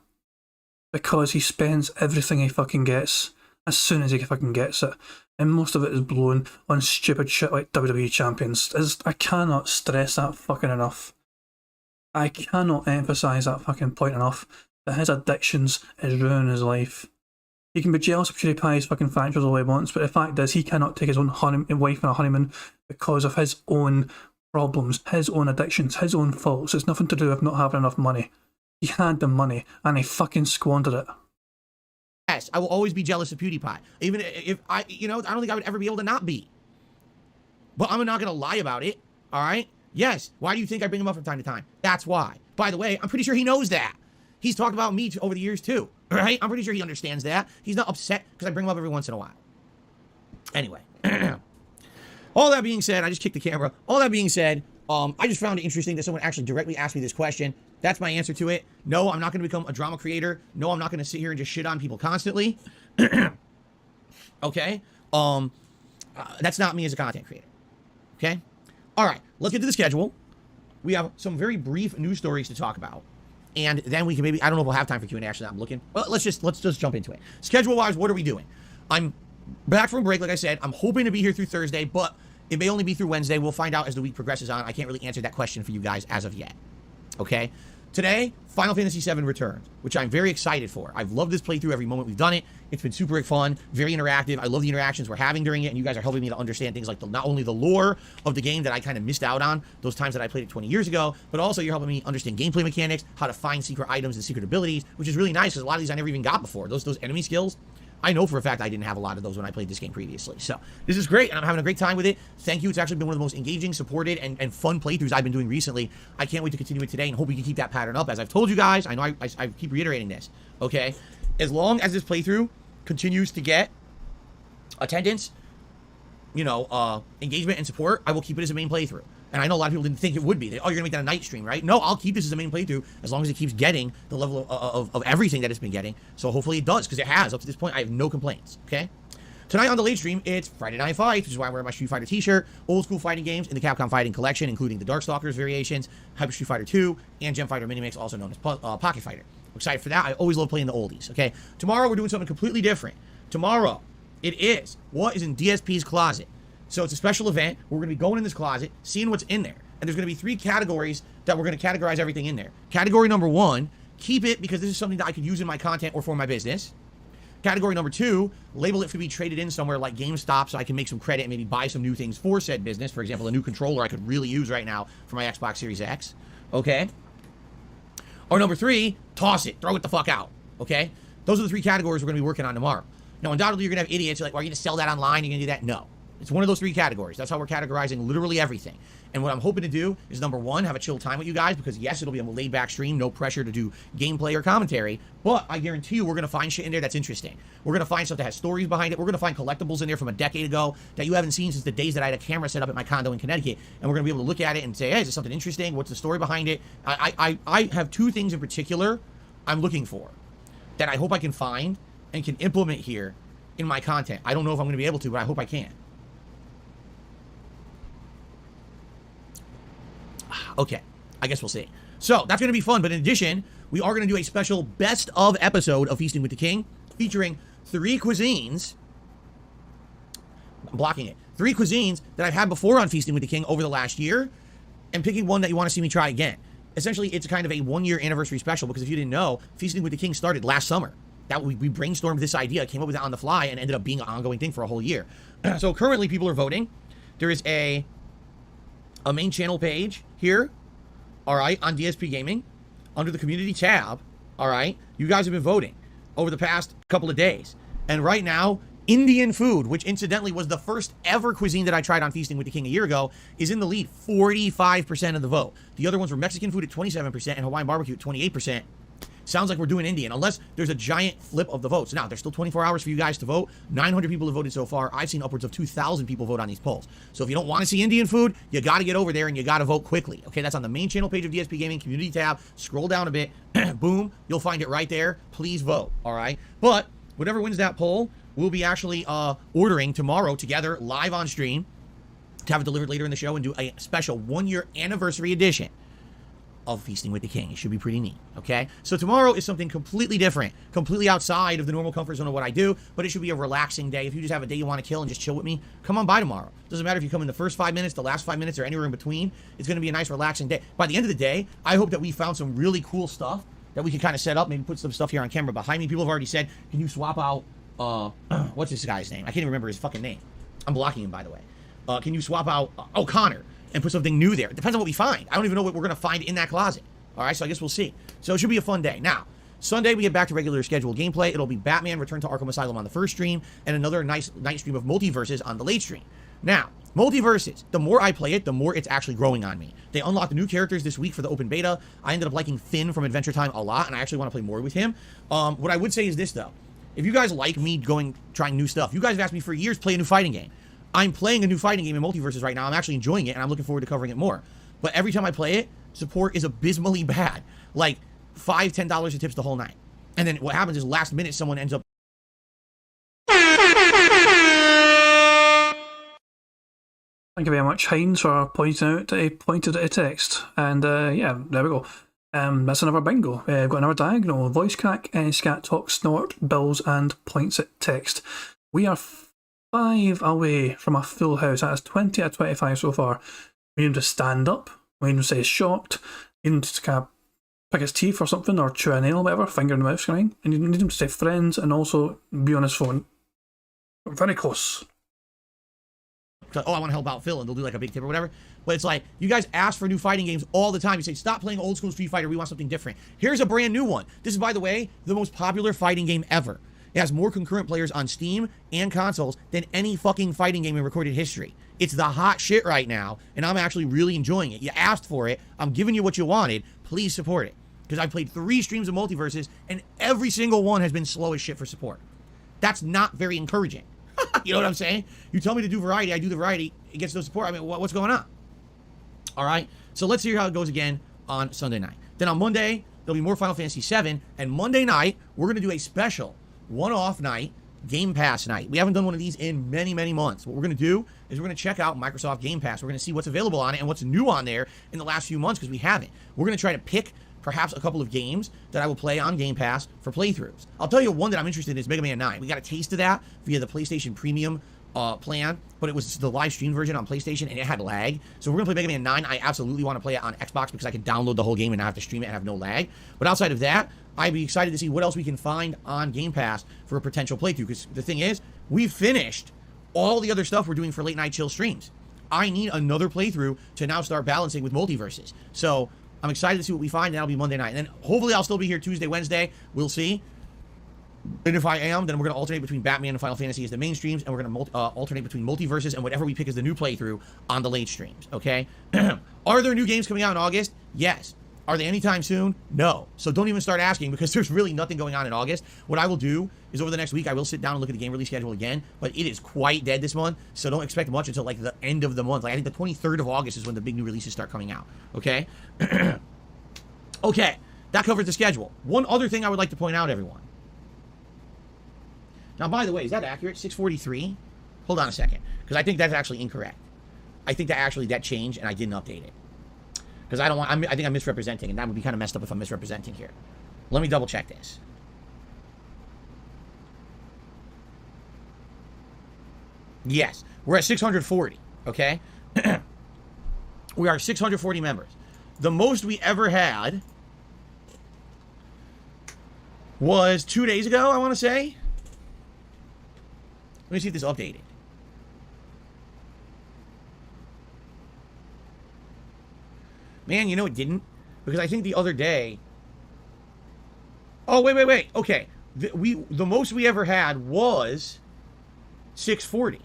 Because he spends everything he fucking gets as soon as he fucking gets it. And most of it is blown on stupid shit like WWE Champions. I cannot stress that fucking enough. I cannot emphasise that fucking point enough, that his addictions is ruining his life. He can be jealous of PewDiePie's fucking franchise all he wants, but the fact is he cannot take his own wife on a honeymoon because of his own problems, his own addictions, his own faults. It's nothing to do with not having enough money. He had the money and he fucking squandered it. Yes, I will always be jealous of PewDiePie. Even if I don't think I would ever be able to not be. But I'm not going to lie about it, all right? Yes, why do you think I bring him up from time to time? That's why. By the way, I'm pretty sure he knows that. He's talked about me over the years too, right? I'm pretty sure he understands that. He's not upset because I bring him up every once in a while. Anyway, all that being said, I just kicked the camera. All that being said, I just found it interesting that someone actually directly asked me this question. That's my answer to it. No, I'm not going to become a drama creator. No, I'm not going to sit here and just shit on people constantly. Okay? That's not me as a content creator. Okay? All right, let's get to the schedule. We have some very brief news stories to talk about. And then we can maybe, I don't know if we'll have time for Q&A, actually, I'm looking. Well, let's just jump into it. Schedule-wise, what are we doing? I'm back from break, like I said. I'm hoping to be here through Thursday, but it may only be through Wednesday. We'll find out as the week progresses on. I can't really answer that question for you guys as of yet. Okay? Today, Final Fantasy VII returns, which I'm very excited for. I've loved this playthrough every moment we've done it. It's been super fun, very interactive. I love the interactions we're having during it, and you guys are helping me to understand things like not only the lore of the game that I kind of missed out on those times that I played it 20 years ago, but also you're helping me understand gameplay mechanics, how to find secret items and secret abilities, which is really nice because a lot of these I never even got before. Those enemy skills, I know for a fact I didn't have a lot of those when I played this game previously. So this is great, and I'm having a great time with it. Thank you. It's actually been one of the most engaging, supported, and fun playthroughs I've been doing recently. I can't wait to continue it today and hope we can keep that pattern up. As I've told you guys, I know I keep reiterating this, okay? As long as this playthrough continues to get attendance, engagement and support, I will keep it as a main playthrough. And I know a lot of people didn't think it would be. You're going to make that a night stream, right? No, I'll keep this as a main playthrough as long as it keeps getting the level of everything that it's been getting. So hopefully it does, because it has. Up to this point, I have no complaints, okay? Tonight on the late stream, it's Friday Night Fights, which is why I'm wearing my Street Fighter t-shirt. Old school fighting games in the Capcom Fighting Collection, including the Darkstalkers variations, Hyper Street Fighter 2, and Gem Fighter Minimix, also known as Pocket Fighter. I'm excited for that. I always love playing the oldies, okay? Tomorrow, we're doing something completely different. Tomorrow, it is what is in DSP's closet. So it's a special event. We're going to be going in this closet, seeing what's in there. And there's going to be 3 categories that we're going to categorize everything in there. Category number 1, keep it because this is something that I could use in my content or for my business. Category number 2, label it to be traded in somewhere like GameStop so I can make some credit and maybe buy some new things for said business. For example, a new controller I could really use right now for my Xbox Series X. Okay? Or number 3, toss it. Throw it the fuck out. Okay? Those are the 3 categories we're going to be working on tomorrow. Now, undoubtedly, you're going to have idiots like, well, are you going to sell that online? You're going to do that? No. It's one of those 3 categories. That's how we're categorizing literally everything. And what I'm hoping to do is, number 1, have a chill time with you guys, because yes, it'll be a laid-back stream, no pressure to do gameplay or commentary, but I guarantee you we're going to find shit in there that's interesting. We're going to find stuff that has stories behind it. We're going to find collectibles in there from a decade ago that you haven't seen since the days that I had a camera set up at my condo in Connecticut, and we're going to be able to look at it and say, hey, is this something interesting? What's the story behind it? I have 2 things in particular I'm looking for that I hope I can find and can implement here in my content. I don't know if I'm going to be able to, but I hope I can. Okay, I guess we'll see. So, that's going to be fun, but in addition, we are going to do a special best of episode of Feasting with the King, featuring 3 cuisines. I'm blocking it. 3 cuisines that I've had before on Feasting with the King over the last year, and picking one that you want to see me try again. Essentially, it's kind of a 1-year anniversary special, because if you didn't know, Feasting with the King started last summer. That we brainstormed this idea, came up with it on the fly, and ended up being an ongoing thing for a whole year. So currently, people are voting. There is a main channel page here, all right, on DSP Gaming, under the community tab, all right. You guys have been voting over the past couple of days, and right now, Indian food, which incidentally was the first ever cuisine that I tried on Feasting with the King a year ago, is in the lead, 45% of the vote. The other ones were Mexican food at 27% and Hawaiian barbecue at 28%. Sounds like we're doing Indian, unless there's a giant flip of the votes. Now, there's still 24 hours for you guys to vote. 900 people have voted so far. I've seen upwards of 2,000 people vote on these polls. So if you don't want to see Indian food, you got to get over there and you got to vote quickly. Okay, that's on the main channel page of DSP Gaming, community tab. Scroll down a bit. Boom, you'll find it right there. Please vote, all right? But whatever wins that poll, we'll be actually ordering tomorrow together live on stream to have it delivered later in the show and do a special 1-year anniversary edition of Feasting with the King. It should be pretty neat, okay? So tomorrow is something completely different, completely outside of the normal comfort zone of what I do, but it should be a relaxing day. If you just have a day you want to kill and just chill with me, come on by tomorrow. Doesn't matter if you come in the first 5 minutes, the last 5 minutes, or anywhere in between. It's going to be a nice, relaxing day. By the end of the day, I hope that we found some really cool stuff that we can kind of set up, maybe put some stuff here on camera behind me. People have already said, can you swap out, what's this guy's name? I can't even remember his fucking name. I'm blocking him, by the way. Can you swap out O'Connor and put something new there? It depends on what we find. I don't even know what we're going to find in that closet. All right, so I guess we'll see. So it should be a fun day. Now, Sunday, we get back to regular scheduled gameplay. It'll be Batman Return to Arkham Asylum on the first stream, and another nice night stream of Multiverses on the late stream. Now, Multiverses, the more I play it, the more it's actually growing on me. They unlocked new characters this week for the open beta. I ended up liking Finn from Adventure Time a lot, and I actually want to play more with him. What I would say is this, though. If you guys like me trying new stuff, you guys have asked me for years, play a new fighting game. I'm playing a new fighting game in Multiverses right now. I'm actually enjoying it, and I'm looking forward to covering it more. But every time I play it, support is abysmally bad. Like, $5, $10 of tips the whole night. And then what happens is last minute, someone ends up... Thank you very much, Heinz, for pointing out that he pointed at a text. And yeah, there we go. That's another bingo. We've got another diagonal. Voice crack, scat talk, snort, bills, and points at text. We are 5 away from a full house. That is 20 out of 25 so far. We need him to stand up. We need him to say shocked. We need him to kind of pick his teeth or something, or chew a nail, whatever, finger in the mouth, screaming. And you need him to say friends and also be on his phone. Very close. Oh, I want to help out Phil, and they'll do like a big tip or whatever. But it's like, you guys ask for new fighting games all the time. You say, stop playing old school Street Fighter. We want something different. Here's a brand new one. This is, by the way, the most popular fighting game ever. It has more concurrent players on Steam and consoles than any fucking fighting game in recorded history. It's the hot shit right now, and I'm actually really enjoying it. You asked for it. I'm giving you what you wanted. Please support it. Because I've played 3 streams of Multiverses, and every single one has been slow as shit for support. That's not very encouraging. You know what I'm saying? You tell me to do variety, I do the variety. It gets no support. I mean, what's going on? All right. So let's see how it goes again on Sunday night. Then on Monday, there'll be more Final Fantasy VII. And Monday night, we're going to do a special one-off night, Game Pass night. We haven't done one of these in many, many months. What we're going to do is we're going to check out Microsoft Game Pass. We're going to see what's available on it and what's new on there in the last few months, because we haven't. We're going to try to pick perhaps a couple of games that I will play on Game Pass for playthroughs. I'll tell you one that I'm interested in is Mega Man 9. We got a taste of that via the PlayStation Premium plan, but it was the live stream version on PlayStation, and it had lag. So we're going to play Mega Man 9. I absolutely want to play it on Xbox because I can download the whole game and not have to stream it and have no lag. But outside of that, I'd be excited to see what else we can find on Game Pass for a potential playthrough, because the thing is, we've finished all the other stuff we're doing for late night chill streams. I need another playthrough to now start balancing with Multiverses. So I'm excited to see what we find. That'll be Monday night. And then hopefully I'll still be here Tuesday, Wednesday. We'll see. And if I am, then we're going to alternate between Batman and Final Fantasy as the main streams, and we're going to alternate between Multiverses and whatever we pick as the new playthrough on the late streams, okay? Are there new games coming out in August? Yes. Are they anytime soon? No. So don't even start asking, because there's really nothing going on in August. What I will do is over the next week, I will sit down and look at the game release schedule again, but it is quite dead this month, so don't expect much until like the end of the month. Like I think the 23rd of August is when the big new releases start coming out, okay? Okay, that covers the schedule. One other thing I would like to point out, everyone. Now, by the way, is that accurate? 643? Hold on a second, because I think that's actually incorrect. I think that changed, and I didn't update it. Because I don't want, I think I'm misrepresenting, and that would be kind of messed up if I'm misrepresenting here. Let me double check this. Yes, we're at 640, okay? We are 640 members. The most we ever had was 2 days ago, I want to say. Let me see if this is updated. Man, you know it didn't? Because I think the other day... Oh, wait. Okay. The most we ever had was 640.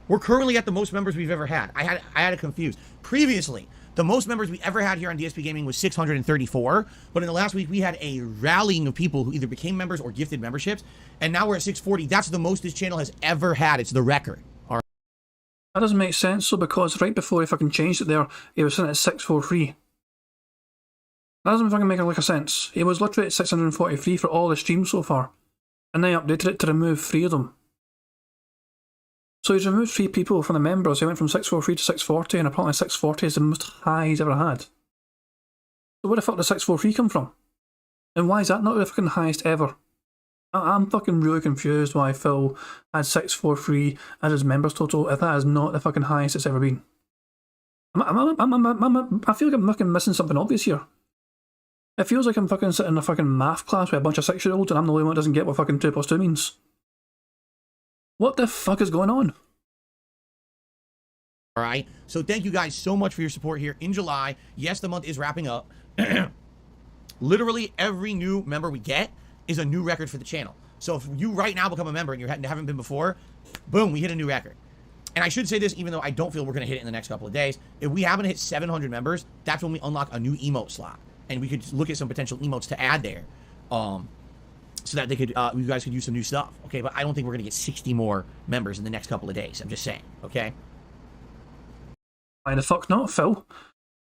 We're currently at the most members we've ever had. I had it confused. Previously, the most members we ever had here on DSP Gaming was 634. But in the last week, we had a rallying of people who either became members or gifted memberships. And now we're at 640. That's the most this channel has ever had. It's the record. That doesn't make sense, so because right before if I can change it there, it was sitting at 643. That doesn't fucking make a lick of sense. It was literally at 643 for all the streams so far. And they updated it to remove 3 of them. So he's removed 3 people from the members. He went from 643 to 640, and apparently 640 is the most high he's ever had. So where the fuck did 643 come from? And why is that not the fucking highest ever? I'm fucking really confused why Phil had 643 as his members total if that is not the fucking highest it's ever been. I feel like I'm fucking missing something obvious here. It feels like I'm fucking sitting in a fucking math class with a bunch of 6-year-olds and I'm the only one that doesn't get what fucking 2 plus 2 means. What the fuck is going on? Alright, so thank you guys so much for your support here in July. Yes, the month is wrapping up. Literally every new member we get is a new record for the channel. So if you right now become a member and you haven't been before, boom, we hit a new record. And I should say this, even though I don't feel we're going to hit it in the next couple of days. If we happen to hit 700 members, that's when we unlock a new emote slot. And we could look at some potential emotes to add there. So that they could, you guys could use some new stuff. Okay, but I don't think we're going to get 60 more members in the next couple of days. I'm just saying, okay? Why the fuck not, Phil?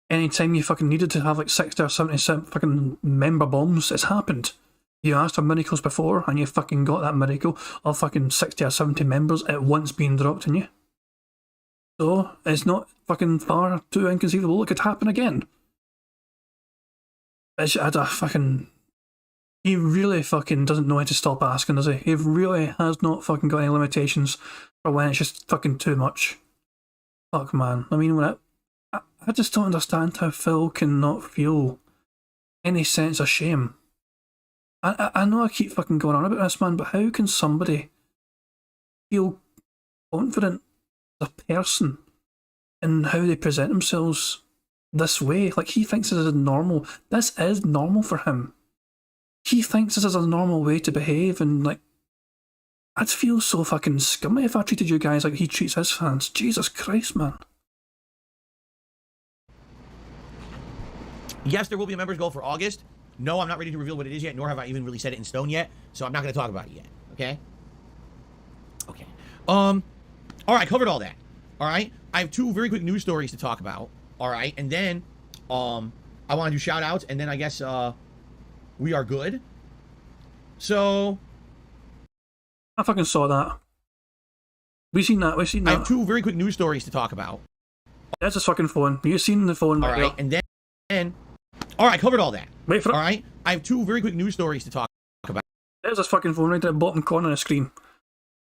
Anytime you fucking needed to have like 60 or 70 fucking member bombs, it's happened. You asked for miracles before, and you fucking got that miracle of fucking 60 or 70 members at once being dropped on you. So, it's not fucking far too inconceivable it could happen again. It's had a fucking... He really fucking doesn't know how to stop asking, does he? He really has not fucking got any limitations for when it's just fucking too much. Fuck, man. I mean, when I just don't understand how Phil can not feel any sense of shame. I know I keep fucking going on about this, man, but how can somebody feel confident as a person in how they present themselves this way? Like, he thinks this is normal. This is normal for him. He thinks this is a normal way to behave, and like, I'd feel so fucking scummy if I treated you guys like he treats his fans. Jesus Christ, man. Yes, there will be a members goal for August. No, I'm not ready to reveal what it is yet, nor have I even really set it in stone yet, so I'm not going to talk about it yet, okay? Okay. All right, covered all that. All right, I have two very quick news stories to talk about, all right? And then, I want to do shout-outs, and then I guess, we are good. So... I fucking saw that. We've seen that. I have two very quick news stories to talk about. That's his fucking phone. You've seen the phone. All right, and then... All right, covered all that. Wait for it. All right, I have two very quick news stories to talk about. There's his fucking phone right there, bottom corner of the screen.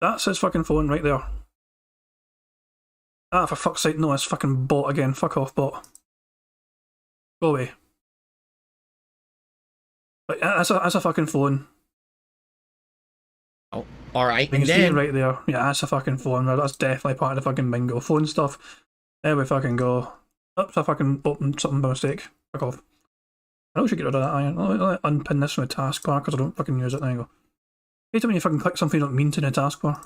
That's his fucking phone right there. Ah, for fuck's sake, no, it's fucking bot again. Fuck off, bot. Go away. But that's a fucking phone. Oh, all right, you can see it right there. Yeah, that's a fucking phone. That's definitely part of the fucking bingo. Phone stuff. There we fucking go. Oops, I fucking opened something by mistake. Fuck off. I should get rid of that iron. I'll unpin this from the taskbar because I don't fucking use it. There you go. Hate it when you fucking click something you don't mean to in the taskbar.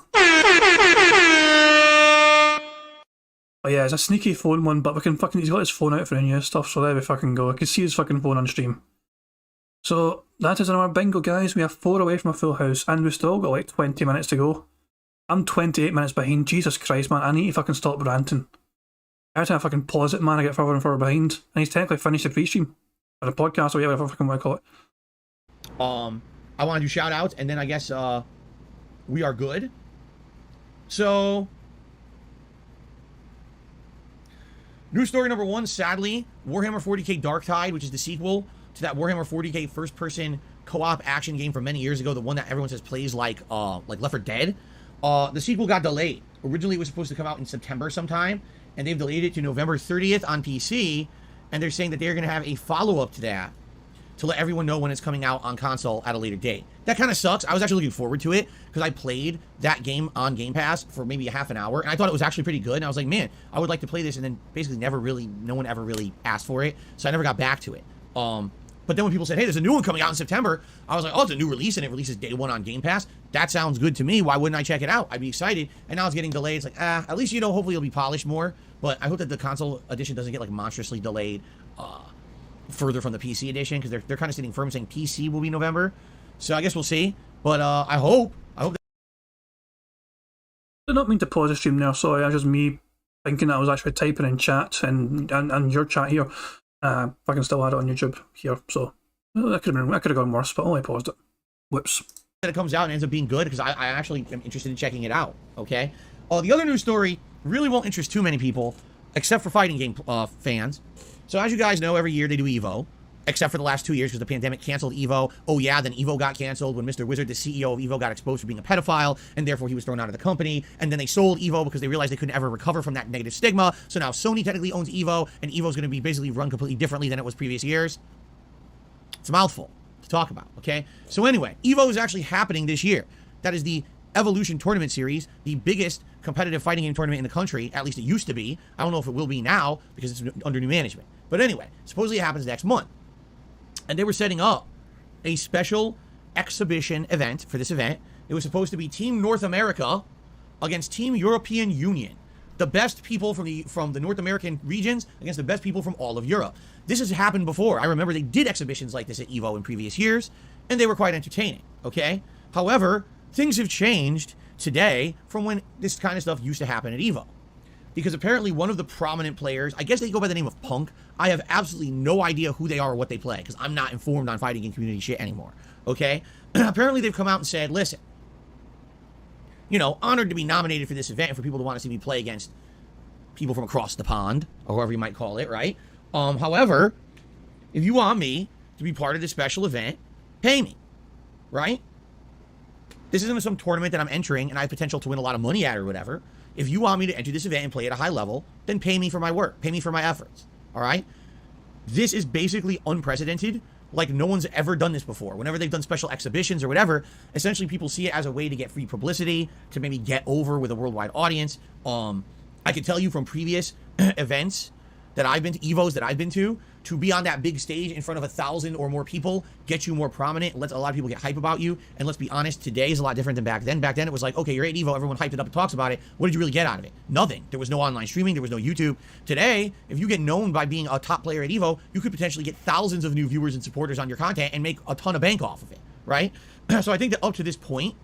Oh yeah, it's a sneaky phone one, but we can fucking, he's got his phone out for the new stuff, so there we fucking go. I can see his fucking phone on stream. So that is our bingo, guys. We are 4 away from a full house, and we've still got like 20 minutes to go. I'm 28 minutes behind. Jesus Christ, man, I need to fucking stop ranting. Every time I fucking pause it, man, I get further and further behind. And he's technically finished the pre-stream. Or the podcast, or whatever I fucking want to call it. I want to do shout-outs, and then I guess, we are good. So... News story number 1, sadly, Warhammer 40k Darktide, which is the sequel to that Warhammer 40k first-person co-op action game from many years ago, the one that everyone says plays like Left 4 Dead. The sequel got delayed. Originally, it was supposed to come out in September sometime, and they've delayed it to November 30th on PC, and they're saying that they're going to have a follow-up to that to let everyone know when it's coming out on console at a later date. That kind of sucks. I was actually looking forward to it because I played that game on Game Pass for maybe a half an hour, and I thought it was actually pretty good, and I was like, man, I would like to play this, and then basically no one ever really asked for it, so I never got back to it. But then when people said, hey, there's a new one coming out in September, I was like, oh, it's a new release, and it releases day 1 on Game Pass. That sounds good to me. Why wouldn't I check it out? I'd be excited. And now it's getting delayed. It's like, at least, hopefully it'll be polished more. But I hope that the console edition doesn't get, like, monstrously delayed further from the PC edition, because they're kind of sitting firm saying PC will be November. So I guess we'll see. But I hope that... I did not mean to pause the stream there, sorry. That's just me thinking that I was actually typing in chat and your chat here. I can still add it on YouTube here, so I could have gone worse, but I only paused it. Whoops. That it comes out and ends up being good, because I actually am interested in checking it out, okay? The other news story really won't interest too many people, except for fighting game fans. So as you guys know, every year they do EVO, except for the last 2 years because the pandemic canceled EVO. Oh yeah, then EVO got canceled when Mr. Wizard, the CEO of EVO, got exposed for being a pedophile, and therefore he was thrown out of the company. And then they sold EVO because they realized they couldn't ever recover from that negative stigma. So now Sony technically owns EVO, and EVO is going to be basically run completely differently than it was previous years. It's a mouthful to talk about, okay? So anyway, EVO is actually happening this year. That is the Evolution Tournament Series, the biggest competitive fighting game tournament in the country. At least it used to be. I don't know if it will be now because it's under new management. But anyway, supposedly it happens next month. And they were setting up a special exhibition event for this event. It was supposed to be Team North America against Team European Union. The best people from the North American regions against the best people from all of Europe. This has happened before. I remember they did exhibitions like this at EVO in previous years, and they were quite entertaining, okay? However, things have changed today from when this kind of stuff used to happen at EVO. Because apparently one of the prominent players, I guess they go by the name of Punk. I have absolutely no idea who they are or what they play, because I'm not informed on fighting game community shit anymore, okay? Apparently they've come out and said, listen, you know, honored to be nominated for this event and for people to want to see me play against people from across the pond, or however you might call it, right? However, if you want me to be part of this special event, pay me, right? This isn't some tournament that I'm entering and I have potential to win a lot of money at or whatever. If you want me to enter this event and play at a high level, then pay me for my work, pay me for my efforts, all right? This is basically unprecedented. Like no one's ever done this before. Whenever they've done special exhibitions or whatever, essentially people see it as a way to get free publicity, to maybe get over with a worldwide audience. I can tell you from previous events that I've been to, EVOs that I've been to be on that big stage in front of 1,000 or more people gets you more prominent, lets a lot of people get hype about you. And let's be honest, today is a lot different than back then. Back then it was like, okay, you're at EVO, everyone hyped it up and talks about it. What did you really get out of it? Nothing. There was no online streaming, there was no YouTube. Today, if you get known by being a top player at EVO, you could potentially get thousands of new viewers and supporters on your content and make a ton of bank off of it, right? So I think that up to this point,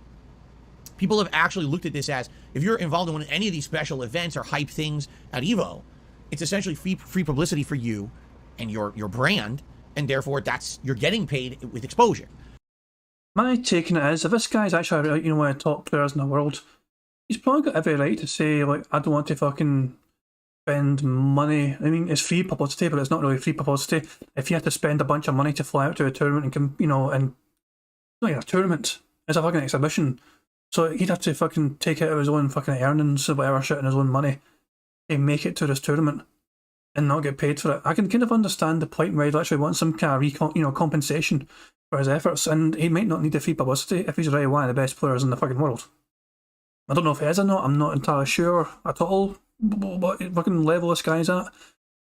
people have actually looked at this as, if you're involved in any of these special events or hype things at EVO, it's essentially free publicity for you and your brand, and therefore you're getting paid with exposure. My take on it is, if this guy's actually, you know, one of the top players in the world, he's probably got every right to say, like, I don't want to fucking spend money. I mean, it's free publicity, but it's not really free publicity. If you have to spend a bunch of money to fly out to a tournament and, you know, and not even a tournament, it's a fucking exhibition. So he'd have to fucking take it out of his own fucking earnings or whatever shit in his own money and make it to this tournament and not get paid for it. I can kind of understand the point where he'd actually want some kind of compensation for his efforts, and he might not need the free publicity if he's really one of the best players in the fucking world. I don't know if he is or not. I'm not entirely sure at all what fucking level this guy's at,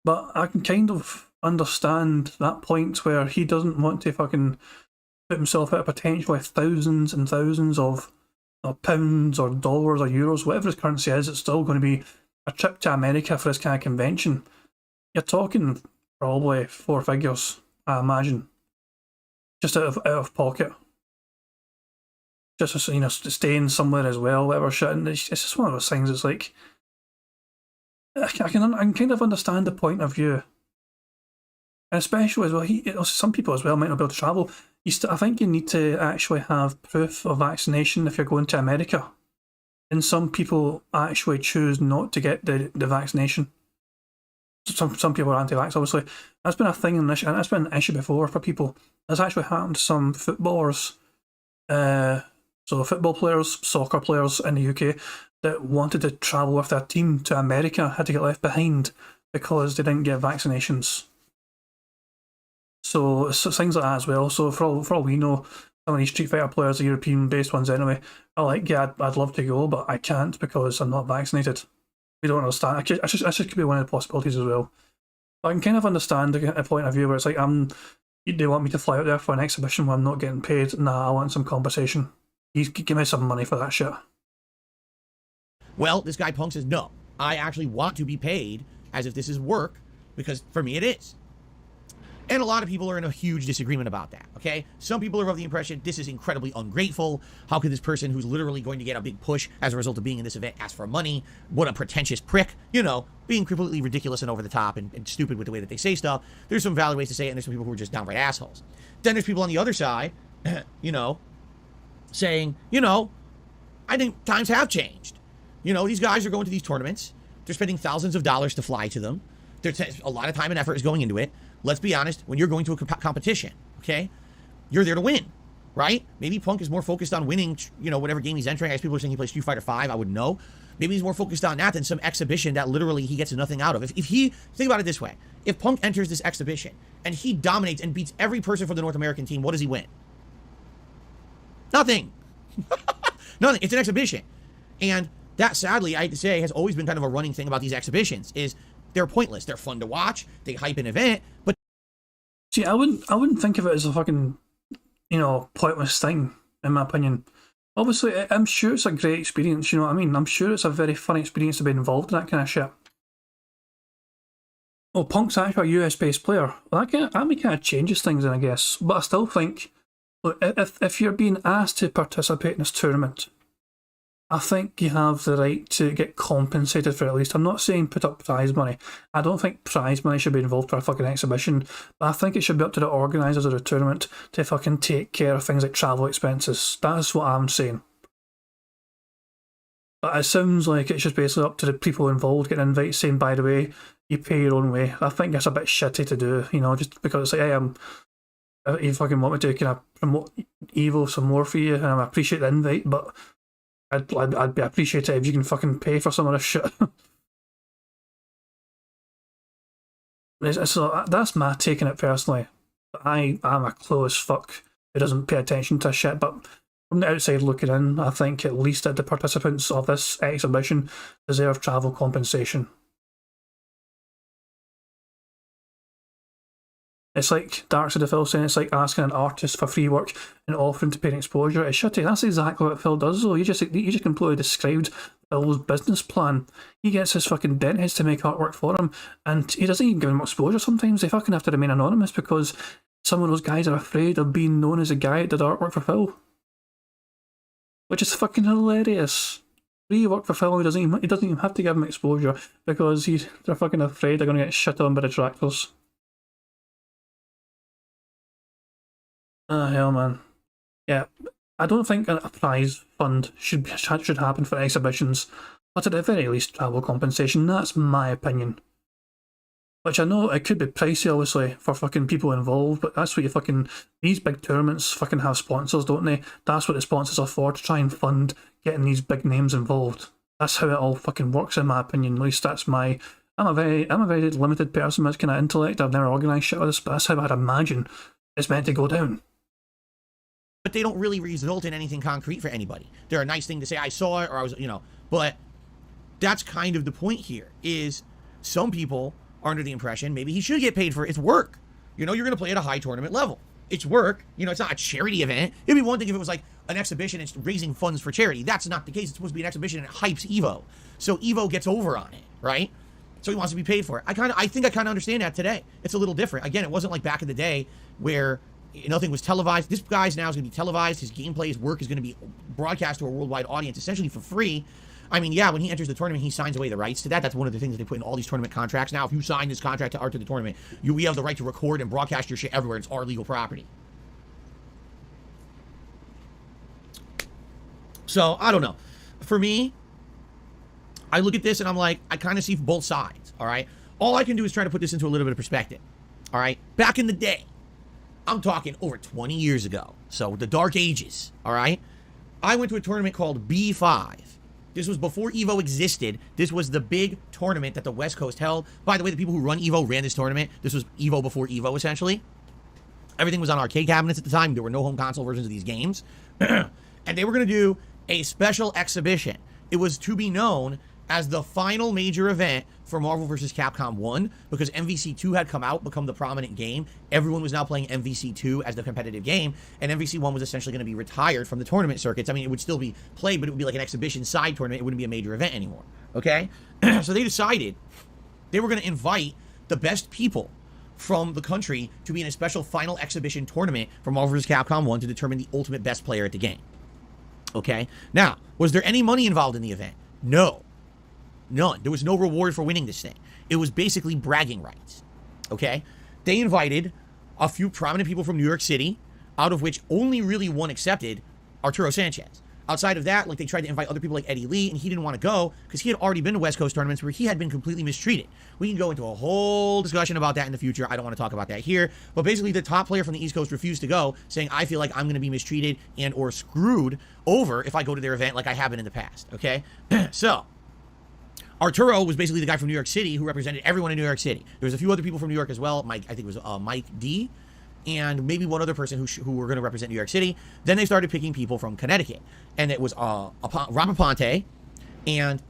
but I can kind of understand that point where he doesn't want to fucking put himself at a potentially thousands and thousands of pounds or dollars or euros, whatever his currency is. It's still going to be a trip to America for this kind of convention. You're talking probably 4 figures, I imagine, just out of pocket. Just, you know, staying somewhere as well, whatever shit. And it's just one of those things. It's like I can kind of understand the point of view, and especially as well. Some people as well might not be able to travel. I think you need to actually have proof of vaccination if you're going to America, and some people actually choose not to get the vaccination. Some people are anti-vax, obviously. That's been a thing, and that's been an issue before for people. That's actually happened to some footballers, so football players, soccer players in the UK that wanted to travel with their team to America had to get left behind because they didn't get vaccinations. So things like that as well. So for all we know, some of these Street Fighter players are European-based ones anyway. I'd love to go, but I can't because I'm not vaccinated. We don't understand. I should could be one of the possibilities as well. I can kind of understand the point of view where it's like, they want me to fly out there for an exhibition where I'm not getting paid. Nah, I want some compensation. Give me some money for that shit. Well, this guy Punk says, no, I actually want to be paid as if this is work, because for me it is. And a lot of people are in a huge disagreement about that, okay? Some people are of the impression this is incredibly ungrateful. How could this person who's literally going to get a big push as a result of being in this event ask for money? What a pretentious prick. You know, being completely ridiculous and over the top and stupid with the way that they say stuff. There's some valid ways to say it, and there's some people who are just downright assholes. Then there's people on the other side, you know, saying, you know, I think times have changed. You know, these guys are going to these tournaments. They're spending thousands of dollars to fly to them. There's a lot of time and effort is going into it. Let's be honest, when you're going to a competition, okay, you're there to win, right? Maybe Punk is more focused on winning, you know, whatever game he's entering. As people are saying he plays Street Fighter 5, I wouldn't know. Maybe he's more focused on that than some exhibition that literally he gets nothing out of. If he, think about it this way, if Punk enters this exhibition and he dominates and beats every person from the North American team, what does he win? Nothing. Nothing. It's an exhibition. And that, sadly, I hate to say, has always been kind of a running thing about these exhibitions, is they're pointless. They're fun to watch. They hype an event, but See, I wouldn't think of it as a fucking, pointless thing, in my opinion. Obviously, I'm sure it's a great experience, you know what I mean? I'm sure it's a very fun experience to be involved in that kind of shit. Oh, Punk's actually a US-based player. Well, that kind of changes things, then, I guess. But I still think, look, if you're being asked to participate in this tournament, I think you have the right to get compensated for it at least. I'm not saying put up prize money. I don't think prize money should be involved for a fucking exhibition, but I think it should be up to the organisers of the tournament to fucking take care of things like travel expenses. That's what I'm saying. But it sounds like it's just basically up to the people involved getting invited saying, by the way, you pay your own way. I think that's a bit shitty to do, just because it's like, hey, you fucking want me to kind of promote Evo some more for you, and I appreciate the invite, but I'd be appreciative if you can fucking pay for some of this shit. So that's my taking it personally. I'm a clueless fuck who doesn't pay attention to shit, but from the outside looking in, I think at least that the participants of this exhibition deserve travel compensation. It's like Dark Side of Phil saying it's like asking an artist for free work and offering to pay an exposure. It's shitty. That's exactly what Phil does, though. You just completely described Phil's business plan. He gets his fucking dentists to make artwork for him, and he doesn't even give him exposure sometimes. They fucking have to remain anonymous because some of those guys are afraid of being known as a guy that did artwork for Phil. Which is fucking hilarious. Free work for Phil, he doesn't even have to give him exposure because they're fucking afraid they're going to get shit on by the detractors. Ah, hell, man. Yeah, I don't think a prize fund should happen for exhibitions, but at the very least, travel compensation. That's my opinion. Which I know it could be pricey, obviously, for fucking people involved, but that's what these big tournaments fucking have sponsors, don't they? That's what the sponsors are for, to try and fund getting these big names involved. That's how it all fucking works, in my opinion. At least that's I'm a very limited person with this kind of intellect. I've never organised shit like this, but that's how I'd imagine it's meant to go down. But they don't really result in anything concrete for anybody. They're a nice thing to say, I saw it, or I was, but that's kind of the point here, is some people are under the impression maybe he should get paid for it. It's work. You're going to play at a high tournament level. It's work. It's not a charity event. It'd be one thing if it was like an exhibition and it's raising funds for charity. That's not the case. It's supposed to be an exhibition and it hypes Evo. So Evo gets over on it, right? So he wants to be paid for it. I think I kind of understand that today. It's a little different. Again, it wasn't like back in the day where nothing was televised. This guy's now is going to be televised. His gameplay, his work is going to be broadcast to a worldwide audience, essentially for free. I mean, yeah, when he enters the tournament, he signs away the rights to that. That's one of the things that they put in all these tournament contracts. Now, if you sign this contract to enter the tournament, we have the right to record and broadcast your shit everywhere. It's our legal property. So, I don't know. For me, I look at this and I'm like, I kind of see both sides, all right? All I can do is try to put this into a little bit of perspective, all right? Back in the day, I'm talking over 20 years ago, so the dark ages, all right? I went to a tournament called B5. This was before Evo existed. This was the big tournament that the West Coast held. By the way, the people who run Evo ran this tournament. This was Evo before Evo, essentially. Everything was on arcade cabinets at the time. There were no home console versions of these games. And they were going to do a special exhibition. It was to be known as the final major event for Marvel vs. Capcom 1, because MVC 2 had come out, become the prominent game. Everyone was now playing MVC 2 as the competitive game, and MVC 1 was essentially going to be retired from the tournament circuits. I mean, it would still be played, but it would be like an exhibition side tournament. It wouldn't be a major event anymore, okay? So they decided they were going to invite the best people from the country to be in a special final exhibition tournament for Marvel vs. Capcom 1 to determine the ultimate best player at the game, okay? Now, was there any money involved in the event? No. None. There was no reward for winning this thing. It was basically bragging rights. Okay? They invited a few prominent people from New York City, out of which only really one accepted, Arturo Sanchez. Outside of that, like, they tried to invite other people like Eddie Lee, and he didn't want to go because he had already been to West Coast tournaments where he had been completely mistreated. We can go into a whole discussion about that in the future. I don't want to talk about that here. But basically, the top player from the East Coast refused to go, saying, I feel like I'm going to be mistreated and or screwed over if I go to their event like I have been in the past. Okay? So Arturo was basically the guy from New York City who represented everyone in New York City. There was a few other people from New York as well. I think it was Mike D, and maybe one other person who were going to represent New York City. Then they started picking people from Connecticut, and it was Ramaponte and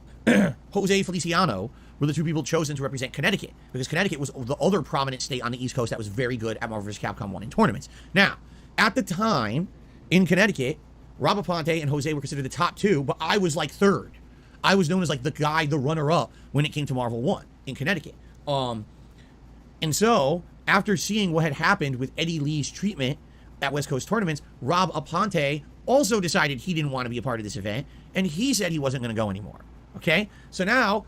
Jose Feliciano were the two people chosen to represent Connecticut, because Connecticut was the other prominent state on the East Coast that was very good at Marvel vs. Capcom 1 in tournaments. Now, at the time, in Connecticut, Rob Aponte and Jose were considered the top two, but I was like third. I was known as like the guy, the runner-up when it came to Marvel 1 in Connecticut. And so, after seeing what had happened with Eddie Lee's treatment at West Coast tournaments, Rob Aponte also decided he didn't want to be a part of this event, and he said he wasn't going to go anymore. Okay? So now,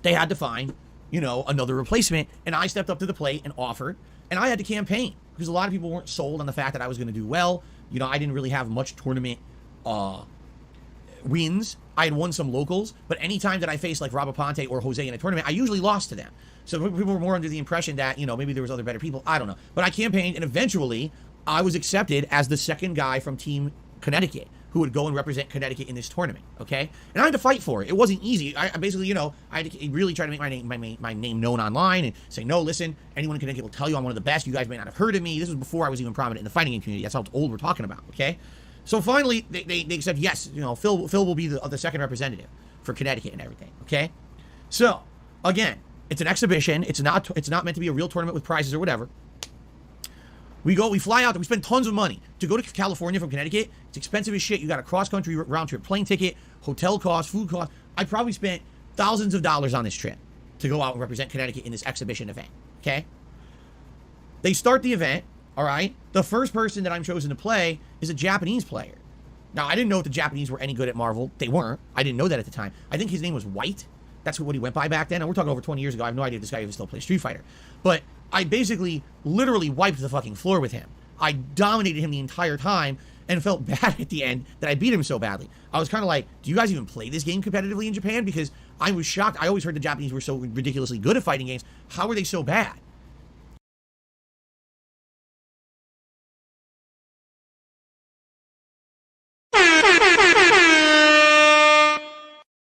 they had to find, you know, another replacement, and I stepped up to the plate and offered, and I had to campaign, because a lot of people weren't sold on the fact that I was going to do well. You know, I didn't really have much tournament wins. I had won some locals, but anytime that I faced like Rob Aponte or Jose in a tournament, I usually lost to them. So people were more under the impression that, you know, maybe there was other better people. I don't know. But I campaigned, and eventually I was accepted as the second guy from Team Connecticut who would go and represent Connecticut in this tournament, okay? And I had to fight for it. It wasn't easy. I basically, you know, I had to really try to make my name known online and say, no, listen, anyone in Connecticut will tell you I'm one of the best. You guys may not have heard of me. This was before I was even prominent in the fighting game community. That's how old we're talking about, okay? So finally, they said, yes, you know, Phil will be the second representative for Connecticut and everything, okay? So, again, it's an exhibition. It's not meant to be a real tournament with prizes or whatever. We fly out there. We spend tons of money to go to California from Connecticut. It's expensive as shit. You got a cross-country round-trip plane ticket, hotel costs, food costs. I probably spent thousands of dollars on this trip to go out and represent Connecticut in this exhibition event, okay? They start the event, all right? The first person that I'm chosen to play is a Japanese player. Now, I didn't know if the Japanese were any good at Marvel. They weren't. I didn't know that at the time. I think his name was White. That's what he went by back then. And we're talking over 20 years ago. I have no idea if this guy even still plays Street Fighter. But I basically literally wiped the fucking floor with him. I dominated him the entire time and felt bad at the end that I beat him so badly. I was kind of like, do you guys even play this game competitively in Japan? Because I was shocked. I always heard the Japanese were so ridiculously good at fighting games. How were they so bad?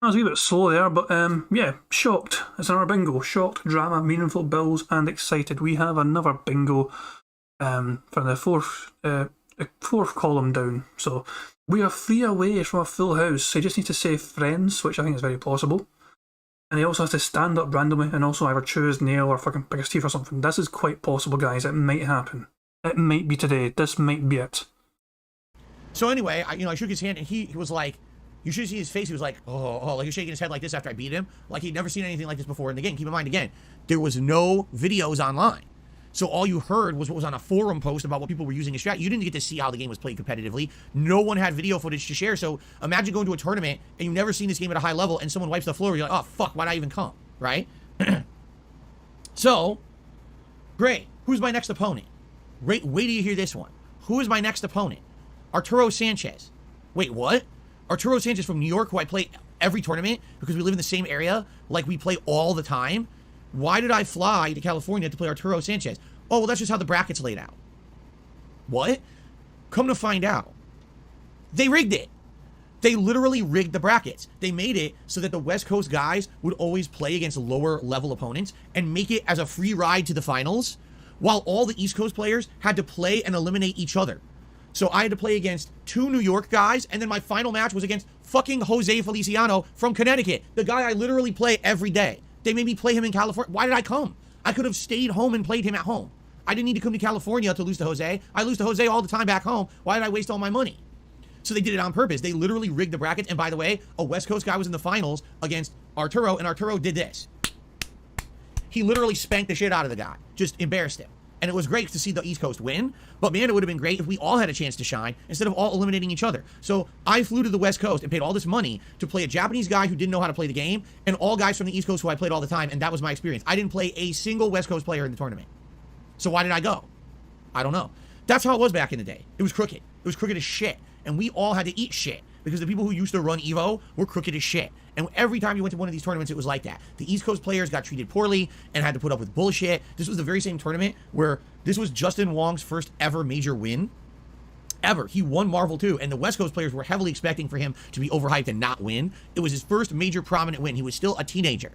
I was a wee bit slow there, but yeah, shocked. It's another bingo. Shocked, drama, meaningful, bills, and excited. We have another bingo for the fourth column down. So we are 3 away from a full house. So you just need to say friends, which I think is very possible. And he also has to stand up randomly and also either choose nail or fucking biggest teeth or something. This is quite possible, guys. It might happen. It might be today. This might be it. So anyway, I shook his hand, and he was like, you should see his face. He was like, oh, like he was shaking his head like this after I beat him. Like he'd never seen anything like this before in the game. Keep in mind, again, there was no videos online. So all you heard was what was on a forum post about what people were using as strat. You didn't get to see how the game was played competitively. No one had video footage to share. So imagine going to a tournament and you've never seen this game at a high level and someone wipes the floor. You're like, oh, fuck, why'd I even come? Right? So, great. Who's my next opponent? Wait till you hear this one. Who is my next opponent? Arturo Sanchez. Wait, what? Arturo Sanchez from New York, who I play every tournament because we live in the same area, like we play all the time. Why did I fly to California to play Arturo Sanchez? Oh, well, that's just how the brackets laid out. What? Come to find out, they rigged it. They literally rigged the brackets. They made it so that the West Coast guys would always play against lower level opponents and make it as a free ride to the finals, while all the East Coast players had to play and eliminate each other. So I had to play against 2 New York guys, and then my final match was against fucking Jose Feliciano from Connecticut, the guy I literally play every day. They made me play him in California. Why did I come? I could have stayed home and played him at home. I didn't need to come to California to lose to Jose. I lose to Jose all the time back home. Why did I waste all my money? So they did it on purpose. They literally rigged the brackets. And by the way, a West Coast guy was in the finals against Arturo, and Arturo did this. He literally spanked the shit out of the guy. Just embarrassed him. And it was great to see the East Coast win, but man, it would have been great if we all had a chance to shine instead of all eliminating each other. So I flew to the West Coast and paid all this money to play a Japanese guy who didn't know how to play the game, and all guys from the East Coast who I played all the time, and that was my experience. I didn't play a single West Coast player in the tournament. So why did I go? I don't know. That's how it was back in the day. It was crooked. It was crooked as shit. And we all had to eat shit because the people who used to run EVO were crooked as shit. And every time you went to one of these tournaments, it was like that. The East Coast players got treated poorly and had to put up with bullshit. This was the very same tournament where this was Justin Wong's first ever major win. Ever. He won Marvel 2, and the West Coast players were heavily expecting for him to be overhyped and not win. It was his first major prominent win. He was still a teenager.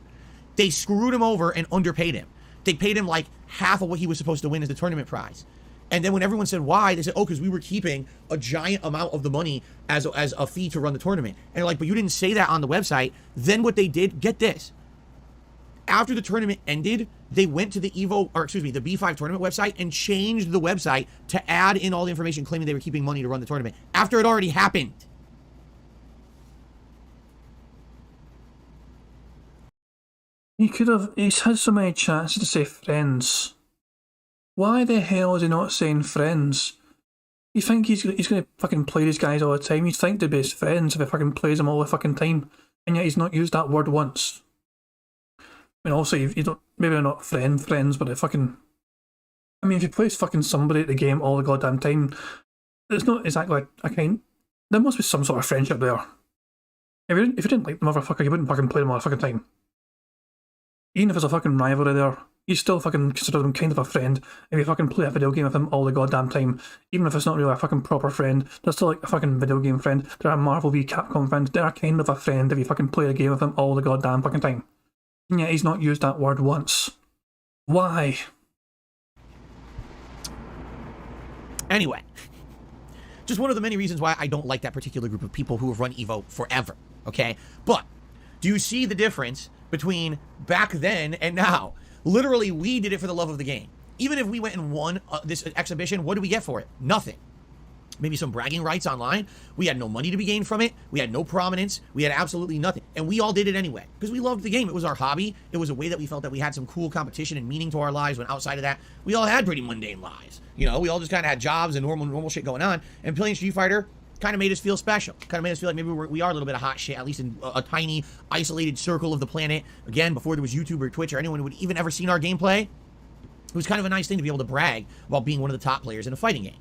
They screwed him over and underpaid him. They paid him like half of what he was supposed to win as the tournament prize. And then when everyone said why, they said, oh, because we were keeping a giant amount of the money as a fee to run the tournament. And they're like, but you didn't say that on the website. Then what they did, get this, after the tournament ended, they went to the the B5 tournament website and changed the website to add in all the information claiming they were keeping money to run the tournament after it already happened. He's had so many chances to say friends. Why the hell is he not saying friends? You think he's going to fucking play these guys all the time? You'd think they'd be his friends if he fucking plays them all the fucking time. And yet he's not used that word once. I mean, also, you don't, maybe they're not friends, but they fucking... I mean, if you plays fucking somebody at the game all the goddamn time, it's not exactly a kind... There must be some sort of friendship there. If you didn't like the motherfucker, you wouldn't fucking play them all the fucking time. Even if there's a fucking rivalry there, you still fucking consider them kind of a friend if you fucking play a video game with them all the goddamn time. Even if it's not really a fucking proper friend, they're still like a fucking video game friend. They're a Marvel v Capcom friend. They're kind of a friend if you fucking play a game with them all the goddamn fucking time. And yet he's not used that word once. Why? Anyway, just one of the many reasons why I don't like that particular group of people who have run EVO forever, okay? But do you see the difference between back then and now? Literally, we did it for the love of the game. Even if we went and won this exhibition, what did we get for it? Nothing. Maybe some bragging rights online. We had no money to be gained from it. We had no prominence. We had absolutely nothing. And we all did it anyway because we loved the game. It was our hobby. It was a way that we felt that we had some cool competition and meaning to our lives, when outside of that, we all had pretty mundane lives. You know, we all just kind of had jobs and normal shit going on. And playing Street Fighter kind of made us feel special. Kind of made us feel like maybe we are a little bit of hot shit, at least in a tiny, isolated circle of the planet. Again, before there was YouTube or Twitch or anyone who would even ever seen our gameplay. It was kind of a nice thing to be able to brag about being one of the top players in a fighting game.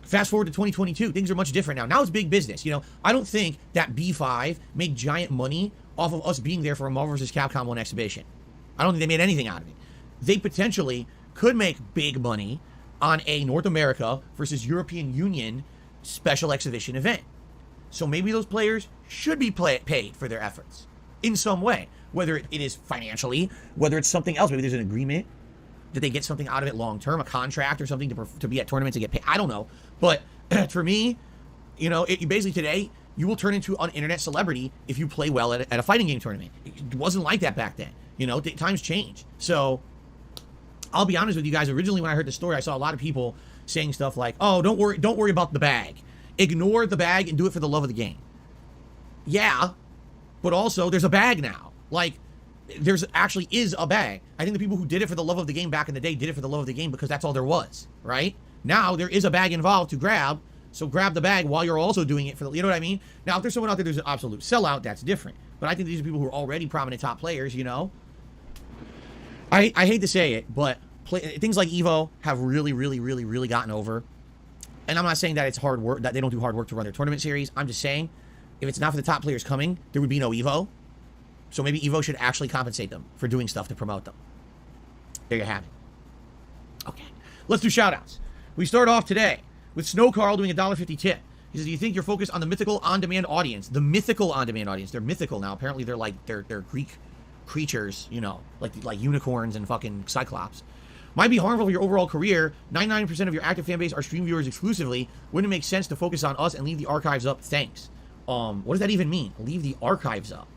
Fast forward to 2022, things are much different now. Now it's big business. You know, I don't think that B5 made giant money off of us being there for a Marvel vs. Capcom 1 exhibition. I don't think they made anything out of it. They potentially could make big money on a North America versus European Union special exhibition event. So maybe those players should be paid for their efforts in some way, whether it is financially, whether it's something else. Maybe there's an agreement that they get something out of it long term, a contract or something to be at tournaments and get paid. I don't know. But for me, you know, basically today, you will turn into an internet celebrity if you play well at a fighting game tournament. It wasn't like that back then. You know, times change. So I'll be honest with you guys. Originally, when I heard the story, I saw a lot of people saying stuff like, oh, don't worry about the bag. Ignore the bag and do it for the love of the game. Yeah, but also there's a bag now. Like, there's actually is a bag. I think the people who did it for the love of the game back in the day did it for the love of the game because that's all there was, right? Now there is a bag involved to grab, so grab the bag while you're also doing it for the, you know what I mean? Now, if there's someone out there who's an absolute sellout, that's different. But I think these are people who are already prominent top players, you know? I hate to say it, but things like EVO have really gotten over. And I'm not saying that it's hard work, that they don't do hard work to run their tournament series. I'm just saying, if it's not for the top players coming, there would be no EVO. So maybe EVO should actually compensate them for doing stuff to promote them. There you have it. Okay, let's do shoutouts. We start off today with Snow Carl doing a $1.50 tip. He says, do you think you're focused on the mythical on-demand audience? The mythical on-demand audience. They're mythical now. Apparently they're like, they're Greek creatures, you know, like unicorns and fucking cyclops. Might be harmful for your overall career. 99% of your active fan base are stream viewers exclusively. Wouldn't it make sense to focus on us and leave the archives up? Thanks. What does that even mean? Leave the archives up?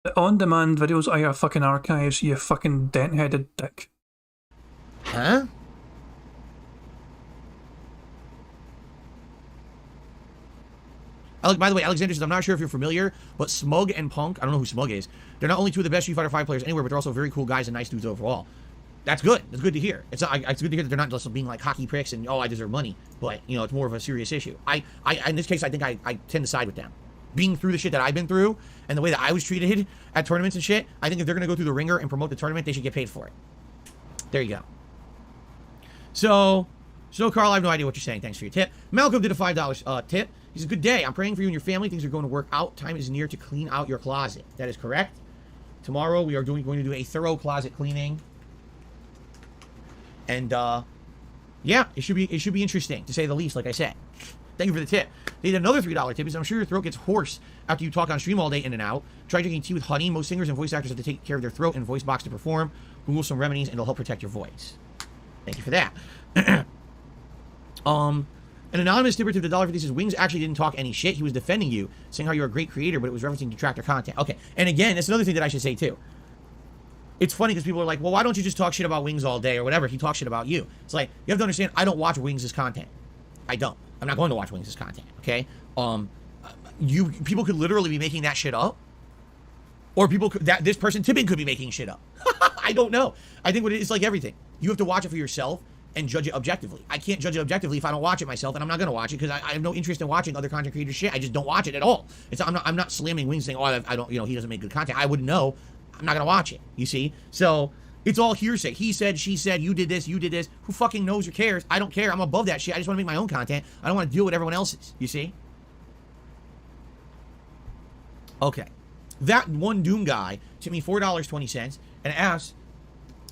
The on-demand videos are your fucking archives, you fucking dent-headed dick. Huh? By the way, Alexander says, I'm not sure if you're familiar, but Smug and Punk, I don't know who Smug is, they're not only two of the best Street Fighter 5 players anywhere, but they're also very cool guys and nice dudes overall. That's good. That's good to hear. It's good to hear that they're not just being like hockey pricks and, oh, I deserve money. But, you know, it's more of a serious issue. In this case, I think I tend to side with them. Being through the shit that I've been through and the way that I was treated at tournaments and shit, I think if they're going to go through the ringer and promote the tournament, they should get paid for it. There you go. So Carl, I have no idea what you're saying. Thanks for your tip. Malcolm did a $5 tip. He says, good day. I'm praying for you and your family. Things are going to work out. Time is near to clean out your closet. That is correct. Tomorrow we are going to do a thorough closet cleaning. And, yeah, it should be interesting, to say the least, like I said. Thank you for the tip. They did another $3 tip. Because I'm sure your throat gets hoarse after you talk on stream all day in and out. Try drinking tea with honey. Most singers and voice actors have to take care of their throat and voice box to perform. Google some remedies and it'll help protect your voice. Thank you for that. An anonymous tipper to the $1.50 says, Wings actually didn't talk any shit. He was defending you, saying how you're a great creator, but it was referencing detractor content. Okay, and again, that's another thing that I should say too. it's funny because people are like, well, why don't you just talk shit about Wings all day or whatever? He talks shit about you. It's like, you have to understand, I don't watch Wings' content. I don't. I'm not going to watch Wings' content, okay? People could literally be making that shit up. Or this person tipping could be making shit up. I don't know. I think it's like everything. You have to watch it for yourself and judge it objectively. I can't judge it objectively if I don't watch it myself, and I'm not going to watch it because I have no interest in watching other content creators' shit. I just don't watch it at all. I'm not slamming Wings saying, oh, I don't, he doesn't make good content. I wouldn't know. I'm not going to watch it, you see? So it's all hearsay. He said, she said, you did this. Who fucking knows or cares? I don't care. I'm above that shit. I just want to make my own content. I don't want to deal with everyone else's, you see? Okay. That one Doom guy tipped me $4.20 and asked,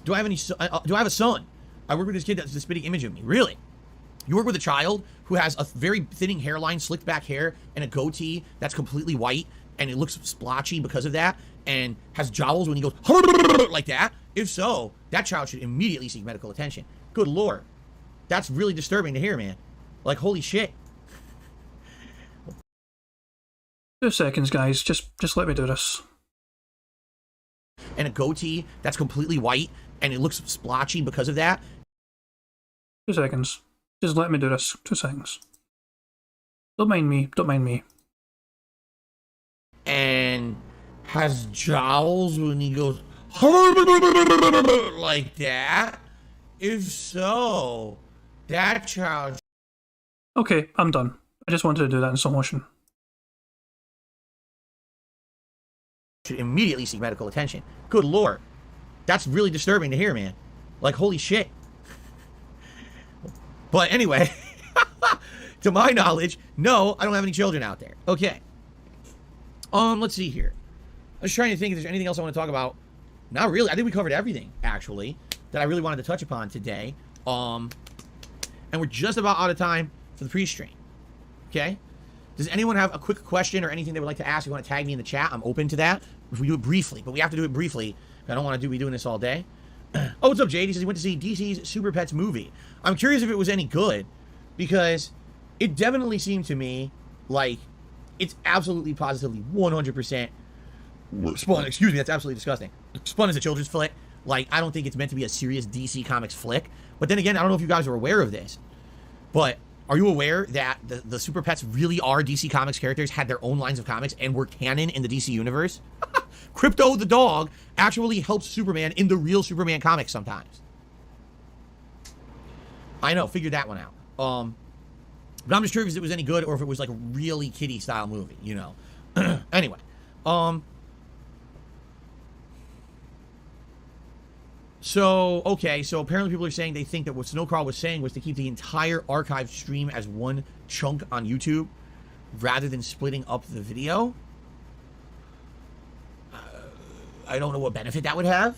do I have a son? I work with this kid that's the spitting image of me. Really? You work with a child who has a very thinning hairline, slicked back hair, and a goatee that's completely white, and it looks splotchy because of that, and has jowls when he goes like that? If so, that child should immediately seek medical attention. Good Lord. That's really disturbing to hear, man. Like, holy shit. 2 seconds, guys. Just let me do this. And a goatee that's completely white, and it looks splotchy because of that. 2 seconds. Just let me do this. 2 seconds. Don't mind me. Don't mind me. And has jowls when he goes like that? If so, that child... Okay, I'm done. I just wanted to do that in slow motion. Should immediately seek medical attention. Good Lord. That's really disturbing to hear, man. Like, holy shit. But anyway, to my knowledge, no, I don't have any children out there. Okay. Let's see here. I was trying to think if there's anything else I want to talk about. Not really. I think we covered everything, actually, that I really wanted to touch upon today. And we're just about out of time for the pre-stream. Okay? Does anyone have a quick question or anything they would like to ask? You want to tag me in the chat? I'm open to that. If we do it briefly, but we have to do it briefly. I don't want to be doing this all day. Oh, what's up, Jade? He says he went to see DC's Super Pets movie. I'm curious if it was any good, because it definitely seemed to me like it's absolutely, positively, 100% spun. Excuse me, that's absolutely disgusting. Spun as a children's flick. Like, I don't think it's meant to be a serious DC Comics flick. But then again, I don't know if you guys are aware of this, but are you aware that the Super Pets really are DC Comics characters, had their own lines of comics, and were canon in the DC universe? Crypto the dog actually helps Superman in the real Superman comics sometimes. I know, figured that one out. But I'm just curious if it was any good or if it was like a really kiddie style movie, you know. Anyway, so, okay, so apparently people are saying they think that what Snowcrawl was saying was to keep the entire archive stream as one chunk on YouTube rather than splitting up the video. I don't know what benefit that would have.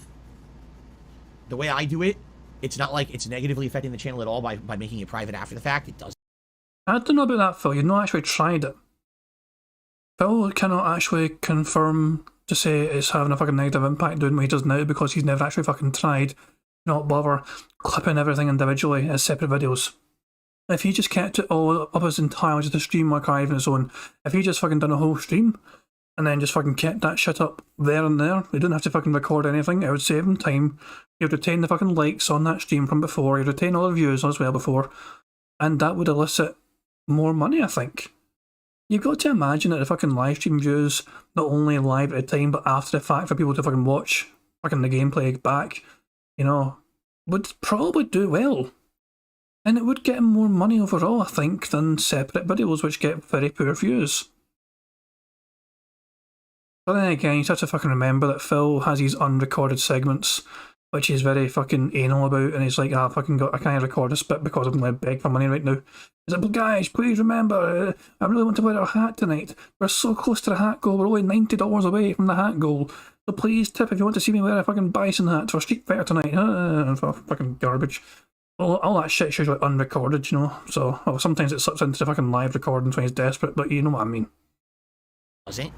The way I do it, it's not like it's negatively affecting the channel at all by making it private after the fact. It doesn't. I don't know about that, Phil. You've not actually tried it. Phil cannot actually confirm to say it's having a fucking negative impact doing what he does now because he's never actually fucking tried, not bother clipping everything individually as separate videos. If he just kept it all up as entirely just a stream archive on his own, if he just fucking done a whole stream and then just fucking kept that shit up there and there, he didn't have to fucking record anything, it would save him time. He would retain the fucking likes on that stream from before, he'd retain all the views as well before, and that would elicit more money, I think. You've got to imagine that the fucking live stream views, not only live at the time, but after the fact for people to fucking watch fucking the gameplay back, you know, would probably do well. And it would get him more money overall, I think, than separate videos which get very poor views. But then again, you have to fucking remember that Phil has these unrecorded segments, which he's very fucking anal about, and he's like, I can't record this bit because I'm going to beg for money right now. He's like, but guys, please remember, I really want to wear a hat tonight. We're so close to the hat goal, we're only $90 away from the hat goal. So please tip if you want to see me wear a fucking bison hat for Street Fighter tonight. For fucking garbage. All that shit's usually unrecorded, you know, so sometimes it slips into the fucking live recordings when he's desperate, but you know what I mean. Was it?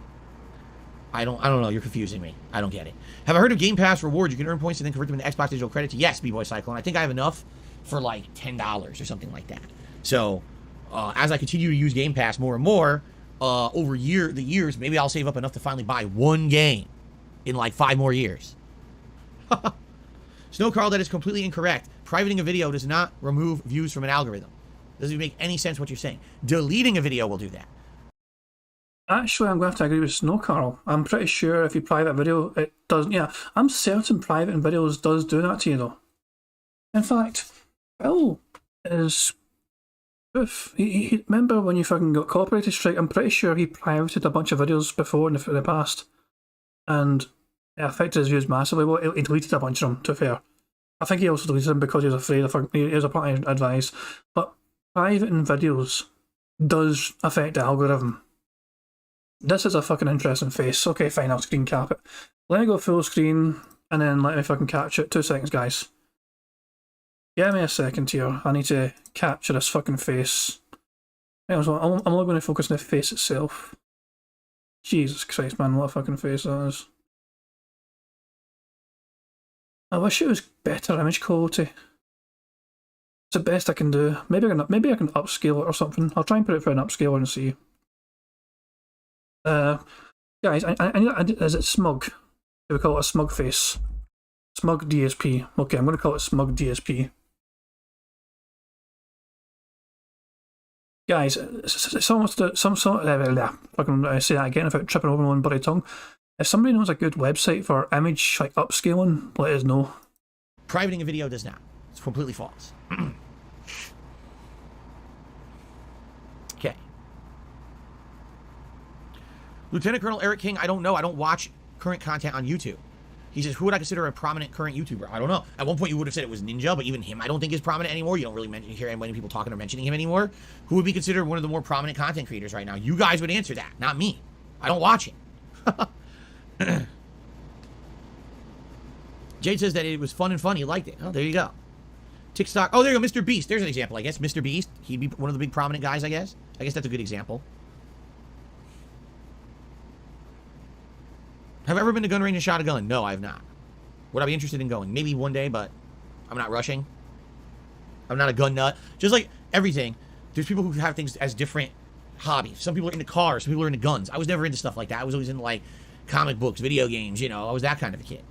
I don't know. You're confusing me. I don't get it. Have I heard of Game Pass rewards? You can earn points and then convert them into Xbox digital credits. Yes, B-Boy Cyclone. I think I have enough for like $10 or something like that. So, as I continue to use Game Pass more and more, over the years, maybe I'll save up enough to finally buy one game in like 5 more years. Snow Carl, that is completely incorrect. Privating a video does not remove views from an algorithm. Doesn't even make any sense what you're saying. Deleting a video will do that. Actually, I'm going to have to agree with Snow Carl. I'm pretty sure if you private a video, it doesn't. Yeah, I'm certain private videos does do that to you, though. In fact, Phil is proof. Remember when you fucking got copyrighted strike? I'm pretty sure he privated a bunch of videos before in the past, and it affected his views massively. Well, he deleted a bunch of them, to be fair. I think he also deleted them because he was afraid of he was applying advice. But privating videos does affect the algorithm. This is a fucking interesting face. Okay, fine, I'll screen cap it. Let me go full screen, and then let me fucking capture it. 2 seconds, guys. Give me a second here. I need to capture this fucking face. I'm only going to focus on the face itself. Jesus Christ, man, what a fucking face that is. I wish it was better image quality. It's the best I can do. Maybe I can upscale it or something. I'll try and put it for an upscaler and see. Guys, is it smug? Do we call it a smug face? Smug DSP. Okay, I'm going to call it smug DSP. Guys, it's almost some sort of... I can say that again without tripping over my own bloody tongue. If somebody knows a good website for image like upscaling, let us know. Privating a video does not. It's completely false. Okay. Lieutenant Colonel Eric King, I don't know. I don't watch current content on YouTube. He says, who would I consider a prominent current YouTuber? I don't know. At one point you would have said it was Ninja, but even him I don't think is prominent anymore. You don't really hear many people talking or mentioning him anymore. Who would be considered one of the more prominent content creators right now? You guys would answer that, not me. I don't watch it. Jade says that it was fun and funny. He liked it. Oh, there you go. TikTok. Oh, there you go. Mr. Beast. There's an example, I guess. Mr. Beast. He'd be one of the big prominent guys, I guess. I guess that's a good example. Have I ever been to gun range and shot a gun? No, I have not. Would I be interested in going? Maybe one day, but I'm not rushing. I'm not a gun nut. Just like everything, there's people who have things as different hobbies. Some people are into cars. Some people are into guns. I was never into stuff like that. I was always into, like, comic books, video games, you know. I was that kind of a kid.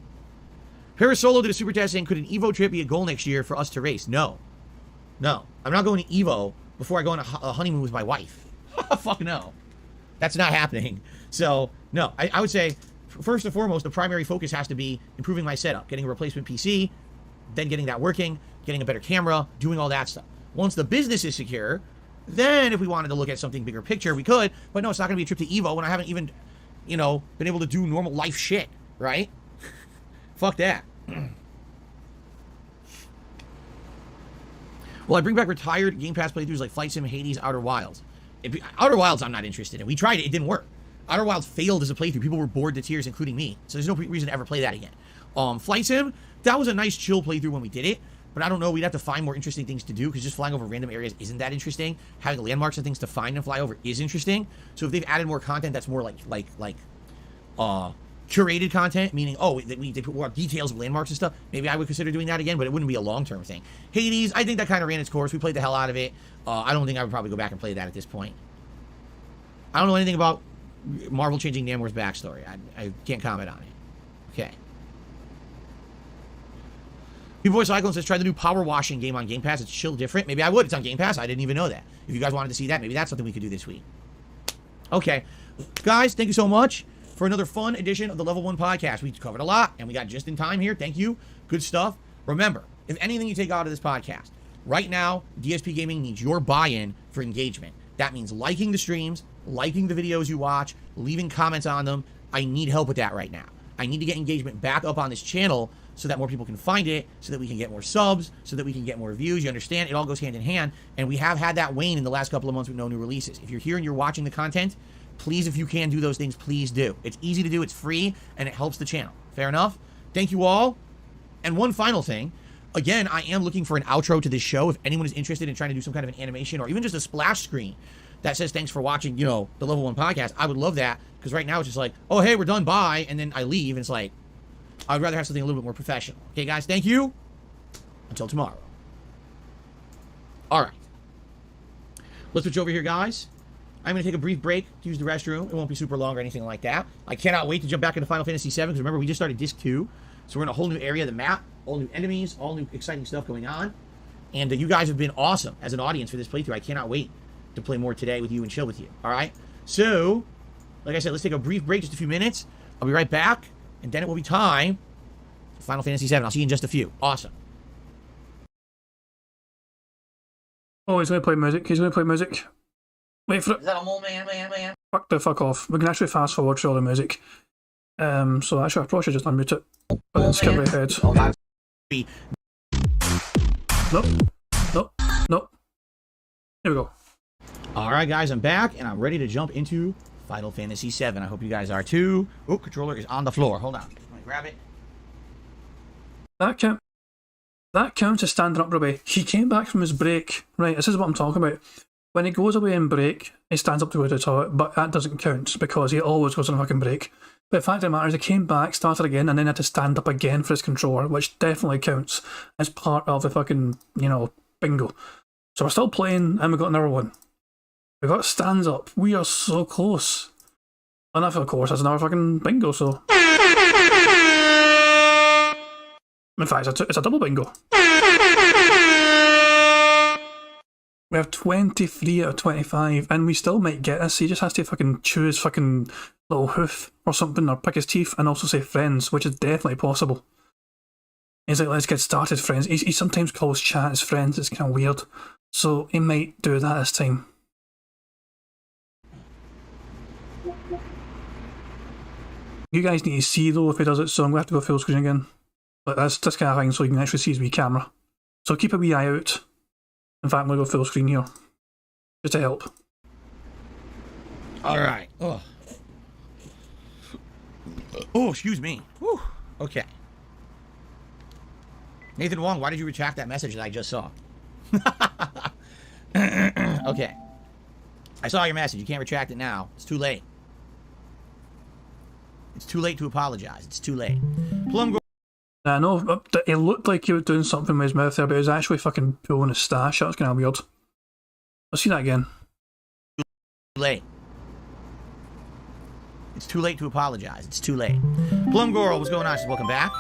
Paris Solo did a super test saying, could an Evo trip be a goal next year for us to race? No. No. I'm not going to Evo before I go on a honeymoon with my wife. Fuck no. That's not happening. So, no. I would say... First and foremost, the primary focus has to be improving my setup, getting a replacement PC, then getting that working, getting a better camera, doing all that stuff. Once the business is secure, then if we wanted to look at something bigger picture, we could. But no, it's not going to be a trip to Evo when I haven't even, you know, been able to do normal life shit, right? Fuck that. Well, I bring back retired Game Pass playthroughs like Flight Sim, Hades, Outer Wilds. Outer Wilds I'm not interested in. We tried it. It didn't work. Outer Wilds failed as a playthrough. People were bored to tears, including me. So there's no reason to ever play that again. Flight Sim, that was a nice chill playthrough when we did it. But I don't know, we'd have to find more interesting things to do because just flying over random areas isn't that interesting. Having landmarks and things to find and fly over is interesting. So if they've added more content that's more like curated content, meaning, they put more details of landmarks and stuff, maybe I would consider doing that again, but it wouldn't be a long-term thing. Hades, I think that kind of ran its course. We played the hell out of it. I don't think I would probably go back and play that at this point. I don't know anything about Marvel changing Namor's backstory. I can't comment on it. Okay. B-Boy Cyclone says, try the new power washing game on Game Pass. It's chill different. Maybe I would. It's on Game Pass. I didn't even know that. If you guys wanted to see that, maybe that's something we could do this week. Okay. Guys, thank you so much for another fun edition of the Level 1 Podcast. We covered a lot, and we got just in time here. Thank you. Good stuff. Remember, if anything you take out of this podcast, right now, DSP Gaming needs your buy-in for engagement. That means liking the streams, liking the videos you watch, leaving comments on them. I need help with that right now. I need to get engagement back up on this channel so that more people can find it, so that we can get more subs, so that we can get more views. You understand? It all goes hand in hand. And we have had that wane in the last couple of months with no new releases. If you're here and you're watching the content, please, if you can do those things, please do. It's easy to do, it's free, and it helps the channel. Fair enough? Thank you all. And one final thing. Again, I am looking for an outro to this show. If anyone is interested in trying to do some kind of an animation or even just a splash screen that says thanks for watching, you know, the Level 1 Podcast, I would love that, because right now it's just like, oh, hey, we're done, bye, and then I leave, and it's like, I would rather have something a little bit more professional. Okay, guys, thank you. Until tomorrow. All right. Let's switch over here, guys. I'm going to take a brief break to use the restroom. It won't be super long or anything like that. I cannot wait to jump back into Final Fantasy VII, because remember, we just started Disc 2. So we're in a whole new area of the map, all new enemies, all new exciting stuff going on. And you guys have been awesome as an audience for this playthrough. I cannot wait to play more today with you and chill with you. All right? So, like I said, let's take a brief break, just a few minutes. I'll be right back, and then it will be time for Final Fantasy VII. I'll see you in just a few. Awesome. Oh, he's going to play music. He's going to play music. Wait for it. Is that a mole man? Fuck off. We can actually fast forward through all the music. So actually, I probably should just unmute it. But then skip right ahead. Nope. Here we go. All right, guys, I'm back, and I'm ready to jump into Final Fantasy VII. I hope you guys are too. Oh, controller is on the floor. Hold on. Let me grab it. That counts as standing up, Ruby. He came back from his break. Right, this is what I'm talking about. When he goes away and break, he stands up to go to the toilet, but that doesn't count because he always goes on a fucking break. But the fact of the matter is, he came back, started again, and then had to stand up again for his controller, which definitely counts as part of the fucking, bingo. So we're still playing, and we've got another one. We've got stands up. We are so close. And that, of course, that's another fucking bingo, so. In fact, it's a double bingo. We have 23 out of 25, and we still might get this. He just has to fucking chew his fucking little hoof or something, or pick his teeth, and also say friends, which is definitely possible. He's like, let's get started, friends. He sometimes calls chat his friends. It's kind of weird. So he might do that this time. You guys need to see, though, if he does it, so I'm going to have to go full screen again. But that's this kind of thing, so you can actually see his wee camera. So keep a wee eye out. In fact, I'm going to go full screen here. Just to help. All right. Oh, excuse me. Whew. Okay. Nathan Wong, why did you retract that message that I just saw? Okay. I saw your message. You can't retract it now. It's too late. It's too late to apologize. It's too late. Plum. I know, it looked like he was doing something with his mouth there, but he was actually fucking pulling his stash. That was kind of weird. Let's see that again. Too late. It's too late to apologize. It's too late. Plum Girl, what's going on? She's welcome back.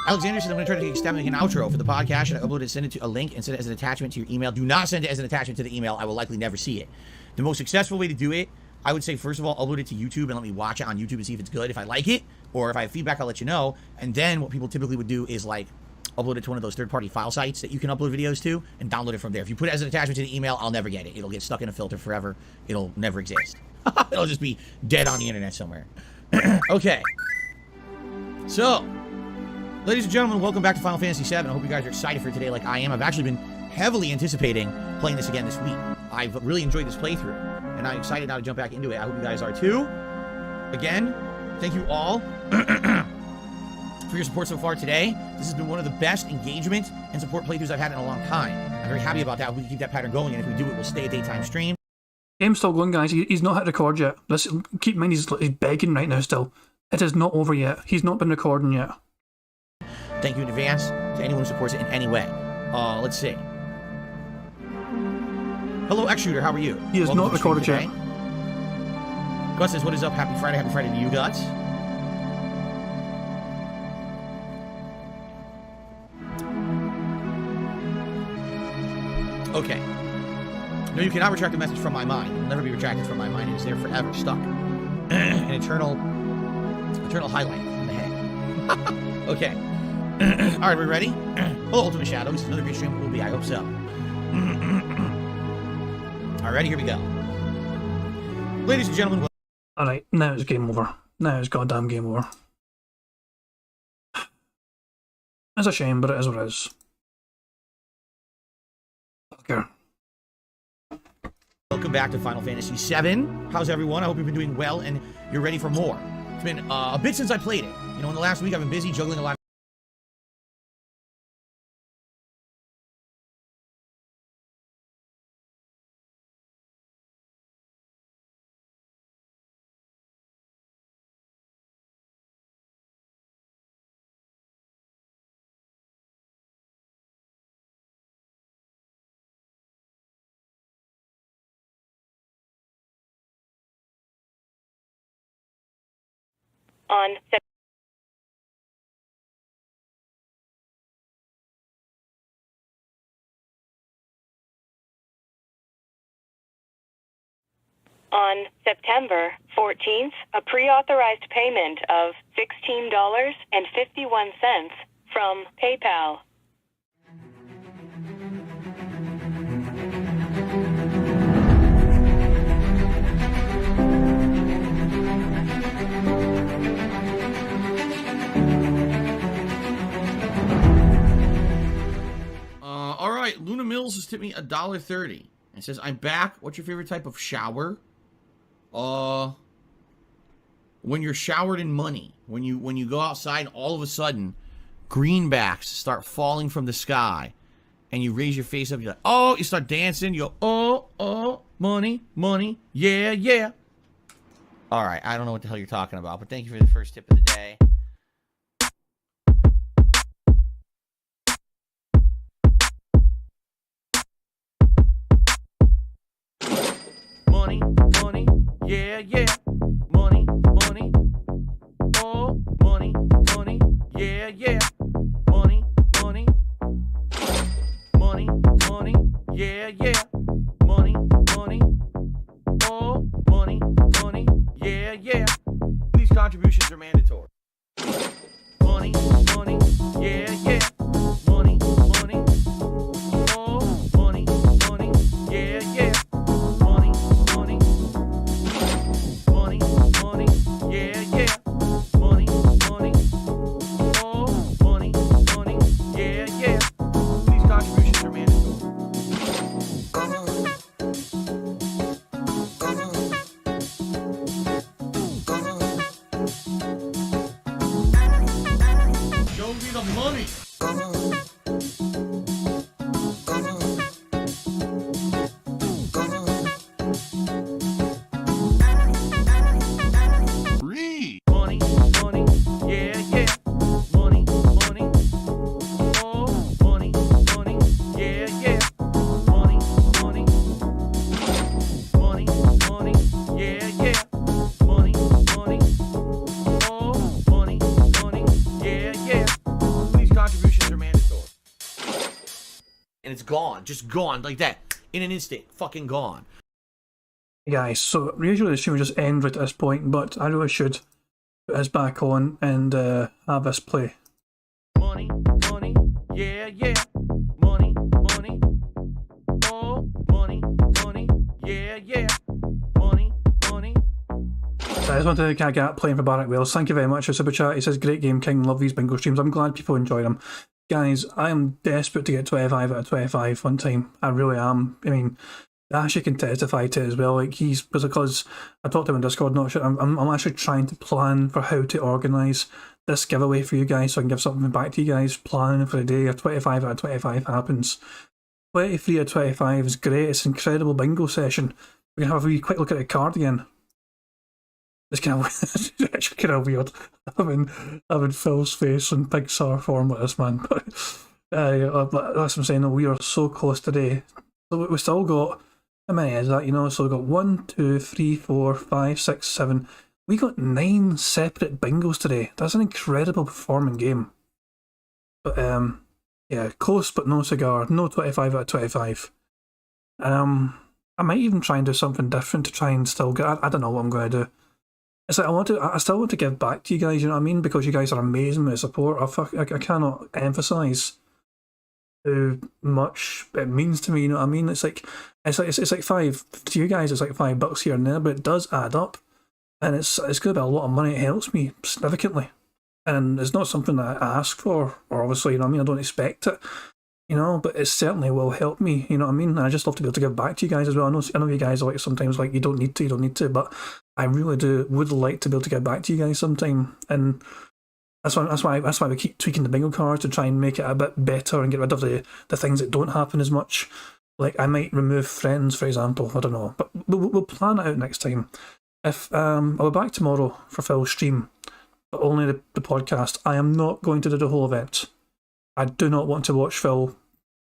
Alexander said, I'm going to try to take a step and make an outro for the podcast. Should I upload it, send it to a link, and send it as an attachment to your email? Do not send it as an attachment to the email. I will likely never see it. The most successful way to do it, I would say, first of all, upload it to YouTube and let me watch it on YouTube and see if it's good. If I like it, or if I have feedback, I'll let you know. And then what people typically would do is, like, upload it to one of those third-party file sites that you can upload videos to and download it from there. If you put it as an attachment to the email, I'll never get it. It'll get stuck in a filter forever. It'll never exist. It'll just be dead on the internet somewhere. Okay. So, ladies and gentlemen, welcome back to Final Fantasy VII. I hope you guys are excited for today like I am. I've actually been heavily anticipating playing this again this week. I've really enjoyed this playthrough, and I'm excited now to jump back into it. I hope you guys are too. Again, thank you all for your support so far today. This has been one of the best engagement and support playthroughs I've had in a long time. I'm very happy about that. We can keep that pattern going, and if we do, it will stay a daytime stream. Game's still going, guys. He's not hit record yet. Listen, keep in mind he's begging right now still. It is not over yet. He's not been recording yet. Thank you in advance to anyone who supports it in any way. Let's see. Hello, X-Shooter. How are you? He is not recorded yet. Gus says, what is up? Happy Friday. Happy Friday to you, Guts. Okay. No, you cannot retract a message from my mind. It will never be retracted from my mind. It is there forever, stuck. An eternal highlight in the head. Okay. Alright, we ready? Hello, Ultimate Shadow. This is another great stream. It will be. I hope so. Alright, here we go. Ladies and gentlemen. Alright, now it's game over. Now it's goddamn game over. It's a shame, but it is what it is. Okay. Welcome back to Final Fantasy VII. How's everyone? I hope you've been doing well and you're ready for more. It's been a bit since I played it. You know, in the last week I've been busy juggling a lot. On On September 14th, a pre-authorized payment of $16.51 from PayPal. All right, Luna Mills has tipped me $1.30. It says, "I'm back. What's your favorite type of shower?" When you're showered in money. When you go outside, and all of a sudden, greenbacks start falling from the sky, and you raise your face up. You're like, oh, you start dancing. You go, oh, money, money, yeah, yeah. All right, I don't know what the hell you're talking about, but thank you for the first tip of the day. Money, money, yeah, yeah. Money, money, oh, money, money, yeah, yeah. Money, money, money, money, yeah, yeah. Money, money, oh, money, money, yeah, yeah. These contributions are mandatory. Money, money, yeah, yeah. Money, money, oh, money, money, yeah, yeah. Money, money, money, money, yeah, yeah. Money, money, oh, money, money, yeah, yeah. These contributions are mandatory. Show me the money. Free. Money, money, yeah, yeah. Money, money, oh, money, money, yeah, yeah. Money, money, money, money, yeah, yeah. Money, money, oh, money, money, yeah, yeah. These contributions are mandatory. And it's gone, just gone like that, in an instant, fucking gone. Guys, so usually the stream would just end right at this point, but I really should put this back on and have this play. Money, money, yeah, yeah. Money, money, oh, money, money, yeah, yeah. Money, money. I just wanted to kind of get playing for Barrack Wales. Thank you very much for Super Chat. He says, "Great game, King. Love these bingo streams." I'm glad people enjoy them. Guys, I am desperate to get 25 out of 25 one time. I really am. I mean, Ashley can testify to it as well. Like, because I talked to him in Discord, not sure. I'm actually trying to plan for how to organise this giveaway for you guys so I can give something back to you guys. Planning for the day. A 25 out of 25 happens. 23 out of 25 is great. It's an incredible bingo session. We're going to have a wee quick look at the card again. It's kind of it's kind of weird having Phil's face in Pixar form with this, man. But that's what I'm saying. We are so close today. So we still got, how many is that? You know, so we got 1, 2, 3, 4, 5, 6, 7. We got 9 separate bingos today. That's an incredible performing game. But yeah, close but no cigar. No 25 out of 25. I might even try and do something different to try and still get. I don't know what I'm going to do. It's like I still want to give back to you guys. You know what I mean? Because you guys are amazing with the support. I cannot emphasize how much it means to me. You know what I mean? It's like five to you guys. It's like $5 here and there, but it does add up, and it's going to be a lot of money. It helps me significantly, and it's not something that I ask for, or obviously, you know what I mean. I don't expect it, you know, but it certainly will help me. You know what I mean? And I just love to be able to give back to you guys as well. I know you guys are like sometimes like you don't need to, but I really would like to be able to get back to you guys sometime, and that's why we keep tweaking the bingo cards to try and make it a bit better and get rid of the things that don't happen as much. Like I might remove friends, for example. I don't know, but we'll plan it out next time. If I'll be back tomorrow for Phil's stream, but only the podcast. I am not going to do the whole event. I do not want to watch Phil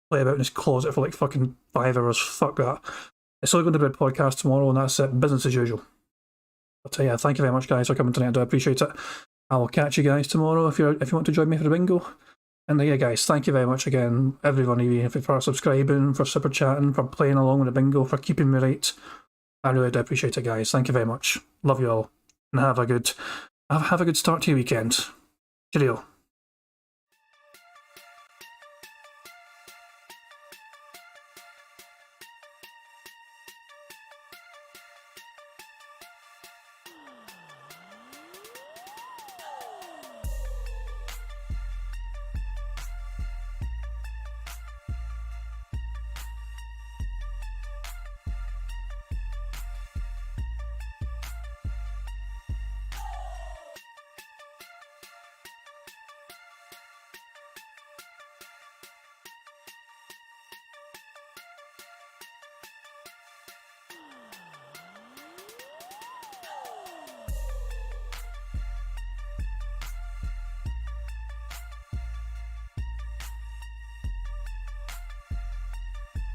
play about in his closet for like fucking 5 hours. Fuck that. It's only going to be a podcast tomorrow, and that's it. Business as usual. But yeah, thank you very much, guys, for coming tonight. I do appreciate it. I will catch you guys tomorrow if you want to join me for the bingo. And yeah, guys, thank you very much again, everyone, even for subscribing, for super chatting, for playing along with the bingo, for keeping me right I really do appreciate it, guys. Thank you very much. Love you all. And have a good start to your weekend. Cheerio.